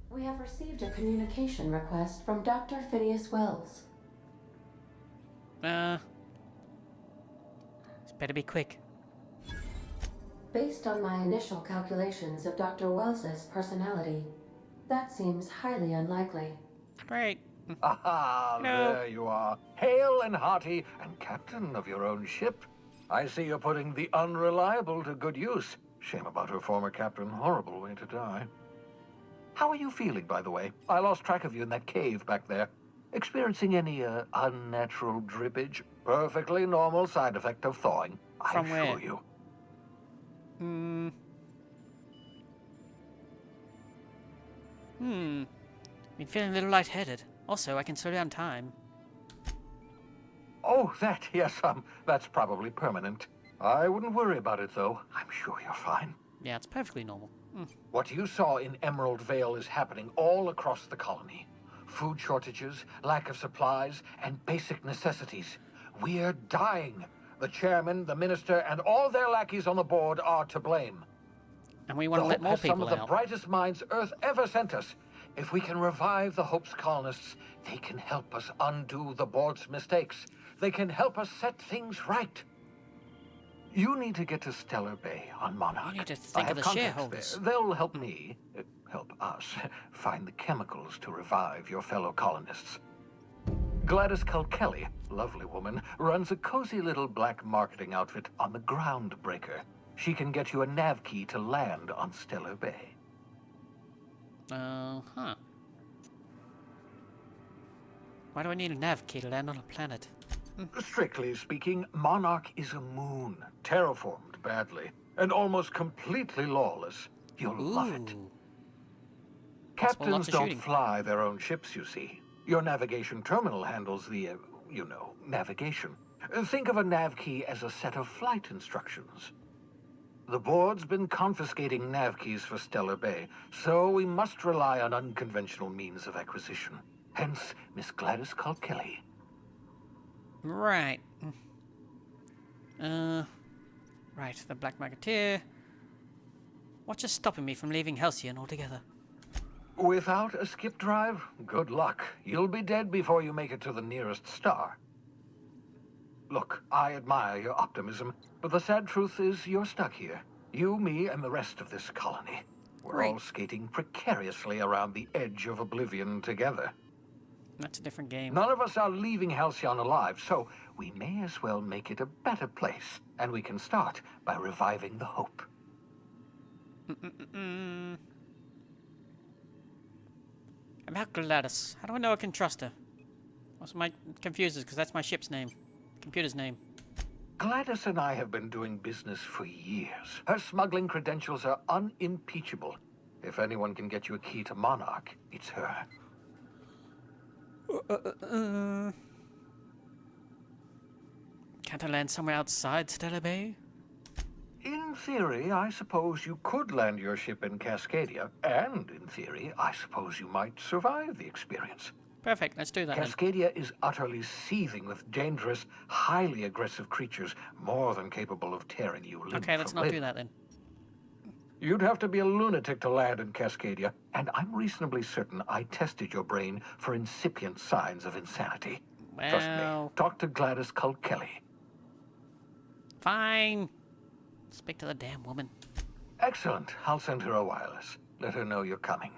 We have received a communication request from Dr. Phineas Wells. It's better be quick. Based on my initial calculations of Dr. Wells's personality, that seems highly unlikely. Great. Aha, Hello. there you are. Hale and hearty, and captain of your own ship. I see you're putting the unreliable to good use. Shame about her former captain. Horrible way to die. How are you feeling, by the way? I lost track of you in that cave back there. Experiencing any, unnatural drippage? Perfectly normal side effect of thawing, I From where? assure you. Been feeling a little lightheaded. Also, I can slow down time. Oh, that, yes, that's probably permanent. I wouldn't worry about it, though. I'm sure you're fine. Yeah, it's perfectly normal. What you saw in Emerald Vale is happening all across the colony. Food shortages, lack of supplies, and basic necessities. We're dying. The chairman, the minister, and all their lackeys on the board are to blame. And we want to let more people Some of the out. brightest minds Earth ever sent us. If we can revive the Hope's colonists, they can help us undo the board's mistakes. They can help us set things right. You need to get to Stellar Bay on Monarch. You need to I think have of the contacts shareholders. there. They'll help me, help us, find the chemicals to revive your fellow colonists. Gladys Culkelly, lovely woman, runs a cozy little black marketing outfit on the Groundbreaker. She can get you a nav key to land on Stellar Bay. Huh. Why do I need a nav key to land on a planet? Strictly speaking, Monarch is a moon, terraformed badly, and almost completely lawless. You'll love it. Captains don't fly their own ships, you see. Your navigation terminal handles the, navigation. Think of a nav key as a set of flight instructions. The board's been confiscating nav keys for Stellar Bay, so we must rely on unconventional means of acquisition. Hence, Miss Gladys Culkelly. Right. Right, the Black Marketeer. What's just stopping me from leaving Halcyon altogether? Without a skip drive, good luck. You'll be dead before you make it to the nearest star. Look, I admire your optimism, but the sad truth is you're stuck here. You, me, and the rest of this colony. We're all skating precariously around the edge of oblivion together. That's a different game. None of us are leaving Halcyon alive, so we may as well make it a better place. And we can start by reviving the hope. About Gladys. How do I know I can trust her? What's my confuses because that's my ship's name. Computer's name. Gladys and I have been doing business for years. Her smuggling credentials are unimpeachable. If anyone can get you a key to Monarch, it's her. Can't I land somewhere outside Stellar Bay? In theory, I suppose you could land your ship in Cascadia, and in theory, I suppose you might survive the experience. Perfect, let's do that then. Cascadia is utterly seething with dangerous, highly aggressive creatures, more than capable of tearing you limb from limb. Okay, let's not do that then. You'd have to be a lunatic to land in Cascadia, and I'm reasonably certain I tested your brain for incipient signs of insanity. Trust me, talk to Gladys Culkelly. Fine. Speak to the damn woman. Excellent. I'll send her a wireless. Let her know you're coming.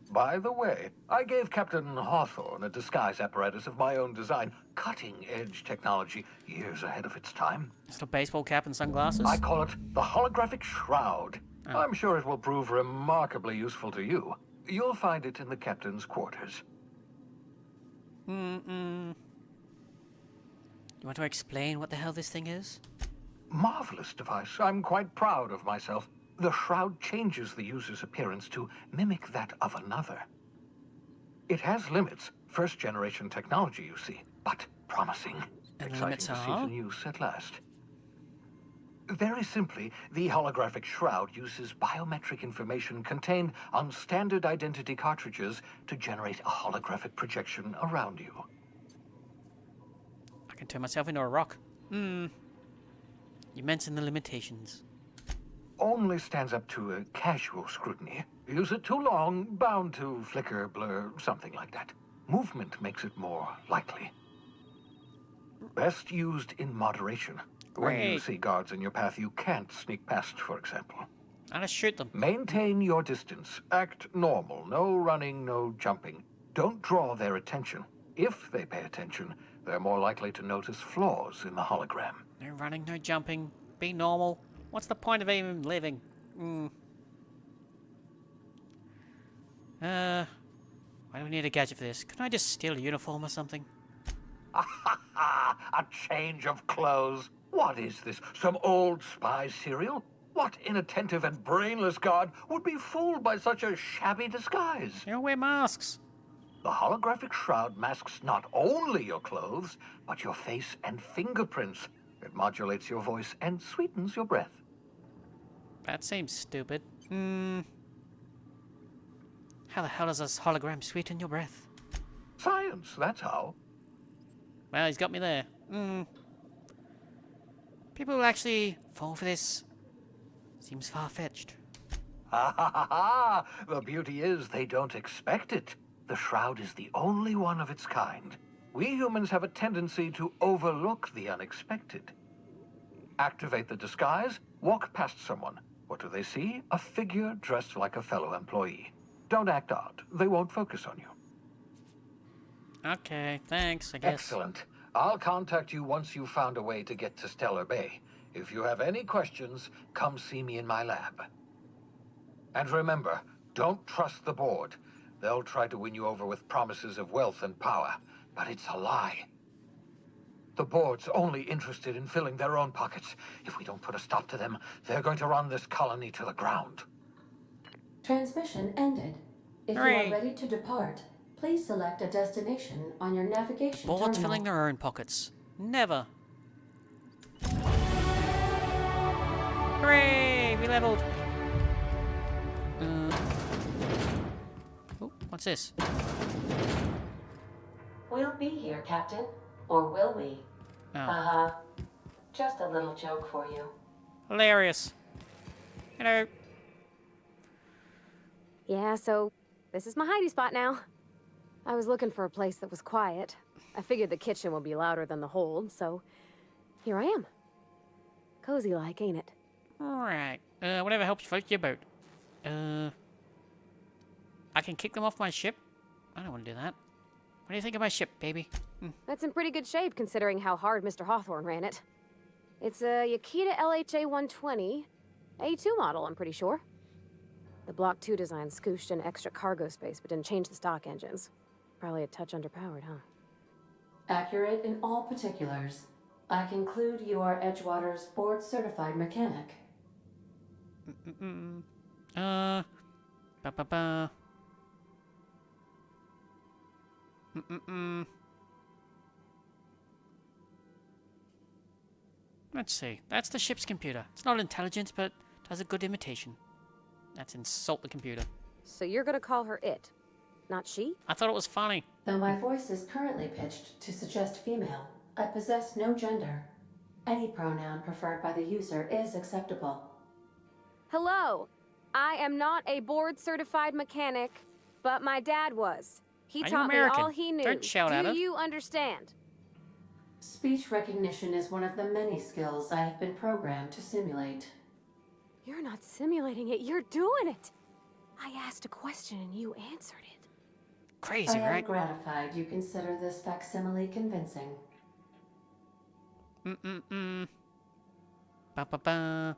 By the way, I gave Captain Hawthorne a disguise apparatus of my own design. Cutting-edge technology, years ahead of its time. Just a baseball cap and sunglasses? I call it the holographic shroud. Oh. I'm sure it will prove remarkably useful to you. You'll find it in the captain's quarters. You want to explain what the hell this thing is? Marvelous device. I'm quite proud of myself. The shroud changes the user's appearance to mimic that of another. It has limits. First-generation technology, you see, but promising. And exciting to see it in use at last. Very simply, the holographic shroud uses biometric information contained on standard identity cartridges to generate a holographic projection around you. I can turn myself into a rock. You mentioned the limitations. Only stands up to a casual scrutiny. Use it too long, bound to flicker, blur, something like that. Movement makes it more likely. Best used in moderation. When you see guards in your path you can't sneak past, for example. I'll just shoot them. Maintain your distance. Act normal. No running, no jumping. Don't draw their attention. If they pay attention, they're more likely to notice flaws in the hologram. No running, no jumping. Be normal. What's the point of even living? Why do we need a gadget for this? Can I just steal a uniform or something? A change of clothes. What is this? Some old spy serial? What inattentive and brainless guard would be fooled by such a shabby disguise? They don't wear masks. The holographic shroud masks not only your clothes, but your face and fingerprints. It modulates your voice and sweetens your breath. That seems stupid. How the hell does this hologram sweeten your breath? Science, that's how. Well, he's got me there. People will actually fall for this. Seems far-fetched. The beauty is they don't expect it. The shroud is the only one of its kind. We humans have a tendency to overlook the unexpected. Activate the disguise, walk past someone. What do they see? A figure dressed like a fellow employee. Don't act odd. They won't focus on you. Okay, thanks, I guess. Excellent. I'll contact you once you've found a way to get to Stellar Bay. If you have any questions, come see me in my lab. And remember, don't trust the board. They'll try to win you over with promises of wealth and power, but it's a lie. The board's only interested in filling their own pockets. If we don't put a stop to them, they're going to run this colony to the ground. Transmission ended. If you Hooray. are ready to depart, please select a destination on your navigation Boards terminal. filling their own pockets. Never. Hooray! We leveled. Oh, what's this? We'll be here, Captain. Or will we? Oh. Just a little joke for you. Hilarious. Hello. Yeah, so this is my hidey spot now. I was looking for a place that was quiet. I figured the kitchen would be louder than the hold, so here I am. Cozy like, ain't it? Alright. Whatever helps float your boat. I can kick them off my ship? I don't want to do that. What do you think of my ship, baby? That's in pretty good shape considering how hard Mr. Hawthorne ran it. It's a Yakita LHA 120, A2 model, I'm pretty sure. The Block 2 design scooshed in extra cargo space but didn't change the stock engines. Probably a touch underpowered, huh? Accurate in all particulars. I conclude you are Edgewater's board-certified mechanic. Ba-ba-ba. Let's see. That's the ship's computer. It's not intelligent, but does a good imitation. That's insult the computer. So you're gonna call her it, not she? I thought it was funny. Though my voice is currently pitched to suggest female, I possess no gender. Any pronoun preferred by the user is acceptable. Hello! I am not a board-certified mechanic, but my dad was. He Are you taught me American? all he knew. Don't shout at Do her. you understand? Speech recognition is one of the many skills I have been programmed to simulate. You're not simulating it, you're doing it! I asked a question and you answered it. Crazy, I am right? gratified you consider this facsimile convincing. Ba-ba-ba.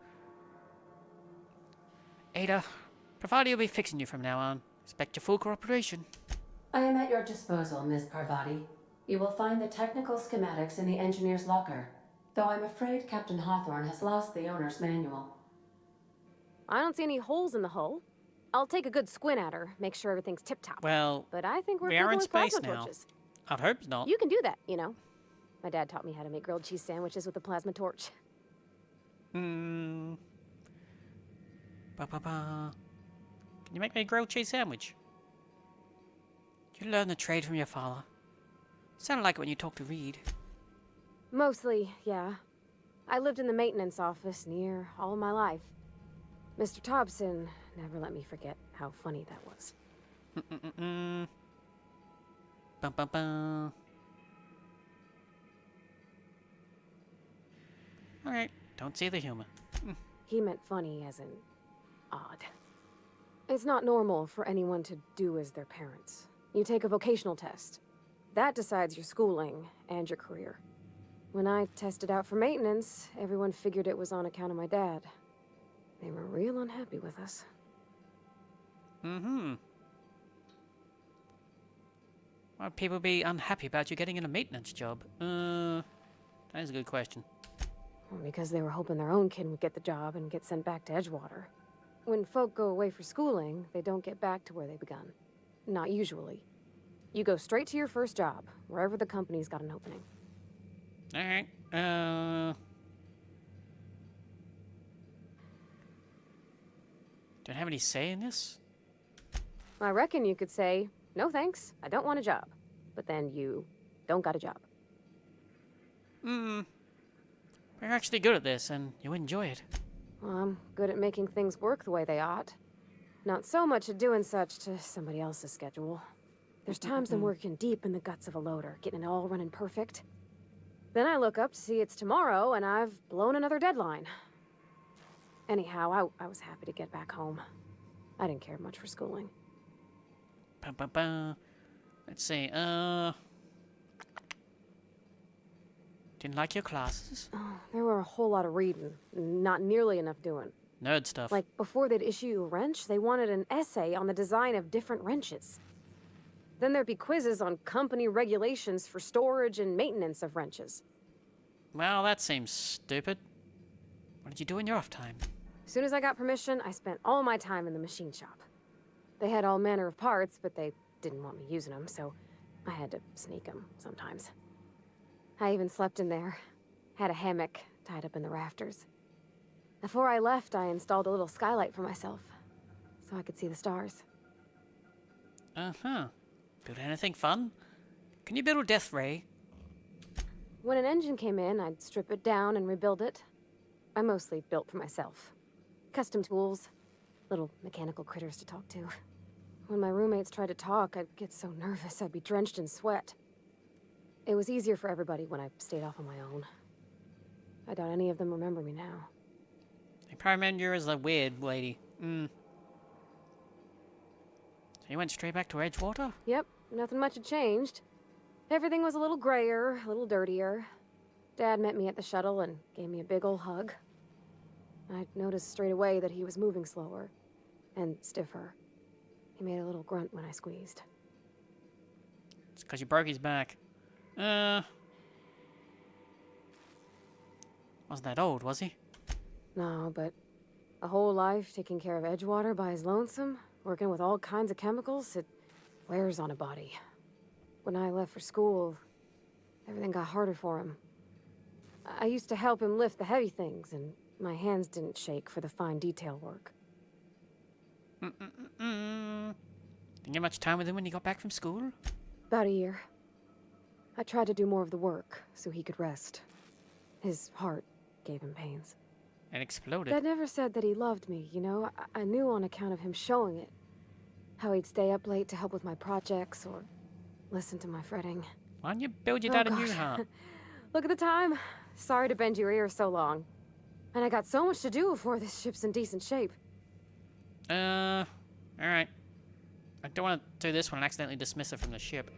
Ada, Parvati will be fixing you from now on. Expect your full cooperation. I am at your disposal, Ms. Parvati. You will find the technical schematics in the engineer's locker, though I'm afraid Captain Hawthorne has lost the owner's manual. I don't see any holes in the hull. I'll take a good squint at her, make sure everything's tip-top. Well, but I think we're we are in with space plasma now. torches. I'd hope not. You can do that, you know. My dad taught me how to make grilled cheese sandwiches with a plasma torch. Ba-ba-ba. Can you make me a grilled cheese sandwich? You learned the trade from your father. Sounded like it when you talked to Reed. Mostly, yeah. I lived in the maintenance office near all my life. Mr. Thompson never let me forget how funny that was. Ba-ba-ba. Alright, don't see the humor. He meant funny as in odd. It's not normal for anyone to do as their parents. You take a vocational test. That decides your schooling and your career. When I tested out for maintenance, everyone figured it was on account of my dad. They were real unhappy with us. Why would people be unhappy about you getting in a maintenance job? That is a good question. Well, because they were hoping their own kid would get the job and get sent back to Edgewater. When folk go away for schooling, they don't get back to where they begun. Not usually. You go straight to your first job, wherever the company's got an opening. Alright, don't have any say in this? I reckon you could say, no thanks, I don't want a job. But then you don't got a job. We're actually good at this, and you enjoy it. Well, I'm good at making things work the way they ought. Not so much at doing such to somebody else's schedule. There's times I'm working deep in the guts of a loader, getting it all running perfect. Then I look up to see it's tomorrow, and I've blown another deadline. Anyhow, I was happy to get back home. I didn't care much for schooling. Let's see, didn't like your classes? Oh, there were a whole lot of reading, not nearly enough doing. Nerd stuff. Like, before they'd issue you a wrench, they wanted an essay on the design of different wrenches. Then there'd be quizzes on company regulations for storage and maintenance of wrenches. Well, that seems stupid. What did you do in your off time? As soon as I got permission, I spent all my time in the machine shop. They had all manner of parts, but they didn't want me using them, so I had to sneak them sometimes. I even slept in there. Had a hammock tied up in the rafters. Before I left, I installed a little skylight for myself, so I could see the stars. Uh-huh. Build anything fun? Can you build a death ray? When an engine came in, I'd strip it down and rebuild it. I mostly built for myself. Custom tools, little mechanical critters to talk to. When my roommates tried to talk, I'd get so nervous I'd be drenched in sweat. It was easier for everybody when I stayed off on my own. I doubt any of them remember me now. They probably remember you as a weird lady. So you went straight back to Edgewater? Yep, nothing much had changed. Everything was a little grayer, a little dirtier. Dad met me at the shuttle and gave me a big ol' hug. I noticed straight away that he was moving slower and stiffer. He made a little grunt when I squeezed. It's because you broke his back. Wasn't that old, was he? No, but a whole life taking care of Edgewater by his lonesome, working with all kinds of chemicals, it wears on a body. When I left for school, everything got harder for him. I used to help him lift the heavy things, and my hands didn't shake for the fine detail work. Didn't you have much time with him when you got back from school? About a year. I tried to do more of the work, so he could rest. His heart gave him pains. It exploded. Dad never said that he loved me, you know? I knew on account of him showing it. How he'd stay up late to help with my projects, or listen to my fretting. Why don't you build your dad a new gosh. heart? Look at the time. Sorry to bend your ear so long. And I got so much to do before this ship's in decent shape. Alright. I don't want to do this one and accidentally dismiss it from the ship.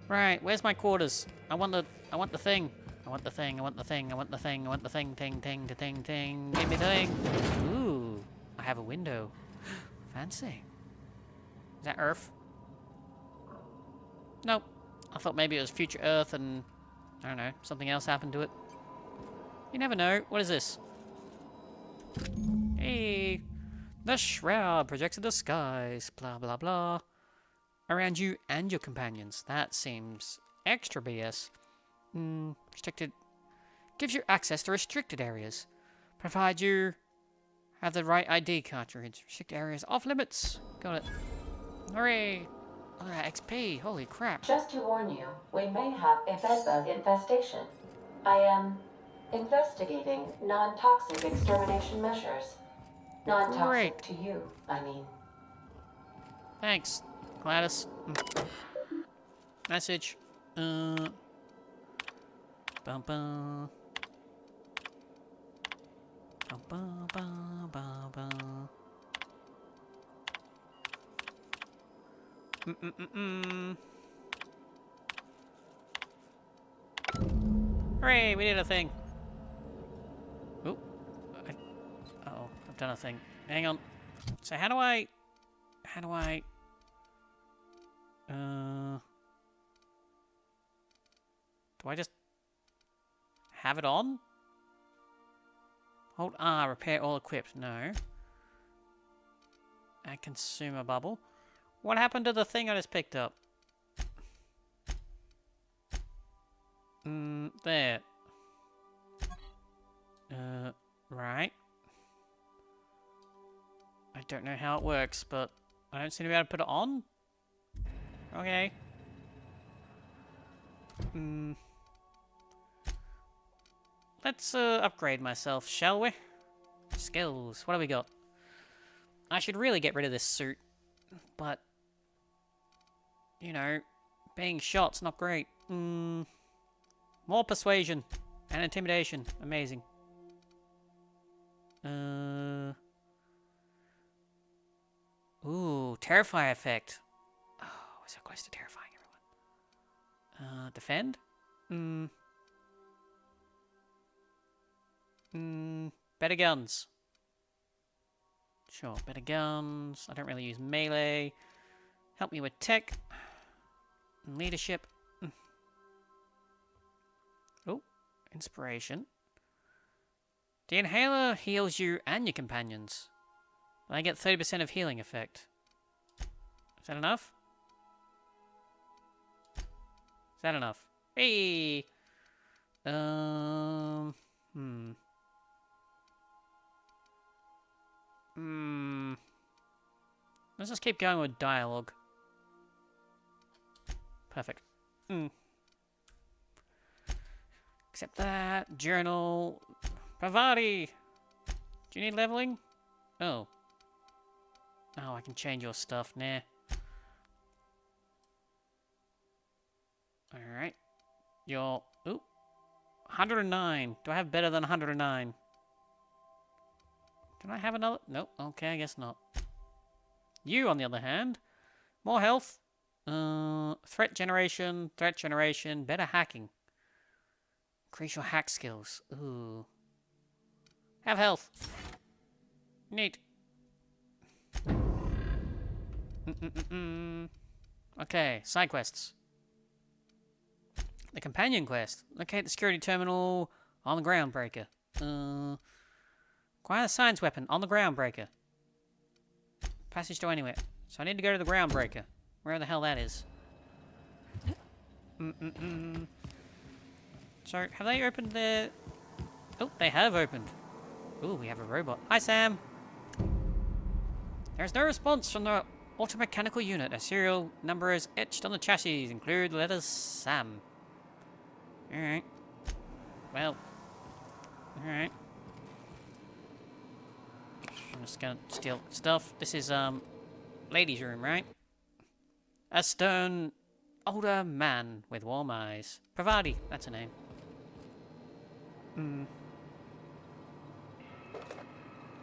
Right, where's my quarters? I want the thing. I want the thing, I want the thing, I want the thing, I want the thing, ting, ting, the ting, ting. Give me the thing. Ooh, I have a window. Fancy. Is that Earth? Nope. I thought maybe it was future Earth and, I don't know, something else happened to it. You never know. What is this? Hey. The shroud projects in the skies. Blah, blah, blah. Around you and your companions. That seems extra BS. Restricted. Gives you access to restricted areas. Provide you have the right ID cartridge. Restricted areas off limits. Got it. Hooray. Oh, XP. Holy crap. Just to warn you, we may have a bedbug infestation. I am investigating non-toxic extermination measures. Non-toxic Great. to you, I mean. Thanks, Gladys. Message. Bum bum. Bum bum bum bum bum. Hooray, we did a thing. Oop. Uh-oh, I've done a thing. Hang on. So how do I... Do I just have it on? Hold R, repair all equipped. No. Add consumer bubble. What happened to the thing I just picked up? There. Right. I don't know how it works, but I don't seem to be able to put it on. Okay. Let's upgrade myself, shall we? Skills. What do we got? I should really get rid of this suit, but you know, being shot's not great. More persuasion and intimidation. Amazing. Ooh, terrify effect. Oh, we're so close to terrifying everyone. Defend? Better guns. Sure, better guns. I don't really use melee. Help me with tech. And leadership. Oh, inspiration. The inhaler heals you and your companions. I get 30% of healing effect. Is that enough? Is that enough? Hey! Let's just keep going with dialogue. Perfect. Except that. Journal. Pravati! Do you need leveling? Oh. Oh, I can change your stuff. Nah. Alright. You're... Ooh. 109. Do I have better than 109? Did I have another? Nope. Okay, I guess not. You, on the other hand. More health. Threat generation. Better hacking. Increase your hack skills. Ooh. Have health. Neat. Okay, side quests. The companion quest. Locate the security terminal on the groundbreaker. Acquire the science weapon on the groundbreaker. Passage to anywhere. So I need to go to the groundbreaker. Where the hell that is. So, have they opened their... Oh, they have opened. Ooh, we have a robot. Hi, Sam. There's no response from the automechanical unit. A serial number is etched on the chassis. Include the letters Sam. Alright. Well. Alright. I'm just gonna steal stuff. This is, ladies' room, right? A stern, older man with warm eyes. Pravati, that's her name.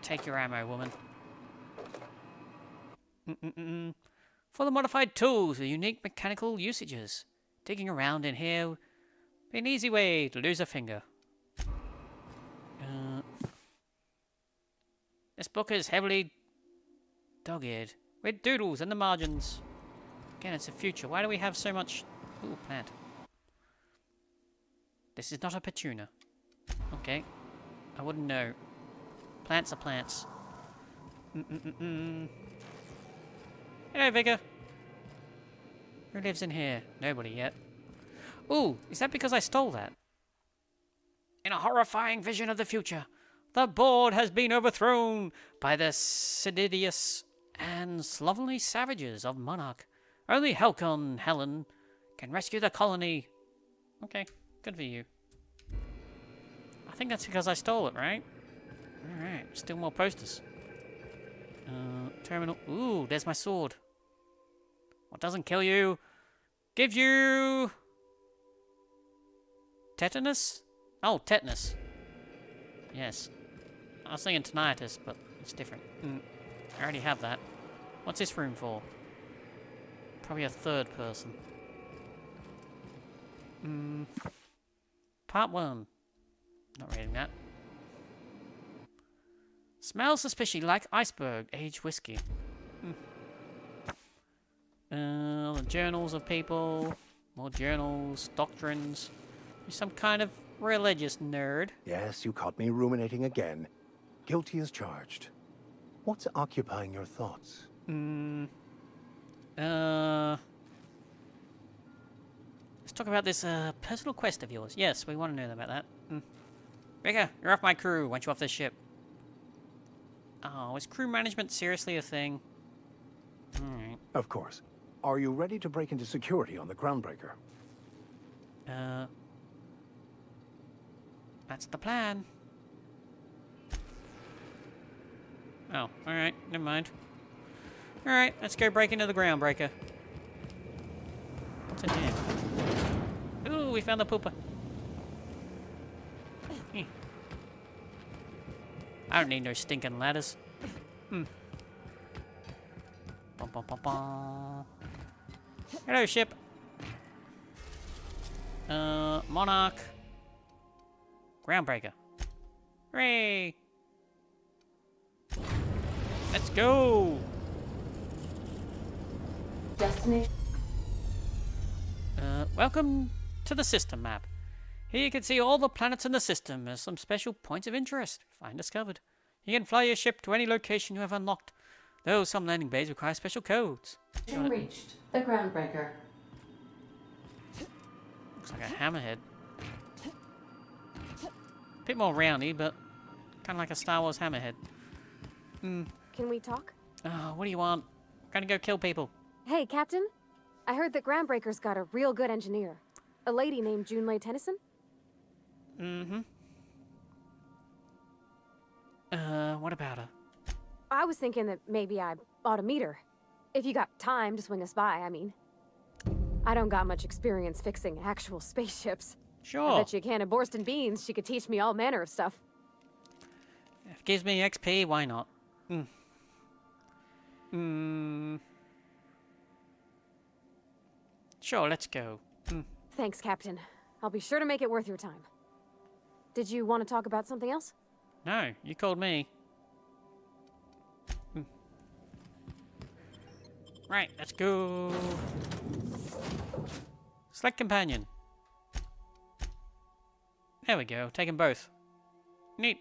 Take your ammo, woman. For the modified tools with unique mechanical usages. Digging around in here be an easy way to lose a finger. This book is heavily dog-eared, with doodles in the margins. Again, it's the future. Why do we have so much... Ooh, plant. This is not a petuna. Okay. I wouldn't know. Plants are plants. Hello, Vigor. Who lives in here? Nobody yet. Ooh, is that because I stole that? In a horrifying vision of the future, the board has been overthrown by the sedious and slovenly savages of Monarch. Only Helcon Helen can rescue the colony. Okay, good for you. I think that's because I stole it, right? Alright, still more posters. Terminal. Ooh, there's my sword. What doesn't kill you gives you... tetanus? Oh, tetanus. Yes. I was thinking tinnitus, but it's different. I already have that. What's this room for? Probably a third person. Part 1. Not reading that. Smells suspiciously like iceberg aged whiskey. The journals of people. More journals. Doctrines. You're some kind of religious nerd. Yes, you caught me ruminating again. Guilty as charged. What's occupying your thoughts? Let's talk about this personal quest of yours. Yes, we want to know about that. Becca, you're off my crew. Want you off this ship? Oh, is crew management seriously a thing? Alright. Of course. Are you ready to break into security on the Groundbreaker? That's the plan. Oh, alright, never mind. Alright, let's go break into the Groundbreaker. What's in here? Ooh, we found the pooper. I don't need no stinking ladders. Bum, bum, bum, bum. Hello, ship. Monarch. Groundbreaker. Hooray! Let's go! Destination. Welcome to the system map. Here you can see all the planets in the system. There's some special points of interest. Find discovered. You can fly your ship to any location you have unlocked, though some landing bays require special codes. Reached the Groundbreaker. Looks like a hammerhead. Bit more roundy, but kind of like a Star Wars hammerhead. Can we talk? Oh, what do you want? Gonna go kill people. Hey, Captain. I heard that Groundbreaker's got a real good engineer. A lady named Junlei Tennyson? What about her? I was thinking that maybe I ought to meet her. If you got time to swing us by, I mean. I don't got much experience fixing actual spaceships. Sure. I bet you a can of Borston beans she could teach me all manner of stuff. If it gives me XP, why not? Sure, let's go. Thanks, Captain. I'll be sure to make it worth your time. Did you want to talk about something else? No, you called me. Right, let's go. Select companion. There we go, take them both. Neat.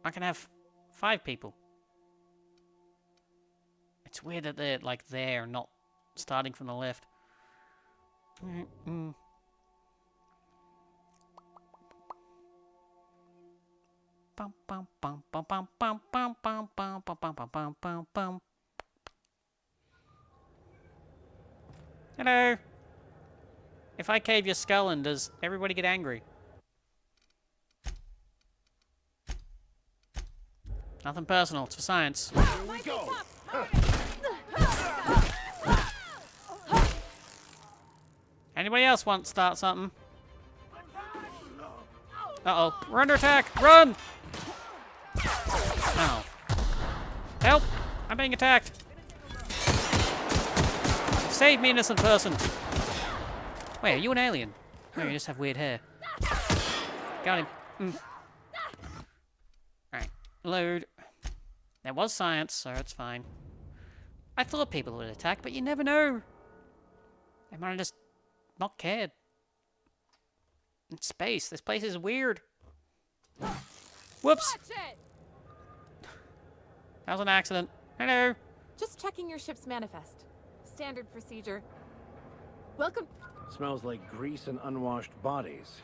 I can have 5 people. It's weird that they're like there, not starting from the left. Hello. If I cave your skull in, does everybody get angry? Nothing personal, it's for science. Here we go. Anybody else want to start something? Uh-oh. We're under attack! Run! Oh. Help! I'm being attacked! Save me, innocent person! Wait, are you an alien? No, you just have weird hair. Got him. Alright. Load. There was science, so it's fine. I thought people would attack, but you never know. They might have just not cared. In space, this place is weird. Whoops! That was an accident. Hello. Just checking your ship's manifest. Standard procedure. Welcome. Smells like grease and unwashed bodies.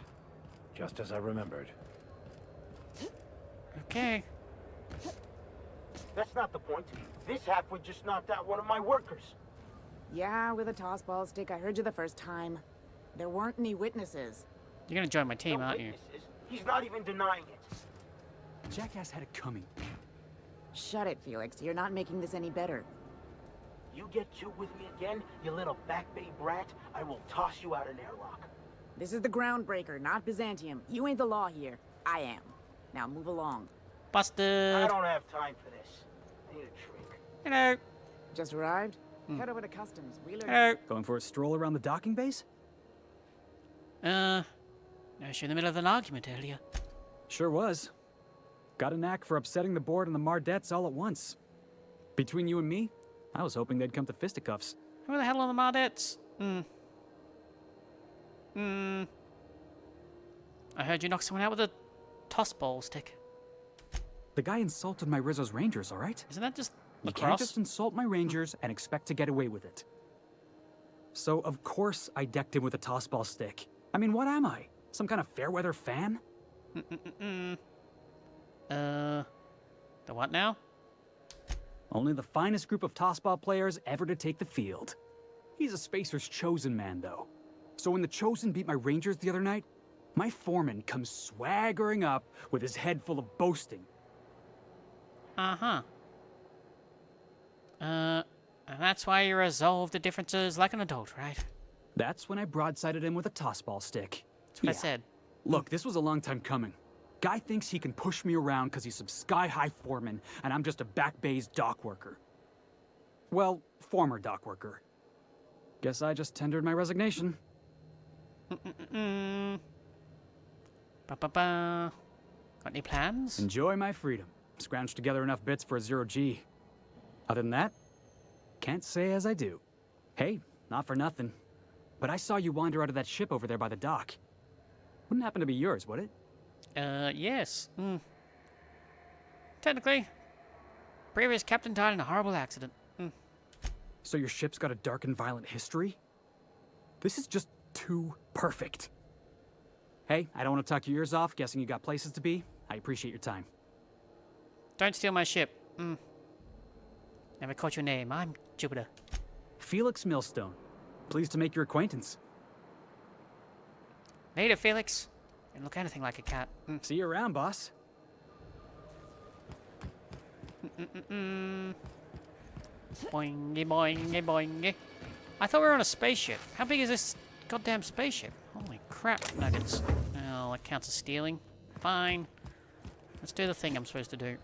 Just as I remembered. Okay. That's not the point. This halfwit just knocked out one of my workers. Yeah, with a tossball stick. I heard you the first time. There weren't any witnesses. You're gonna join my team, aren't you? He's not even denying it. Jackass had it coming. Shut it, Felix. You're not making this any better. You get cute with me again, you little back bay brat, I will toss you out an airlock. This is the Groundbreaker, not Byzantium. You ain't the law here. I am. Now move along. Busted. I don't have time for this. I need a drink. Hello. Just arrived? Head over to customs. Wheeler. Hello. Going for a stroll around the docking base? I was in the middle of an argument earlier. Sure was. Got a knack for upsetting the board and the Mardettes all at once. Between you and me, I was hoping they'd come to fisticuffs. Who the hell are the Mardettes? I heard you knock someone out with a toss ball stick. The guy insulted my Rizzo's Rangers, all right? Isn't that just You lacrosse? can't just insult my Rangers and expect to get away with it. So, of course, I decked him with a toss ball stick. I mean, what am I? Some kind of fair-weather fan? The what now? Only the finest group of tossball players ever to take the field. He's a Spacer's chosen man, though. So when the Chosen beat my Rangers the other night, my foreman comes swaggering up with his head full of boasting. Uh-huh. And that's why you resolve the differences like an adult, right? That's when I broadsided him with a tossball stick. That's what I said. Look, this was a long time coming. Guy thinks he can push me around because he's some sky-high foreman, and I'm just a back bay's dock worker. Well, former dock worker. Guess I just tendered my resignation. Ba-ba-ba. Got any plans? Enjoy my freedom. Scrounged together enough bits for a 0G. Other than that, can't say as I do. Hey, not for nothing, but I saw you wander out of that ship over there by the dock. Wouldn't happen to be yours, would it? Yes. Technically. Previous captain died in a horrible accident. So your ship's got a dark and violent history? This is just too perfect. Hey, I don't want to talk your ears off, guessing you got places to be. I appreciate your time. Don't steal my ship. Never caught your name. I'm Jupiter. Felix Millstone. Pleased to make your acquaintance. Later, Felix. You look anything like a cat. See you around, boss. Boingy, boingy, boingy. I thought we were on a spaceship. How big is this goddamn spaceship? Holy crap, nuggets. Oh, that counts as stealing. Fine. Let's do the thing I'm supposed to do.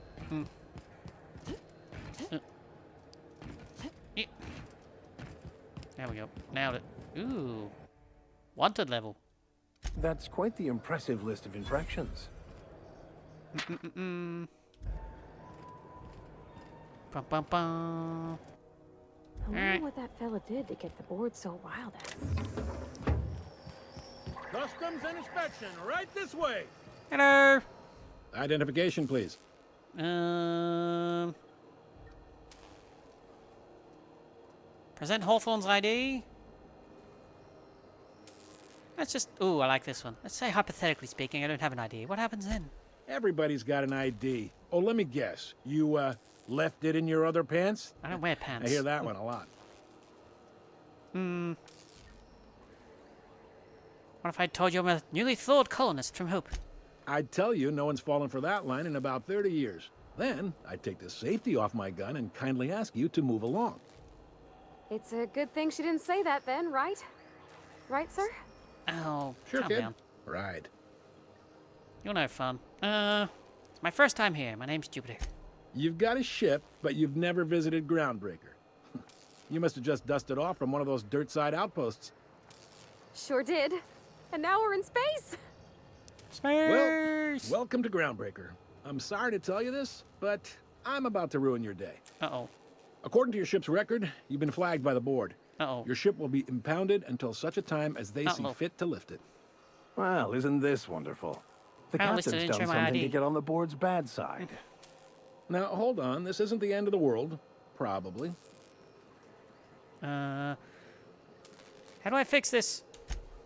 Yeah. There we go. Nailed it. Ooh. Wanted level. That's quite the impressive list of infractions. Bum, bum, bum. I wonder what that fella did to get the board so wild at him. Customs and inspection, right this way. Hello. Identification, please. Present Hawthorne's ID. Let's just... Ooh, I like this one. Let's say, hypothetically speaking, I don't have an ID. What happens then? Everybody's got an ID. Oh, let me guess. You, left it in your other pants? I don't wear pants. I hear that one a lot. What if I told you I'm a newly thawed colonist from Hope? I'd tell you no one's fallen for that line in about 30 years. Then, I'd take the safety off my gun and kindly ask you to move along. It's a good thing she didn't say that then, right? Right, sir? Oh, Sure, calm kid. down. Right. You'll have fun. It's my first time here. My name's Jupiter. You've got a ship, but you've never visited Groundbreaker. You must have just dusted off from one of those dirt-side outposts. Sure did. And now we're in space. Well, welcome to Groundbreaker. I'm sorry to tell you this, but I'm about to ruin your day. Uh-oh. According to your ship's record, you've been flagged by the board. Uh-oh. Your ship will be impounded until such a time as they see fit to lift it. Well, isn't this wonderful? The Well, at least I captain's didn't done show my something ID. to get on the board's bad side. Now, hold on. This isn't the end of the world. Probably. How do I fix this?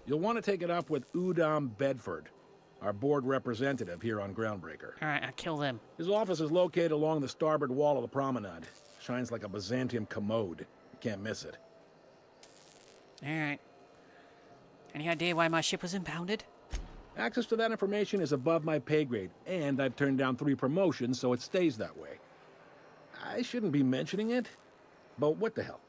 You'll want to take it up with Udom Bedford, our board representative here on Groundbreaker. Alright, I'll kill them. His office is located along the starboard wall of the promenade. Shines like a Byzantium commode. You can't miss it. Alright. Any idea why my ship was impounded? Access to that information is above my pay grade, and I've turned down 3 promotions, so it stays that way. I shouldn't be mentioning it, but what the hell?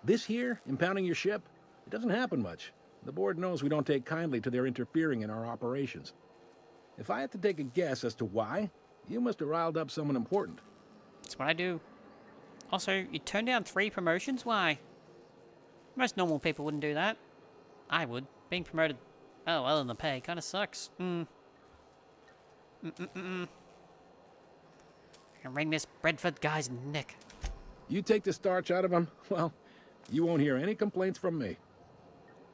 This here, impounding your ship, it doesn't happen much. The board knows we don't take kindly to their interfering in our operations. If I had to take a guess as to why, you must have riled up someone important. That's what I do. Also, you turned down 3 promotions? Why? Most normal people wouldn't do that. I would. Being promoted, oh, other than the pay, kind of sucks. I can wring this Bradford guy's neck. You take the starch out of him, well, you won't hear any complaints from me.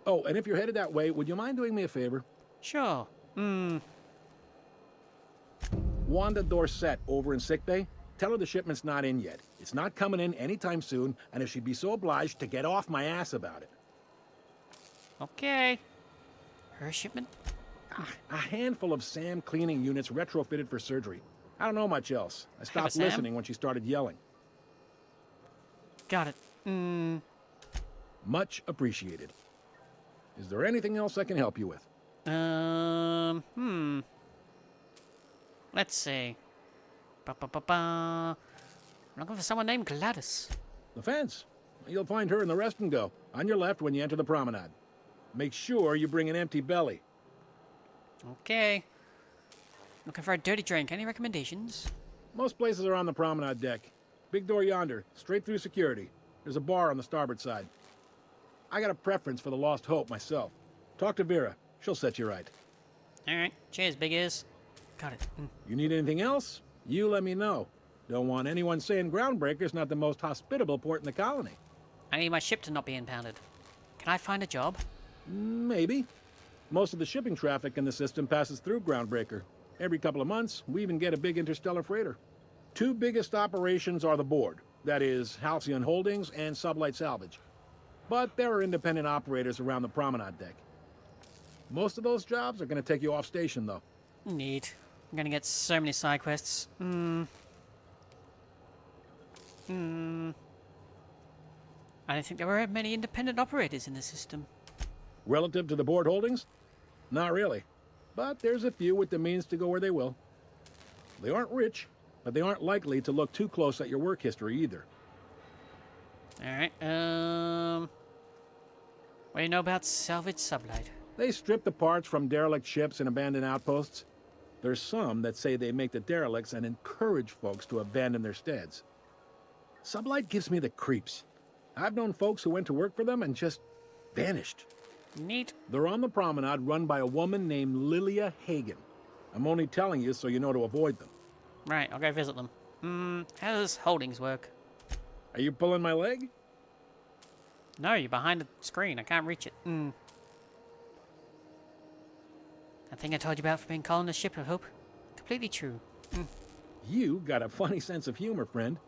Oh, and if you're headed that way, would you mind doing me a favor? Sure. Wanda Dorset over in sickbay. Tell her the shipment's not in yet. It's not coming in anytime soon, and if she'd be so obliged to get off my ass about it. Okay. Her shipment? A handful of SAM cleaning units retrofitted for surgery. I don't know much else. I stopped listening when she started yelling. Got it. Much appreciated. Is there anything else I can help you with? Let's see. I'm looking for someone named Gladys. The fence. You'll find her in the rest and go, on your left when you enter the promenade. Make sure you bring an empty belly. Okay. Looking for a dirty drink. Any recommendations? Most places are on the promenade deck. Big door yonder, straight through security. There's a bar on the starboard side. I got a preference for the Lost Hope myself. Talk to Vera. She'll set you right. Alright. Cheers, big ears. Got it. You need anything else? You let me know. Don't want anyone saying Groundbreaker's not the most hospitable port in the colony. I need my ship to not be impounded. Can I find a job? Maybe. Most of the shipping traffic in the system passes through Groundbreaker. Every couple of months, we even get a big interstellar freighter. Two biggest operations are the board. That is, Halcyon Holdings and Sublight Salvage. But there are independent operators around the promenade deck. Most of those jobs are going to take you off station, though. Neat. I'm going to get so many side quests. I didn't think there were many independent operators in the system. Relative to the board holdings? Not really. But there's a few with the means to go where they will. They aren't rich, but they aren't likely to look too close at your work history either. Alright, what do you know about Salvage Sublight? They strip the parts from derelict ships and abandoned outposts. There's some that say they make the derelicts and encourage folks to abandon their steads. Sublight gives me the creeps. I've known folks who went to work for them and just vanished. Neat. They're on the promenade run by a woman named Lilia Hagen. I'm only telling you so you know to avoid them. Right, I'll go visit them. How does Holdings work? Are you pulling my leg? No, you're behind the screen. I can't reach it. That thing I told you about for being calling the ship of hope? Completely true. You got a funny sense of humor, friend.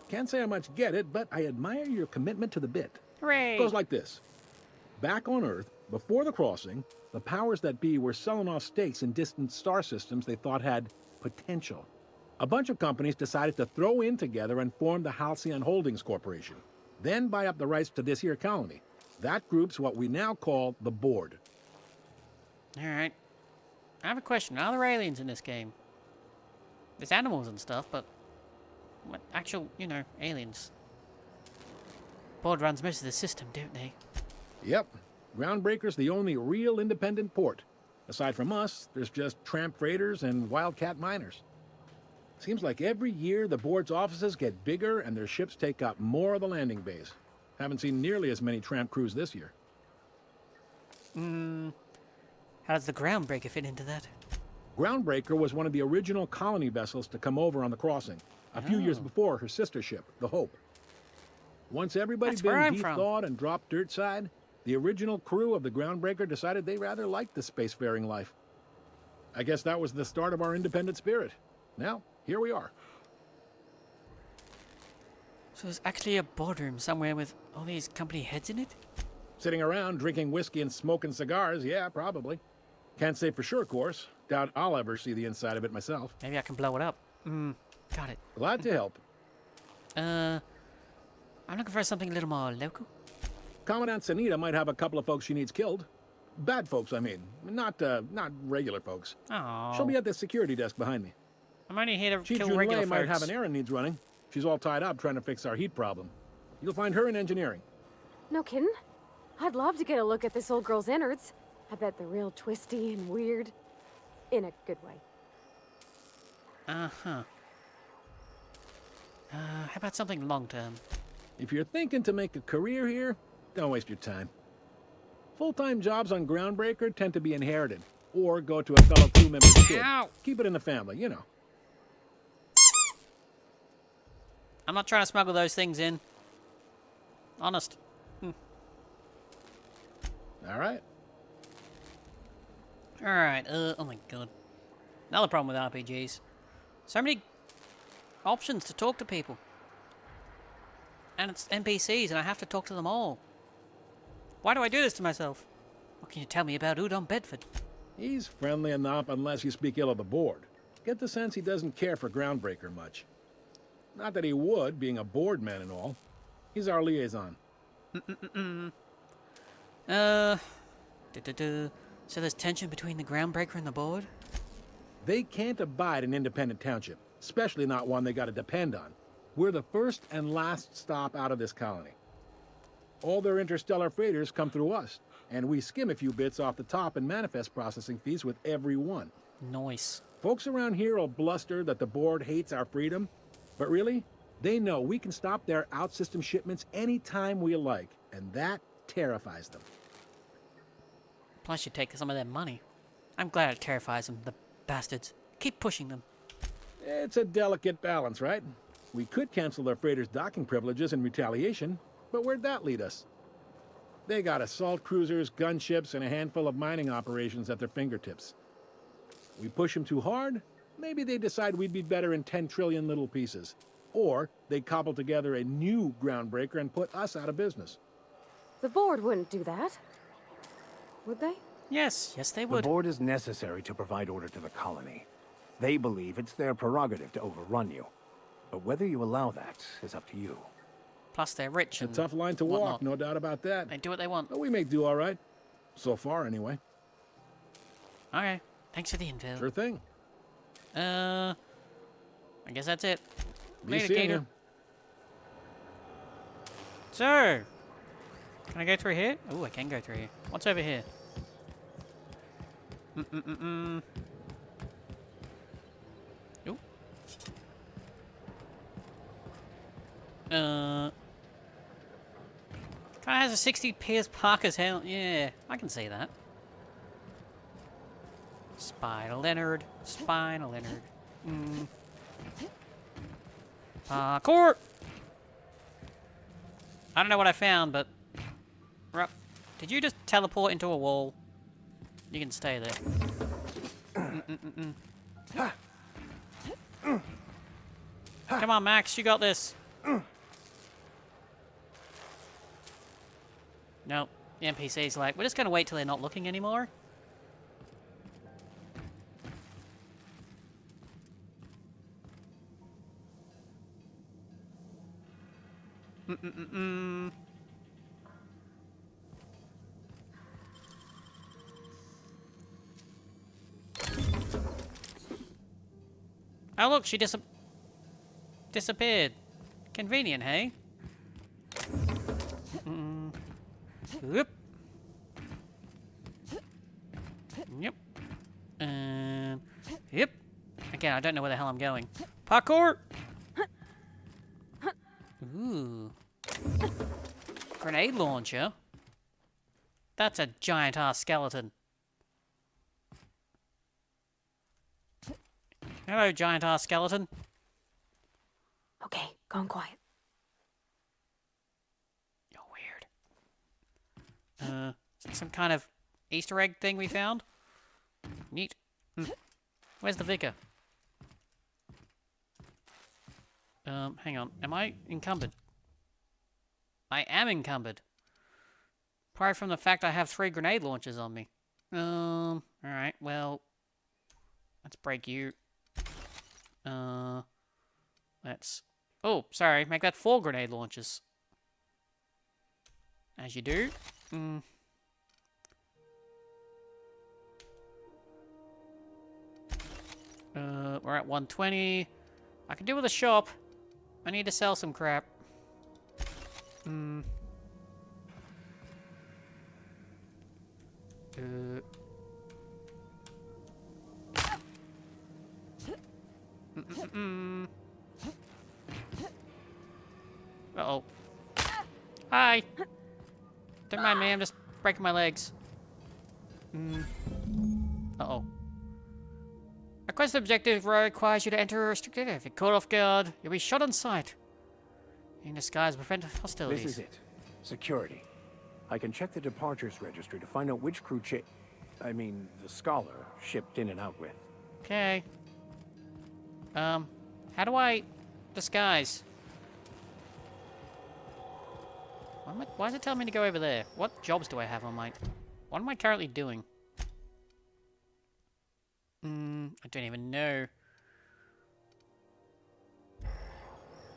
Can't say I much get it, but I admire your commitment to the bit. Hooray! It goes like this. Back on Earth, before the crossing, the powers that be were selling off stakes in distant star systems they thought had potential. A bunch of companies decided to throw in together and form the Halcyon Holdings Corporation, then buy up the rights to this here colony. That group's what we now call the Board. Alright. I have a question. Are there aliens in this game? There's animals and stuff, but what actual, aliens? Board runs most of the system, don't they? Yep. Groundbreaker's the only real independent port. Aside from us, there's just tramp freighters and wildcat miners. Seems like every year the board's offices get bigger and their ships take up more of the landing bays. Haven't seen nearly as many tramp crews this year. How does the Groundbreaker fit into that? Groundbreaker was one of the original colony vessels to come over on the crossing, a few years before her sister ship, the Hope. Once everybody'd been de-thawed and dropped dirt side, the original crew of the Groundbreaker decided they rather liked the spacefaring life. I guess that was the start of our independent spirit. Now, here we are. So there's actually a boardroom somewhere with all these company heads in it? Sitting around drinking whiskey and smoking cigars, yeah, probably. Can't say for sure, of course. Doubt I'll ever see the inside of it myself. Maybe I can blow it up. Got it. Glad to help. I'm looking for something a little more local. Commandant Sanita might have a couple of folks she needs killed. Bad folks, I mean. Not regular folks. Oh. She'll be at the security desk behind me. I'm only here to Chief kill regular Junlei might folks. have an errand needs running. She's all tied up trying to fix our heat problem. You'll find her in engineering. No kidding? I'd love to get a look at this old girl's innards. I bet they're real twisty and weird. In a good way. How about something long-term? If you're thinking to make a career here, don't waste your time. Full-time jobs on Groundbreaker tend to be inherited, or go to a fellow crew member's kid. Ow. Keep it in the family, you know. I'm not trying to smuggle those things in. Honest. All right. Alright, oh my god. Another problem with RPGs. So many options to talk to people. And it's NPCs, and I have to talk to them all. Why do I do this to myself? What can you tell me about Udon Bedford? He's friendly enough unless you speak ill of the board. Get the sense he doesn't care for Groundbreaker much. Not that he would, being a board man and all. He's our liaison. So there's tension between the Groundbreaker and the board? They can't abide an independent township, especially not one they gotta depend on. We're the first and last stop out of this colony. All their interstellar freighters come through us, and we skim a few bits off the top in manifest processing fees with every one. Nice. Folks around here will bluster that the board hates our freedom, but really, they know we can stop their out-system shipments anytime we like, and that terrifies them. Plus you take some of their money. I'm glad it terrifies them, the bastards. Keep pushing them. It's a delicate balance, right? We could cancel their freighters' docking privileges in retaliation, but where'd that lead us? They got assault cruisers, gunships, and a handful of mining operations at their fingertips. We push them too hard, maybe they decide we'd be better in 10 trillion little pieces. Or they cobble together a new Groundbreaker and put us out of business. The board wouldn't do that. Would they? Yes, they would. The board is necessary to provide order to the colony. They believe it's their prerogative to overrun you. But whether you allow that is up to you. Plus they're rich A and tough line to whatnot. walk, no doubt about that. They do what they want. But we may do all right. So far, anyway. Okay, thanks for the info. Sure thing. I guess that's it. Be Later, seeing Gator. you. So, can I go through here? Oh, I can go through here. What's over here? Ooh. Kinda has a 60 Piers Parker's hell. Yeah, I can see that. Spinal Leonard. Spinal Leonard. Parkour! I don't know what I found, but... Did you just teleport into a wall? You can stay there. Come on, Max, you got this. Nope. The NPC's like, we're just gonna wait till they're not looking anymore. Oh look, she disappeared. Convenient, hey? Whoop. Yep. Yep. Again, I don't know where the hell I'm going. Parkour! Ooh. Grenade launcher? That's a giant-ass skeleton. Hello, giant-ass skeleton. Okay, gone quiet. You're weird. Is it some kind of Easter egg thing we found? Neat. Where's the vicar? Hang on. Am I encumbered? I am encumbered. Probably from the fact I have 3 grenade launchers on me. Alright, well... Let's break you. Let's... Oh, sorry. Make that 4 grenade launchers. As you do. We're at 120. I can do with a shop. I need to sell some crap. Uh-oh. Hi! Don't mind me, I'm just breaking my legs. Uh-oh. A quest objective requires you to enter a restricted area. If you're caught off guard, you'll be shot on sight. In disguise, prevent hostilities. This is it. Security. I can check the departures registry to find out which crew I mean, the scholar shipped in and out with. Okay. How do I disguise? Why is it telling me to go over there? What jobs do I have on my... What am I currently doing? I don't even know.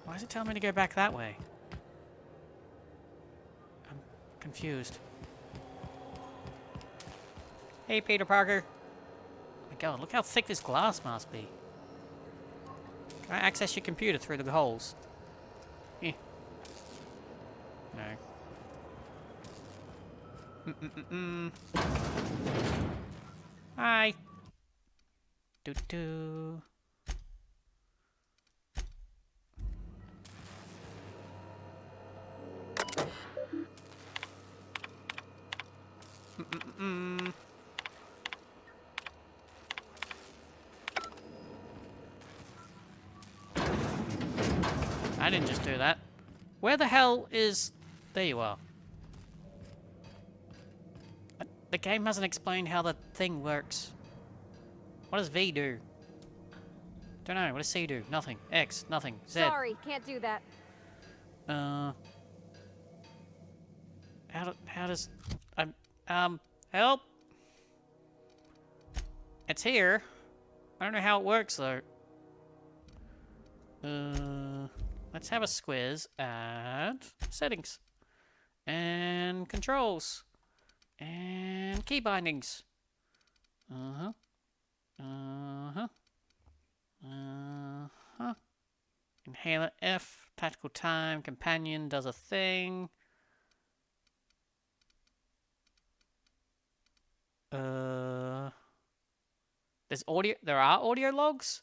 Why is it telling me to go back that way? I'm confused. Hey, Peter Parker. Oh my god, look how thick this glass must be. Can I access your computer through the holes? Eh. No. Hi. Doo-doo. I didn't just do that. Where the hell is... There you are. The game hasn't explained how the thing works. What does V do? Don't know. What does C do? Nothing. X. Nothing. Z. Sorry, can't do that. How does... help? It's here. I don't know how it works, though. Let's have a squiz at settings. And controls. And key bindings. Inhaler F. Tactical time. Companion does a thing. There's audio. There are audio logs?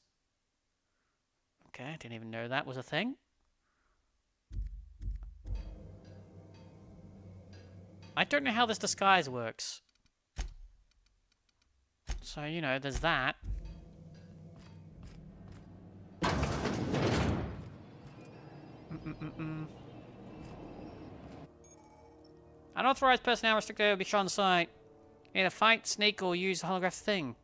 Okay, I didn't even know that was a thing. I don't know how this disguise works. So, you know, there's that. Unauthorized personnel restricted will be shot on sight. Either fight, sneak, or use the holograph thing.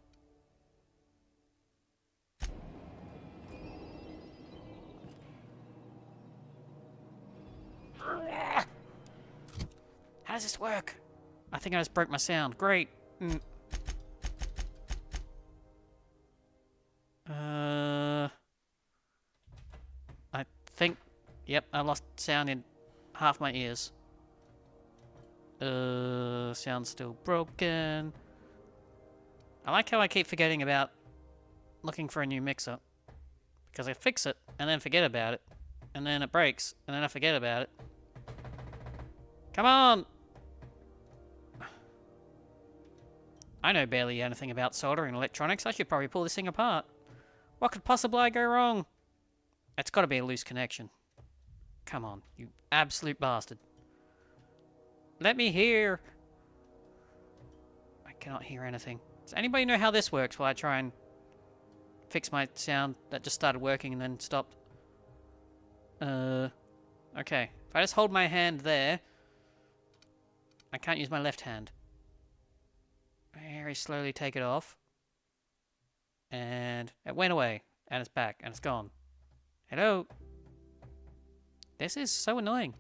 How does this work? I think I just broke my sound. Great. I think... Yep, I lost sound in half my ears. Sound's still broken. I like how I keep forgetting about looking for a new mixer. Because I fix it, and then forget about it. And then it breaks, and then I forget about it. Come on! I know barely anything about soldering and electronics. I should probably pull this thing apart. What could possibly go wrong? It's got to be a loose connection. Come on, you absolute bastard. Let me hear. I cannot hear anything. Does anybody know how this works while I try and fix my sound that just started working and then stopped? Okay. If I just hold my hand there, I can't use my left hand. Very slowly take it off. And it went away. And it's back. And it's gone. Hello? This is so annoying.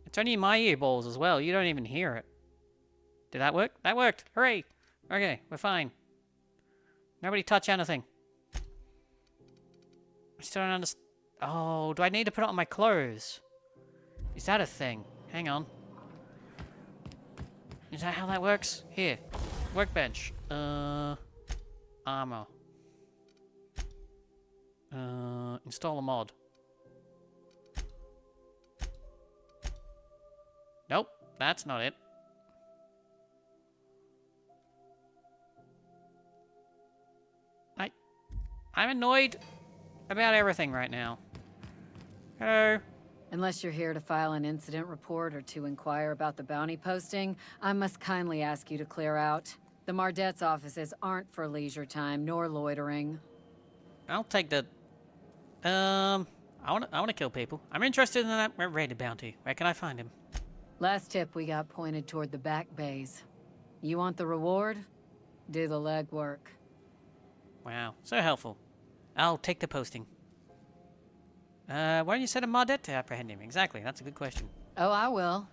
It's only in my earballs as well. You don't even hear it. Did that work? That worked! Hooray! Okay, we're fine. Nobody touch anything. I still don't understand. Oh, do I need to put it on my clothes? Is that a thing? Hang on. Is that how that works? Here. Workbench. Armor. Install a mod. Nope, that's not it. I'm annoyed about everything right now. Hello. Unless you're here to file an incident report or to inquire about the bounty posting, I must kindly ask you to clear out. The Mardet's offices aren't for leisure time nor loitering. I'll take the... I wanna kill people. I'm interested in that raided bounty. Where can I find him? Last tip we got pointed toward the back bays. You want the reward? Do the legwork. Wow, so helpful. I'll take the posting. Why don't you send a Mardet to apprehend him? Exactly, that's a good question. Oh, I will.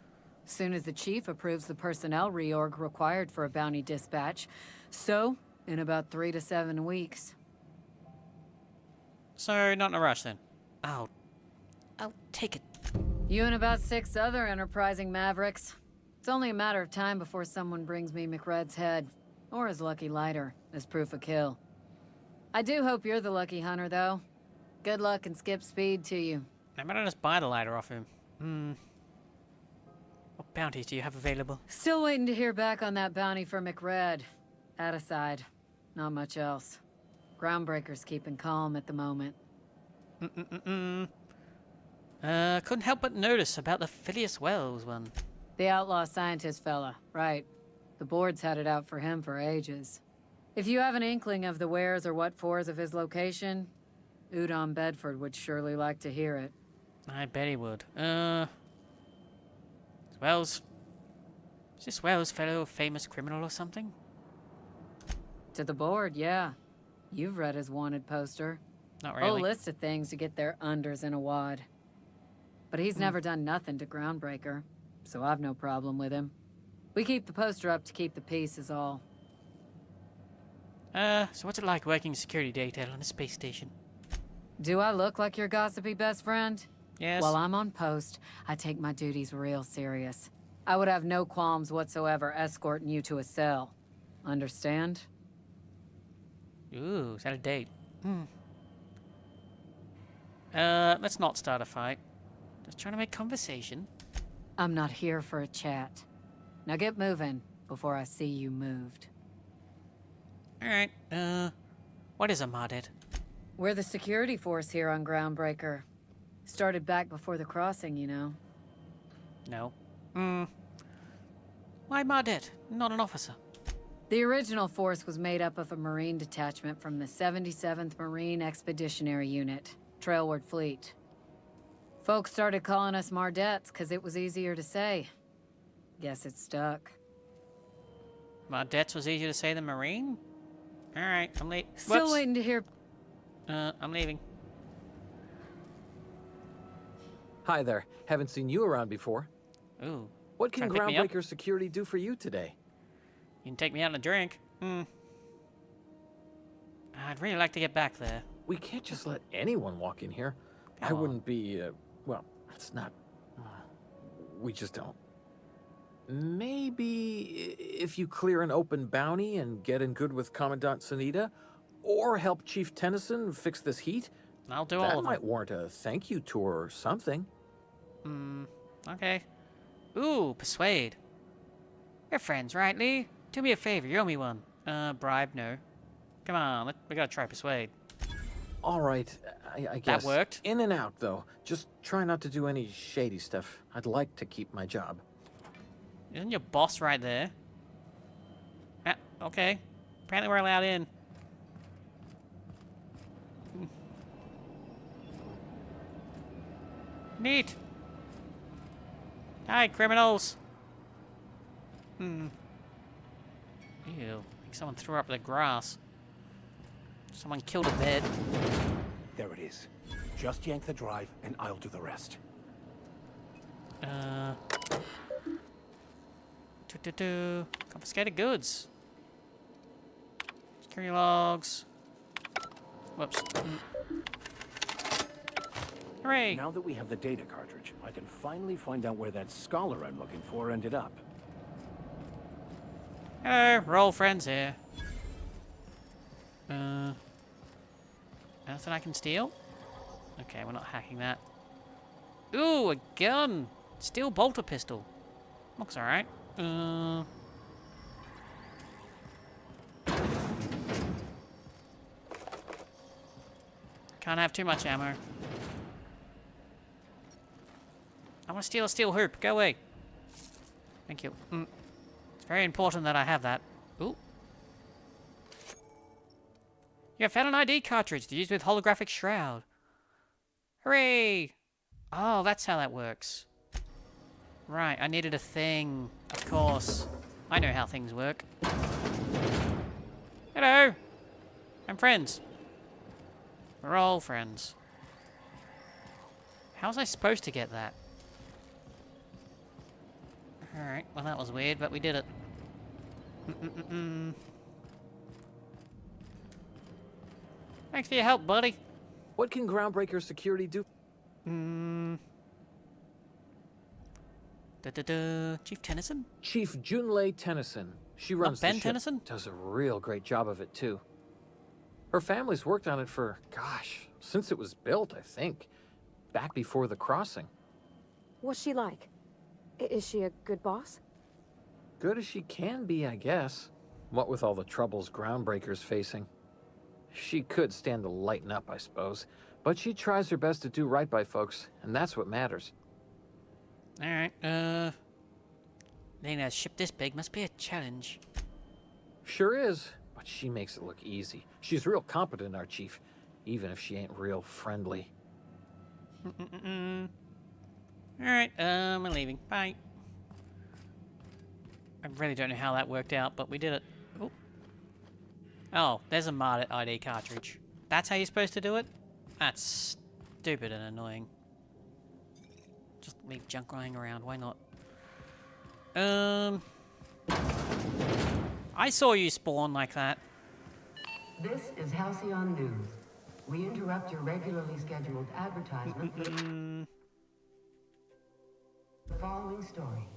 Soon as the chief approves the personnel reorg required for a bounty dispatch. So, in about 3 to 7 weeks. So, not in a rush then. I'll take it. You and about 6 other enterprising mavericks. It's only a matter of time before someone brings me McRed's head. Or his lucky lighter, as proof of kill. I do hope you're the lucky hunter, though. Good luck and skip speed to you. I better just buy the lighter off him. What bounties do you have available? Still waiting to hear back on that bounty for McRed. That aside, not much else. Groundbreaker's keeping calm at the moment. Couldn't help but notice about the Phileas Wells one. The outlaw scientist fella, right. The board's had it out for him for ages. If you have an inkling of the wheres or what-fors of his location, Udon Bedford would surely like to hear it. I bet he would. Wells... Is this Wells fellow a famous criminal or something? To the board, yeah. You've read his wanted poster. Not really. Whole list of things to get their unders in a wad. But he's never done nothing to Groundbreaker, so I've no problem with him. We keep the poster up to keep the peace is all. So what's it like working security detail on a space station? Do I look like your gossipy best friend? Yes. While I'm on post, I take my duties real serious. I would have no qualms whatsoever escorting you to a cell. Understand? Ooh, is that a date? Let's not start a fight. Just trying to make conversation. I'm not here for a chat. Now get moving before I see you moved. Alright, what is a modded? We're the security force here on Groundbreaker. Started back before the crossing, you know. No. Why modded? Not an officer. The original force was made up of a Marine detachment from the 77th Marine Expeditionary Unit, Trailward Fleet. Folks started calling us Mardettes because it was easier to say. Guess it stuck. Mardettes was easier to say than Marine? Alright, I'm late. Still waiting to hear... I'm leaving. Hi there. Haven't seen you around before. Ooh. What can Trying to pick me up? Groundbreaker security do for you today? You can take me out on a drink. I'd really like to get back there. We can't just let anyone walk in here. I Come on. wouldn't be, well, it's not... we just don't. Maybe if you clear an open bounty and get in good with Commandant Sunita, or help Chief Tennyson fix this heat, I'll do all that of them. might warrant a thank you tour or something. Okay. Ooh, persuade. We're friends, right, Lee? Do me a favor, you owe me one. Bribe, no. Come on, we gotta try persuade. All right, I guess. That worked. In and out, though. Just try not to do any shady stuff. I'd like to keep my job. Isn't your boss right there? Ah, okay. Apparently we're allowed in. Neat. Hi, criminals. Ew. Like someone threw up the grass. Someone killed a bed. There it is. Just yank the drive, and I'll do the rest. Confiscated goods. Security logs. Whoops. Hooray! Now that we have the data cartridge, I can finally find out where that scholar I'm looking for ended up. Hello, we're all friends here. Anything I can steal? Okay, we're not hacking that. Ooh, a gun! Steel bolter pistol. Looks alright. Can't have too much ammo. I want to steal a steel hoop. Go away. Thank you. It's very important that I have that. Ooh. You have found an ID cartridge to use with holographic shroud. Hooray! Oh, that's how that works. Right, I needed a thing. Of course. I know how things work. Hello! I'm friends. We're all friends. How was I supposed to get that? Alright, well that was weird, but we did it. Thanks for your help, buddy. What can Groundbreaker security do? Chief Tennyson? Chief Junlei Tennyson. She runs Ben the ship. Tennyson? Does a real great job of it, too. Her family's worked on it for, gosh, since it was built, I think. Back before the crossing. What's she like? Is she a good boss? Good as she can be, I guess. What with all the troubles Groundbreaker's facing. She could stand to lighten up, I suppose. But she tries her best to do right by folks, and that's what matters. Alright, Leading a ship this big must be a challenge. Sure is, but she makes it look easy. She's real competent, our chief, even if she ain't real friendly. Alright, I'm leaving. Bye. I really don't know how that worked out, but we did it. Ooh. Oh, there's a modded ID cartridge. That's how you're supposed to do it? That's stupid and annoying. Just leave junk lying around, why not? I saw you spawn like that. This is Halcyon News. We interrupt your regularly scheduled advertisement for the following story.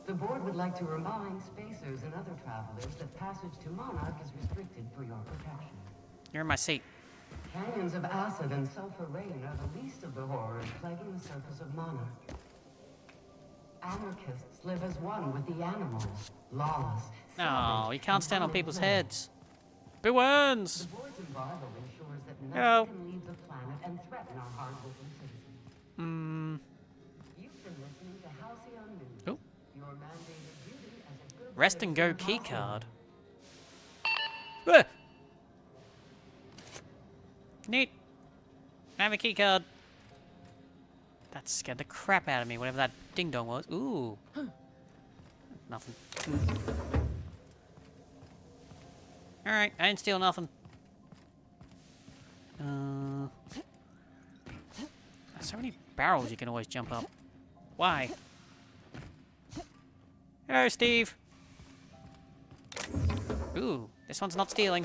The board would like to remind spacers and other travelers that passage to Monarch is restricted for your protection. You're in my seat. Canyons of acid and sulfur rain are the least of the horrors plaguing the surface of Monarch. Anarchists live as one with the animals, lawless. No, you can't stand on people's heads. Boo earns! The board's embargo ensures that Hello. nothing can leave the planet and threaten our hardworking citizens. You've been listening to Halcyon News. Oh. Your mandated duty as a good Rest and go citizen of keycard. Halcyon. Neat. I have a keycard. That scared the crap out of me, whatever that ding-dong was. Ooh. Nothing. Alright, I didn't steal nothing. There's so many barrels you can always jump up. Why? Hello, Steve. Ooh, this one's not stealing.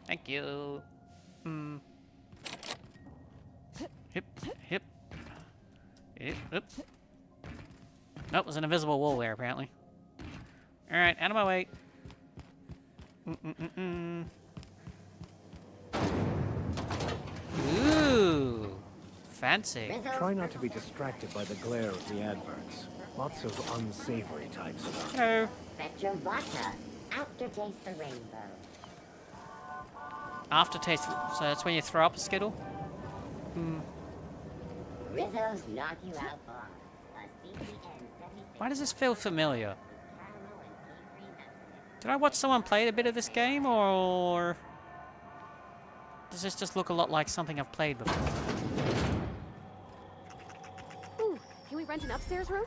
Thank you. Hip, hip. Hip, hip. Nope, there's an invisible wall there, apparently. Alright, out of my way. Ooh, fancy. Try not to be distracted by the glare of the adverts. Lots of unsavory types about. Hello. GreenJupiter. Aftertaste the rainbow. Aftertaste, so that's when you throw up a Skittle? Rizzo's knock you out bar. Why does this feel familiar? Did I watch someone play a bit of this game, or does this just look a lot like something I've played before? Ooh, can we rent an upstairs room?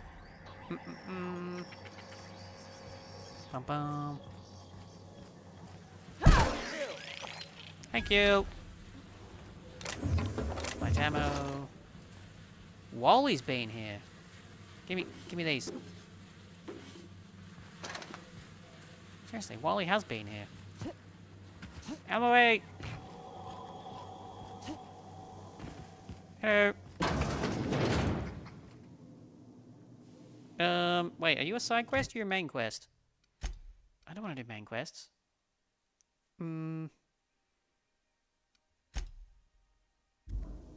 Bum bum. Thank you. Light ammo. Wally's been here. Give me these. Seriously, Wally has been here. Out of my way. Hello. Wait, are you a side quest or your main quest? I don't want to do main quests.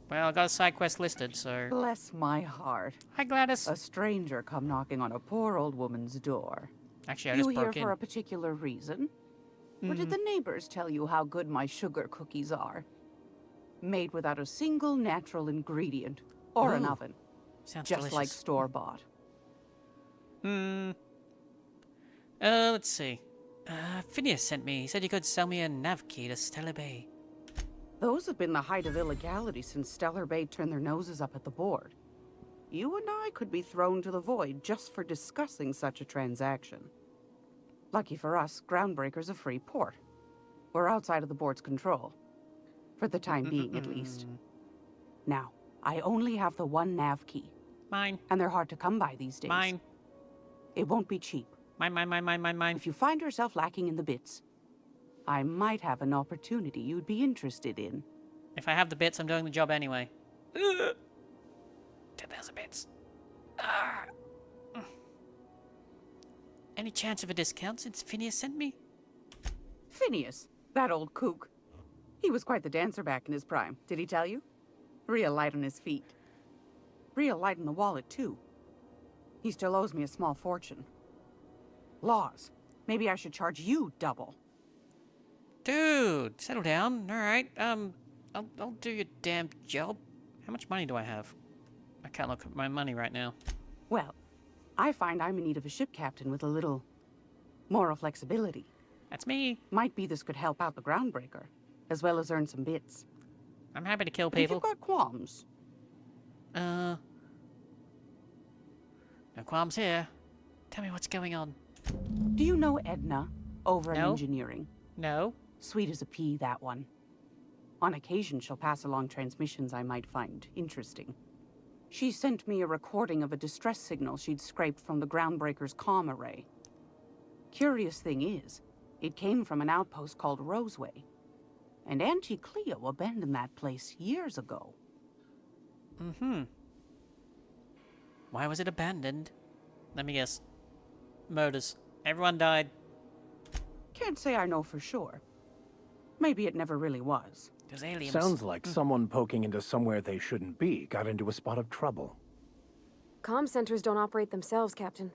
Well, I got a side quest listed, so... Bless my heart. Hi, Gladys. A stranger come knocking on a poor old woman's door. Actually, I You just here broke in. for a particular reason? Or did the neighbors tell you how good my sugar cookies are? Made without a single natural ingredient. Or an Ooh. oven. Sounds Just like delicious. store-bought. Let's see. Phineas sent me. He said you could sell me a nav key to Stellar Bay. Those have been the height of illegality since Stellar Bay turned their noses up at the board. you and I could be thrown to the void just for discussing such a transaction. Lucky for us, Groundbreaker's a free port. We're outside of the board's control. For the time being, at least. Now, I only have the one nav key. Mine. And they're hard to come by these days. Mine. It won't be cheap. Mine. If you find yourself lacking in the bits, I might have an opportunity you'd be interested in. If I have the bits, I'm doing the job anyway. 10,000 bits. Any chance of a discount since Phineas sent me? Phineas, that old kook. He was quite the dancer back in his prime, did he tell you? Real light on his feet. Real light in the wallet, too. He still owes me a small fortune. Laws. Maybe I should charge you double. Dude, settle down. All right. I'll do your damn job. How much money do I have? I can't look at my money right now. Well, I find I'm in need of a ship captain with a little moral flexibility. That's me. Might be this could help out the Groundbreaker, as well as earn some bits. I'm happy to kill But if people. you've got qualms. No qualms here. Tell me what's going on. Do you know Edna over in No. engineering? No. Sweet as a pea, that one. On occasion, she'll pass along transmissions I might find interesting. She sent me a recording of a distress signal she'd scraped from the Groundbreaker's comm array. Curious thing is, it came from an outpost called Roseway. And Auntie Cleo abandoned that place years ago. Why was it abandoned? Let me guess. Murders. Everyone died. Can't say I know for sure. Maybe it never really was. There's aliens. Sounds like someone poking into somewhere they shouldn't be got into a spot of trouble. Comm centers don't operate themselves, Captain.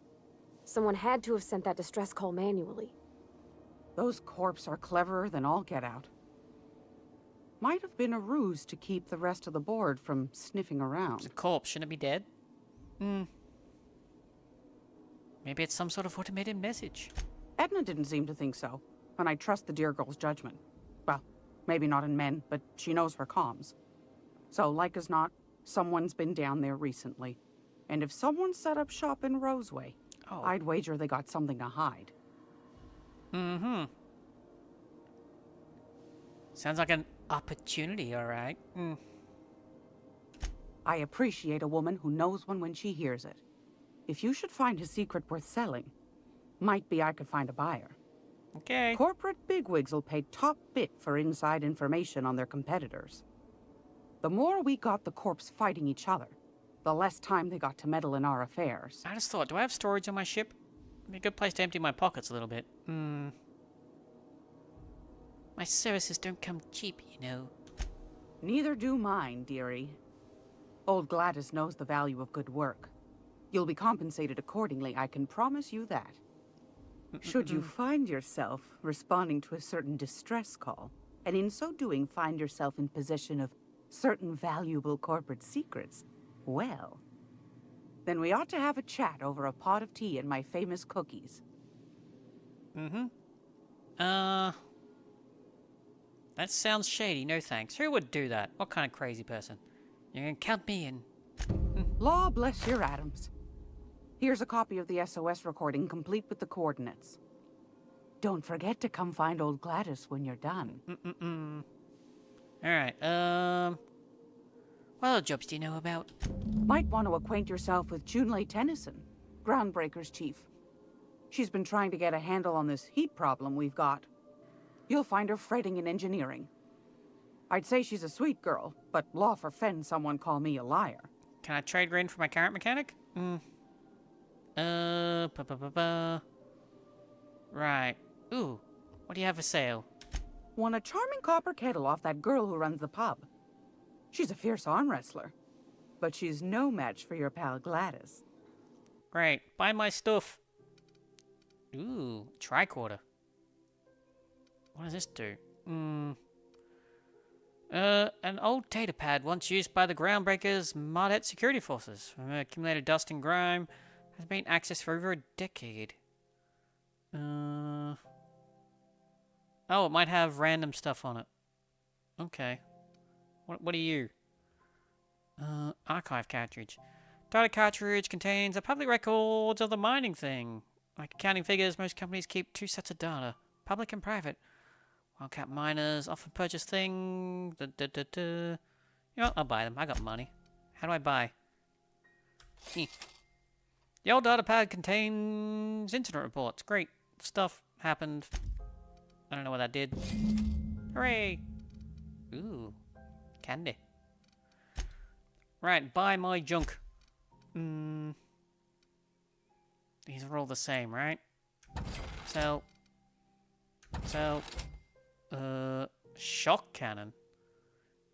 Someone had to have sent that distress call manually. Those corps are cleverer than all get out. Might have been a ruse to keep the rest of the board from sniffing around. It's a corpse. Shouldn't it be dead? Maybe it's some sort of automated message. Edna didn't seem to think so, and I trust the dear girl's judgment. Well, maybe not in men, but she knows her comms. So, like as not, someone's been down there recently. And if someone set up shop in Roseway, I'd wager they got something to hide. Sounds like an opportunity, all right. I appreciate a woman who knows one when she hears it. If you should find a secret worth selling, might be I could find a buyer. Okay. Corporate bigwigs will pay top bit for inside information on their competitors. The more we got the corps fighting each other, the less time they got to meddle in our affairs. I just thought, do I have storage on my ship? It'd be a good place to empty my pockets a little bit. My services don't come cheap, you know. Neither do mine, dearie. Old Gladys knows the value of good work. You'll be compensated accordingly, I can promise you that. Should you find yourself responding to a certain distress call, and in so doing find yourself in possession of certain valuable corporate secrets, well, then we ought to have a chat over a pot of tea and my famous cookies. That sounds shady, no thanks. Who would do that? What kind of crazy person? You can count me in. Law bless your atoms. Here's a copy of the SOS recording, complete with the coordinates. Don't forget to come find old Gladys when you're done. Alright, what other jobs do you know about? Might want to acquaint yourself with Junlei Tennyson, Groundbreaker's chief. She's been trying to get a handle on this heat problem we've got. You'll find her fretting in engineering. I'd say she's a sweet girl, but law forfend someone call me a liar. Can I trade Green for my current mechanic? Right. Ooh, what do you have for sale? Won a charming copper kettle off that girl who runs the pub. She's a fierce arm wrestler, but she's no match for your pal Gladys. Great, buy my stuff. Ooh, tricorder. What does this do? An old data pad once used by the Groundbreakers Mardet security forces. Accumulated dust and grime. Has been accessed for over a decade. Oh, it might have random stuff on it. Okay. What are you? Archive cartridge. Data cartridge contains the public records of the mining thing. Like accounting figures, most companies keep 2 sets of data, public and private. Wildcat miners often purchase things. You know what? I'll buy them. I got money. How do I buy? The old data pad contains incident reports. Great. Stuff happened. I don't know what that did. Hooray! Ooh. Candy. Right, buy my junk. These are all the same, right? So, shock cannon.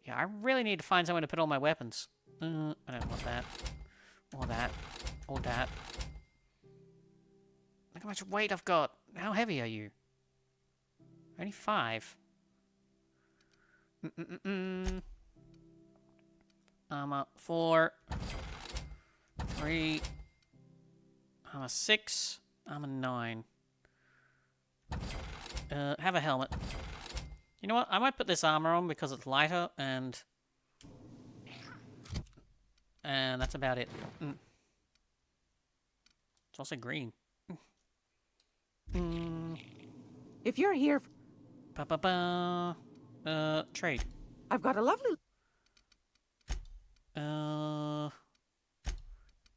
Yeah, I really need to find somewhere to put all my weapons. I don't want that. Or that. Or that. Look how much weight I've got. How heavy are you? Only 5. Armor 4. 3. Armor 6. Armor 9. Have a helmet. You know what? I might put this armor on because it's lighter and that's about it. It's also green. If you're here... Trade. I've got a lovely...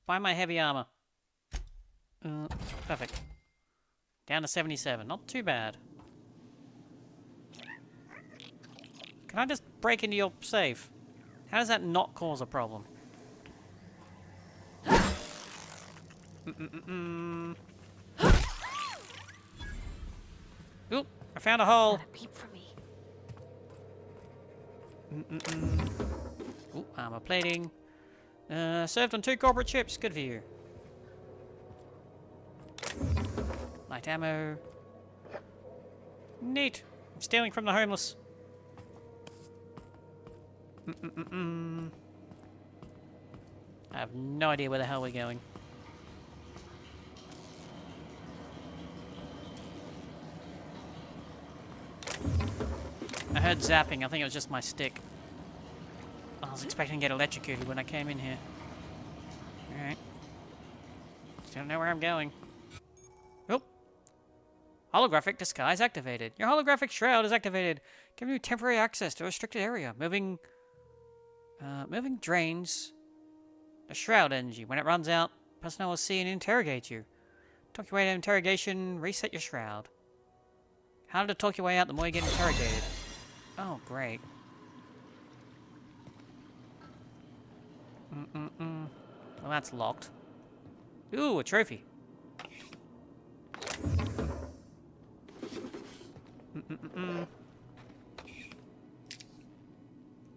Buy my heavy armor. Perfect. Down to 77. Not too bad. Can I just break into your safe? How does that not cause a problem? Oop, I found a hole. Not a peep for me. Ooh, armor plating. Served on 2 corporate ships. Good for you. Light ammo. Neat. I'm stealing from the homeless. I have no idea where the hell we're going. I heard zapping. I think it was just my stick. I was expecting to get electrocuted when I came in here. Alright. Still don't know where I'm going. Oh! Holographic disguise activated. Your holographic shroud is activated, giving you temporary access to a restricted area. Moving drains the shroud energy. When it runs out, personnel will see and interrogate you. Talk your way to interrogation, reset your shroud. Harder to talk your way out, the more you get interrogated. Oh, great. Well, that's locked. Ooh, a trophy.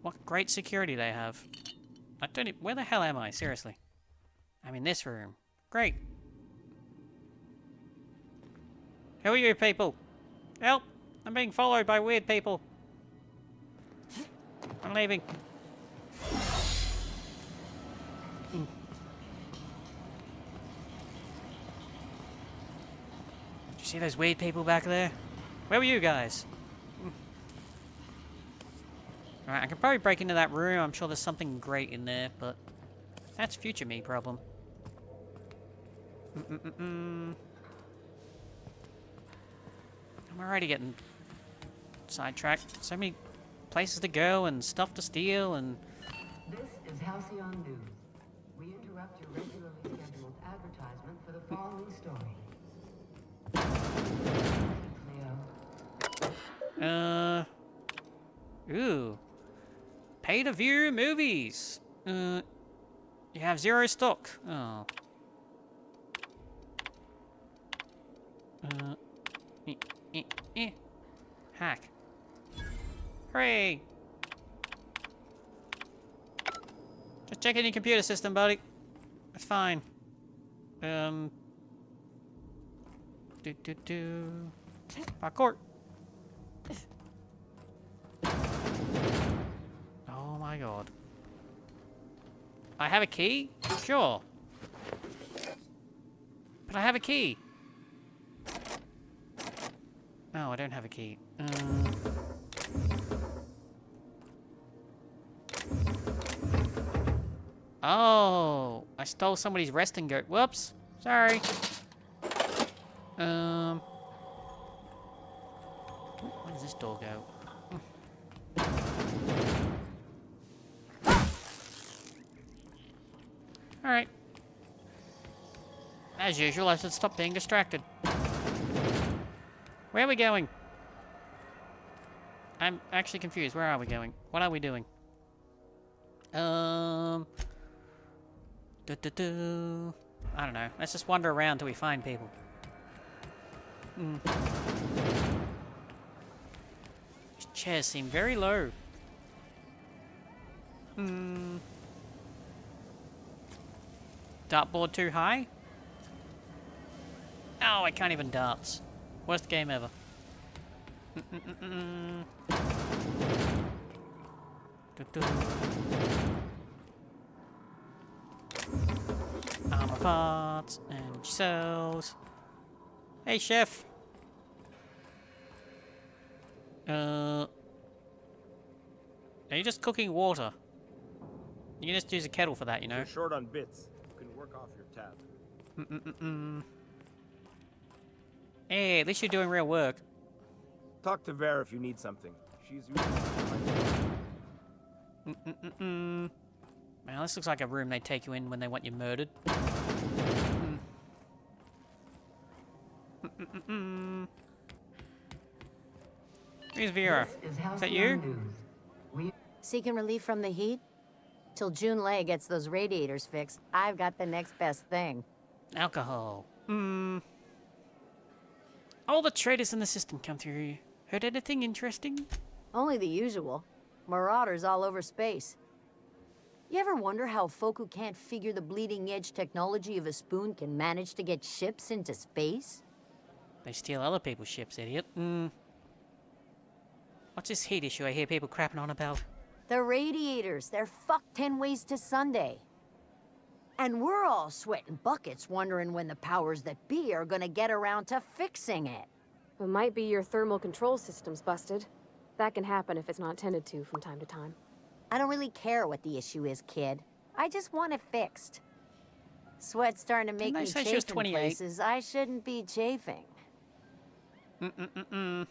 What great security they have. I don't even... Where the hell am I? Seriously. I'm in this room. Great. Who are you people? Help! I'm being followed by weird people. I'm leaving. Did you see those weird people back there? Where were you guys? Alright, I can probably break into that room. I'm sure there's something great in there, but that's future me problem. I'm already getting sidetracked. So many places to go and stuff to steal and... This is Halcyon News. We interrupt your regularly scheduled advertisement for the following story. Cleo. Ooh. Pay to view movies. You have 0 stock. Oh. Hack. Hooray! Just checking your computer system, buddy. It's fine. Parkour. Oh my god. I have a key? Sure. But I have a key. No, I don't have a key. Oh, I stole somebody's resting goat. Whoops. Sorry. Where does this door go? Alright. As usual, I should stop being distracted. Where are we going? I'm actually confused. Where are we going? What are we doing? I don't know. Let's just wander around till we find people. These chairs seem very low. Dartboard too high? Oh, I can't even darts. Worst game ever. Armor parts and cells. Hey, chef. Are you just cooking water? You can just use a kettle for that, you know. You're short on bits. You can work off your tab. Hey, at least you're doing real work. Talk to Vera if you need something. She's usually Now this looks like a room they take you in when they want you murdered. Who's Vera? Is that you? Seeking relief from the heat? Till June Lay gets those radiators fixed, I've got the next best thing. Alcohol. All the traders in the system come through. Heard anything interesting? Only the usual. Marauders all over space. You ever wonder how folk who can't figure the bleeding edge technology of a spoon can manage to get ships into space? They steal other people's ships, idiot. What's this heat issue I hear people crapping on about? The radiators, they're fucked 10 ways to Sunday. And we're all sweating buckets wondering when the powers that be are gonna get around to fixing it. It might be your thermal control system's busted. That can happen if it's not tended to from time to time. I don't really care what the issue is, kid. I just want it fixed. Sweat's starting to make me chafe in places I shouldn't be chafing. Maybe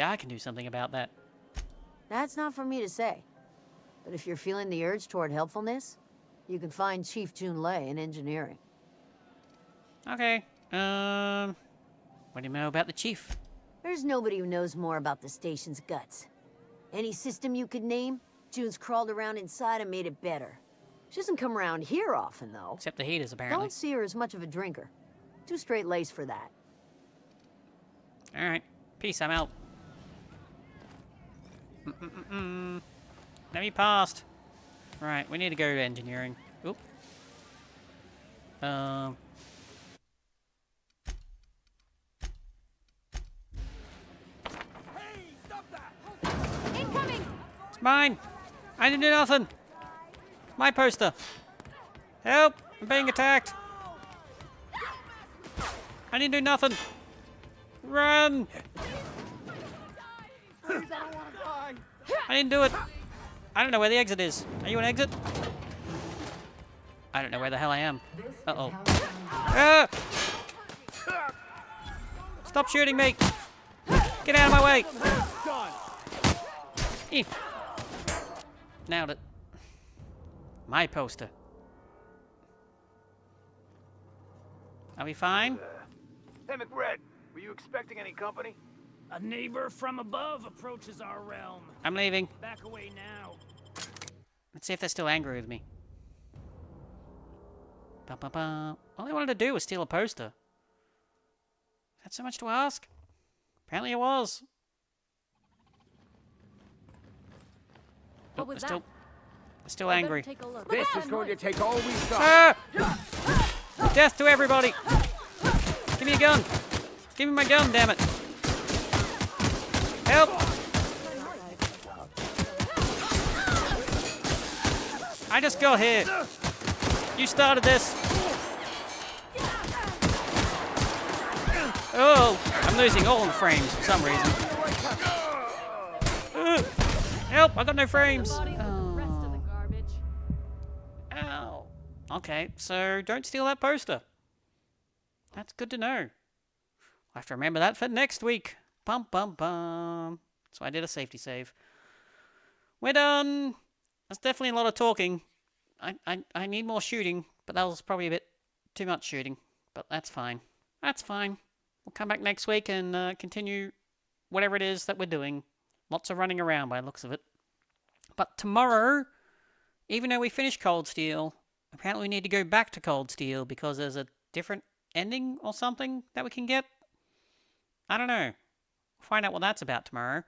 I can do something about that. That's not for me to say. But if you're feeling the urge toward helpfulness, you can find Chief June Lay in engineering. Okay. What do you know about the chief? There's nobody who knows more about the station's guts. Any system you could name, June's crawled around inside and made it better. She doesn't come around here often, though. Except the heaters, apparently. Don't see her as much of a drinker. Too straight-laced for that. Alright. Peace, I'm out. Let me past. Right, we need to go to engineering. Oop. Incoming! It's mine! I didn't do nothing! My poster! Help! I'm being attacked! I didn't do nothing! Run! I didn't do it! I don't know where the exit is. Are you an exit? I don't know where the hell I am. Uh-oh. Ah! Stop shooting me! Get out of my way! Nailed it. My poster. Are we fine? Hey, McRed, were you expecting any company? A neighbor from above approaches our realm. I'm leaving. Back away now. Let's see if they're still angry with me. Ba-ba-ba. All they wanted to do was steal a poster. Is that so much to ask? Apparently it was. What was that? They're still angry. This is going to take all we've got. Ah! Death to everybody! Give me a gun! Give me my gun, damn it! Help! I just got here. You started this. Oh, I'm losing all the frames for some reason. Help! I got no frames. The bodies with the rest of the Oh. garbage. Ow. Okay, so don't steal that poster. That's good to know. I'll have to remember that for next week. Bum bum bum. So I did a safety save. We're done. That's definitely a lot of talking. I need more shooting, but that was probably a bit too much shooting. But that's fine. That's fine. We'll come back next week and continue whatever it is that we're doing. Lots of running around by the looks of it. But tomorrow, even though we finished Cold Steel, apparently we need to go back to Cold Steel because there's a different ending or something that we can get. I don't know. We'll find out what that's about tomorrow.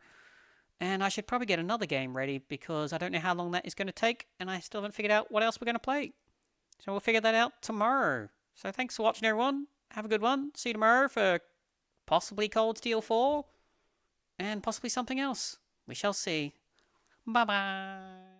And I should probably get another game ready because I don't know how long that is going to take and I still haven't figured out what else we're going to play. So we'll figure that out tomorrow. So thanks for watching, everyone. Have a good one. See you tomorrow for possibly Cold Steel 4 and possibly something else. We shall see. Bye-bye.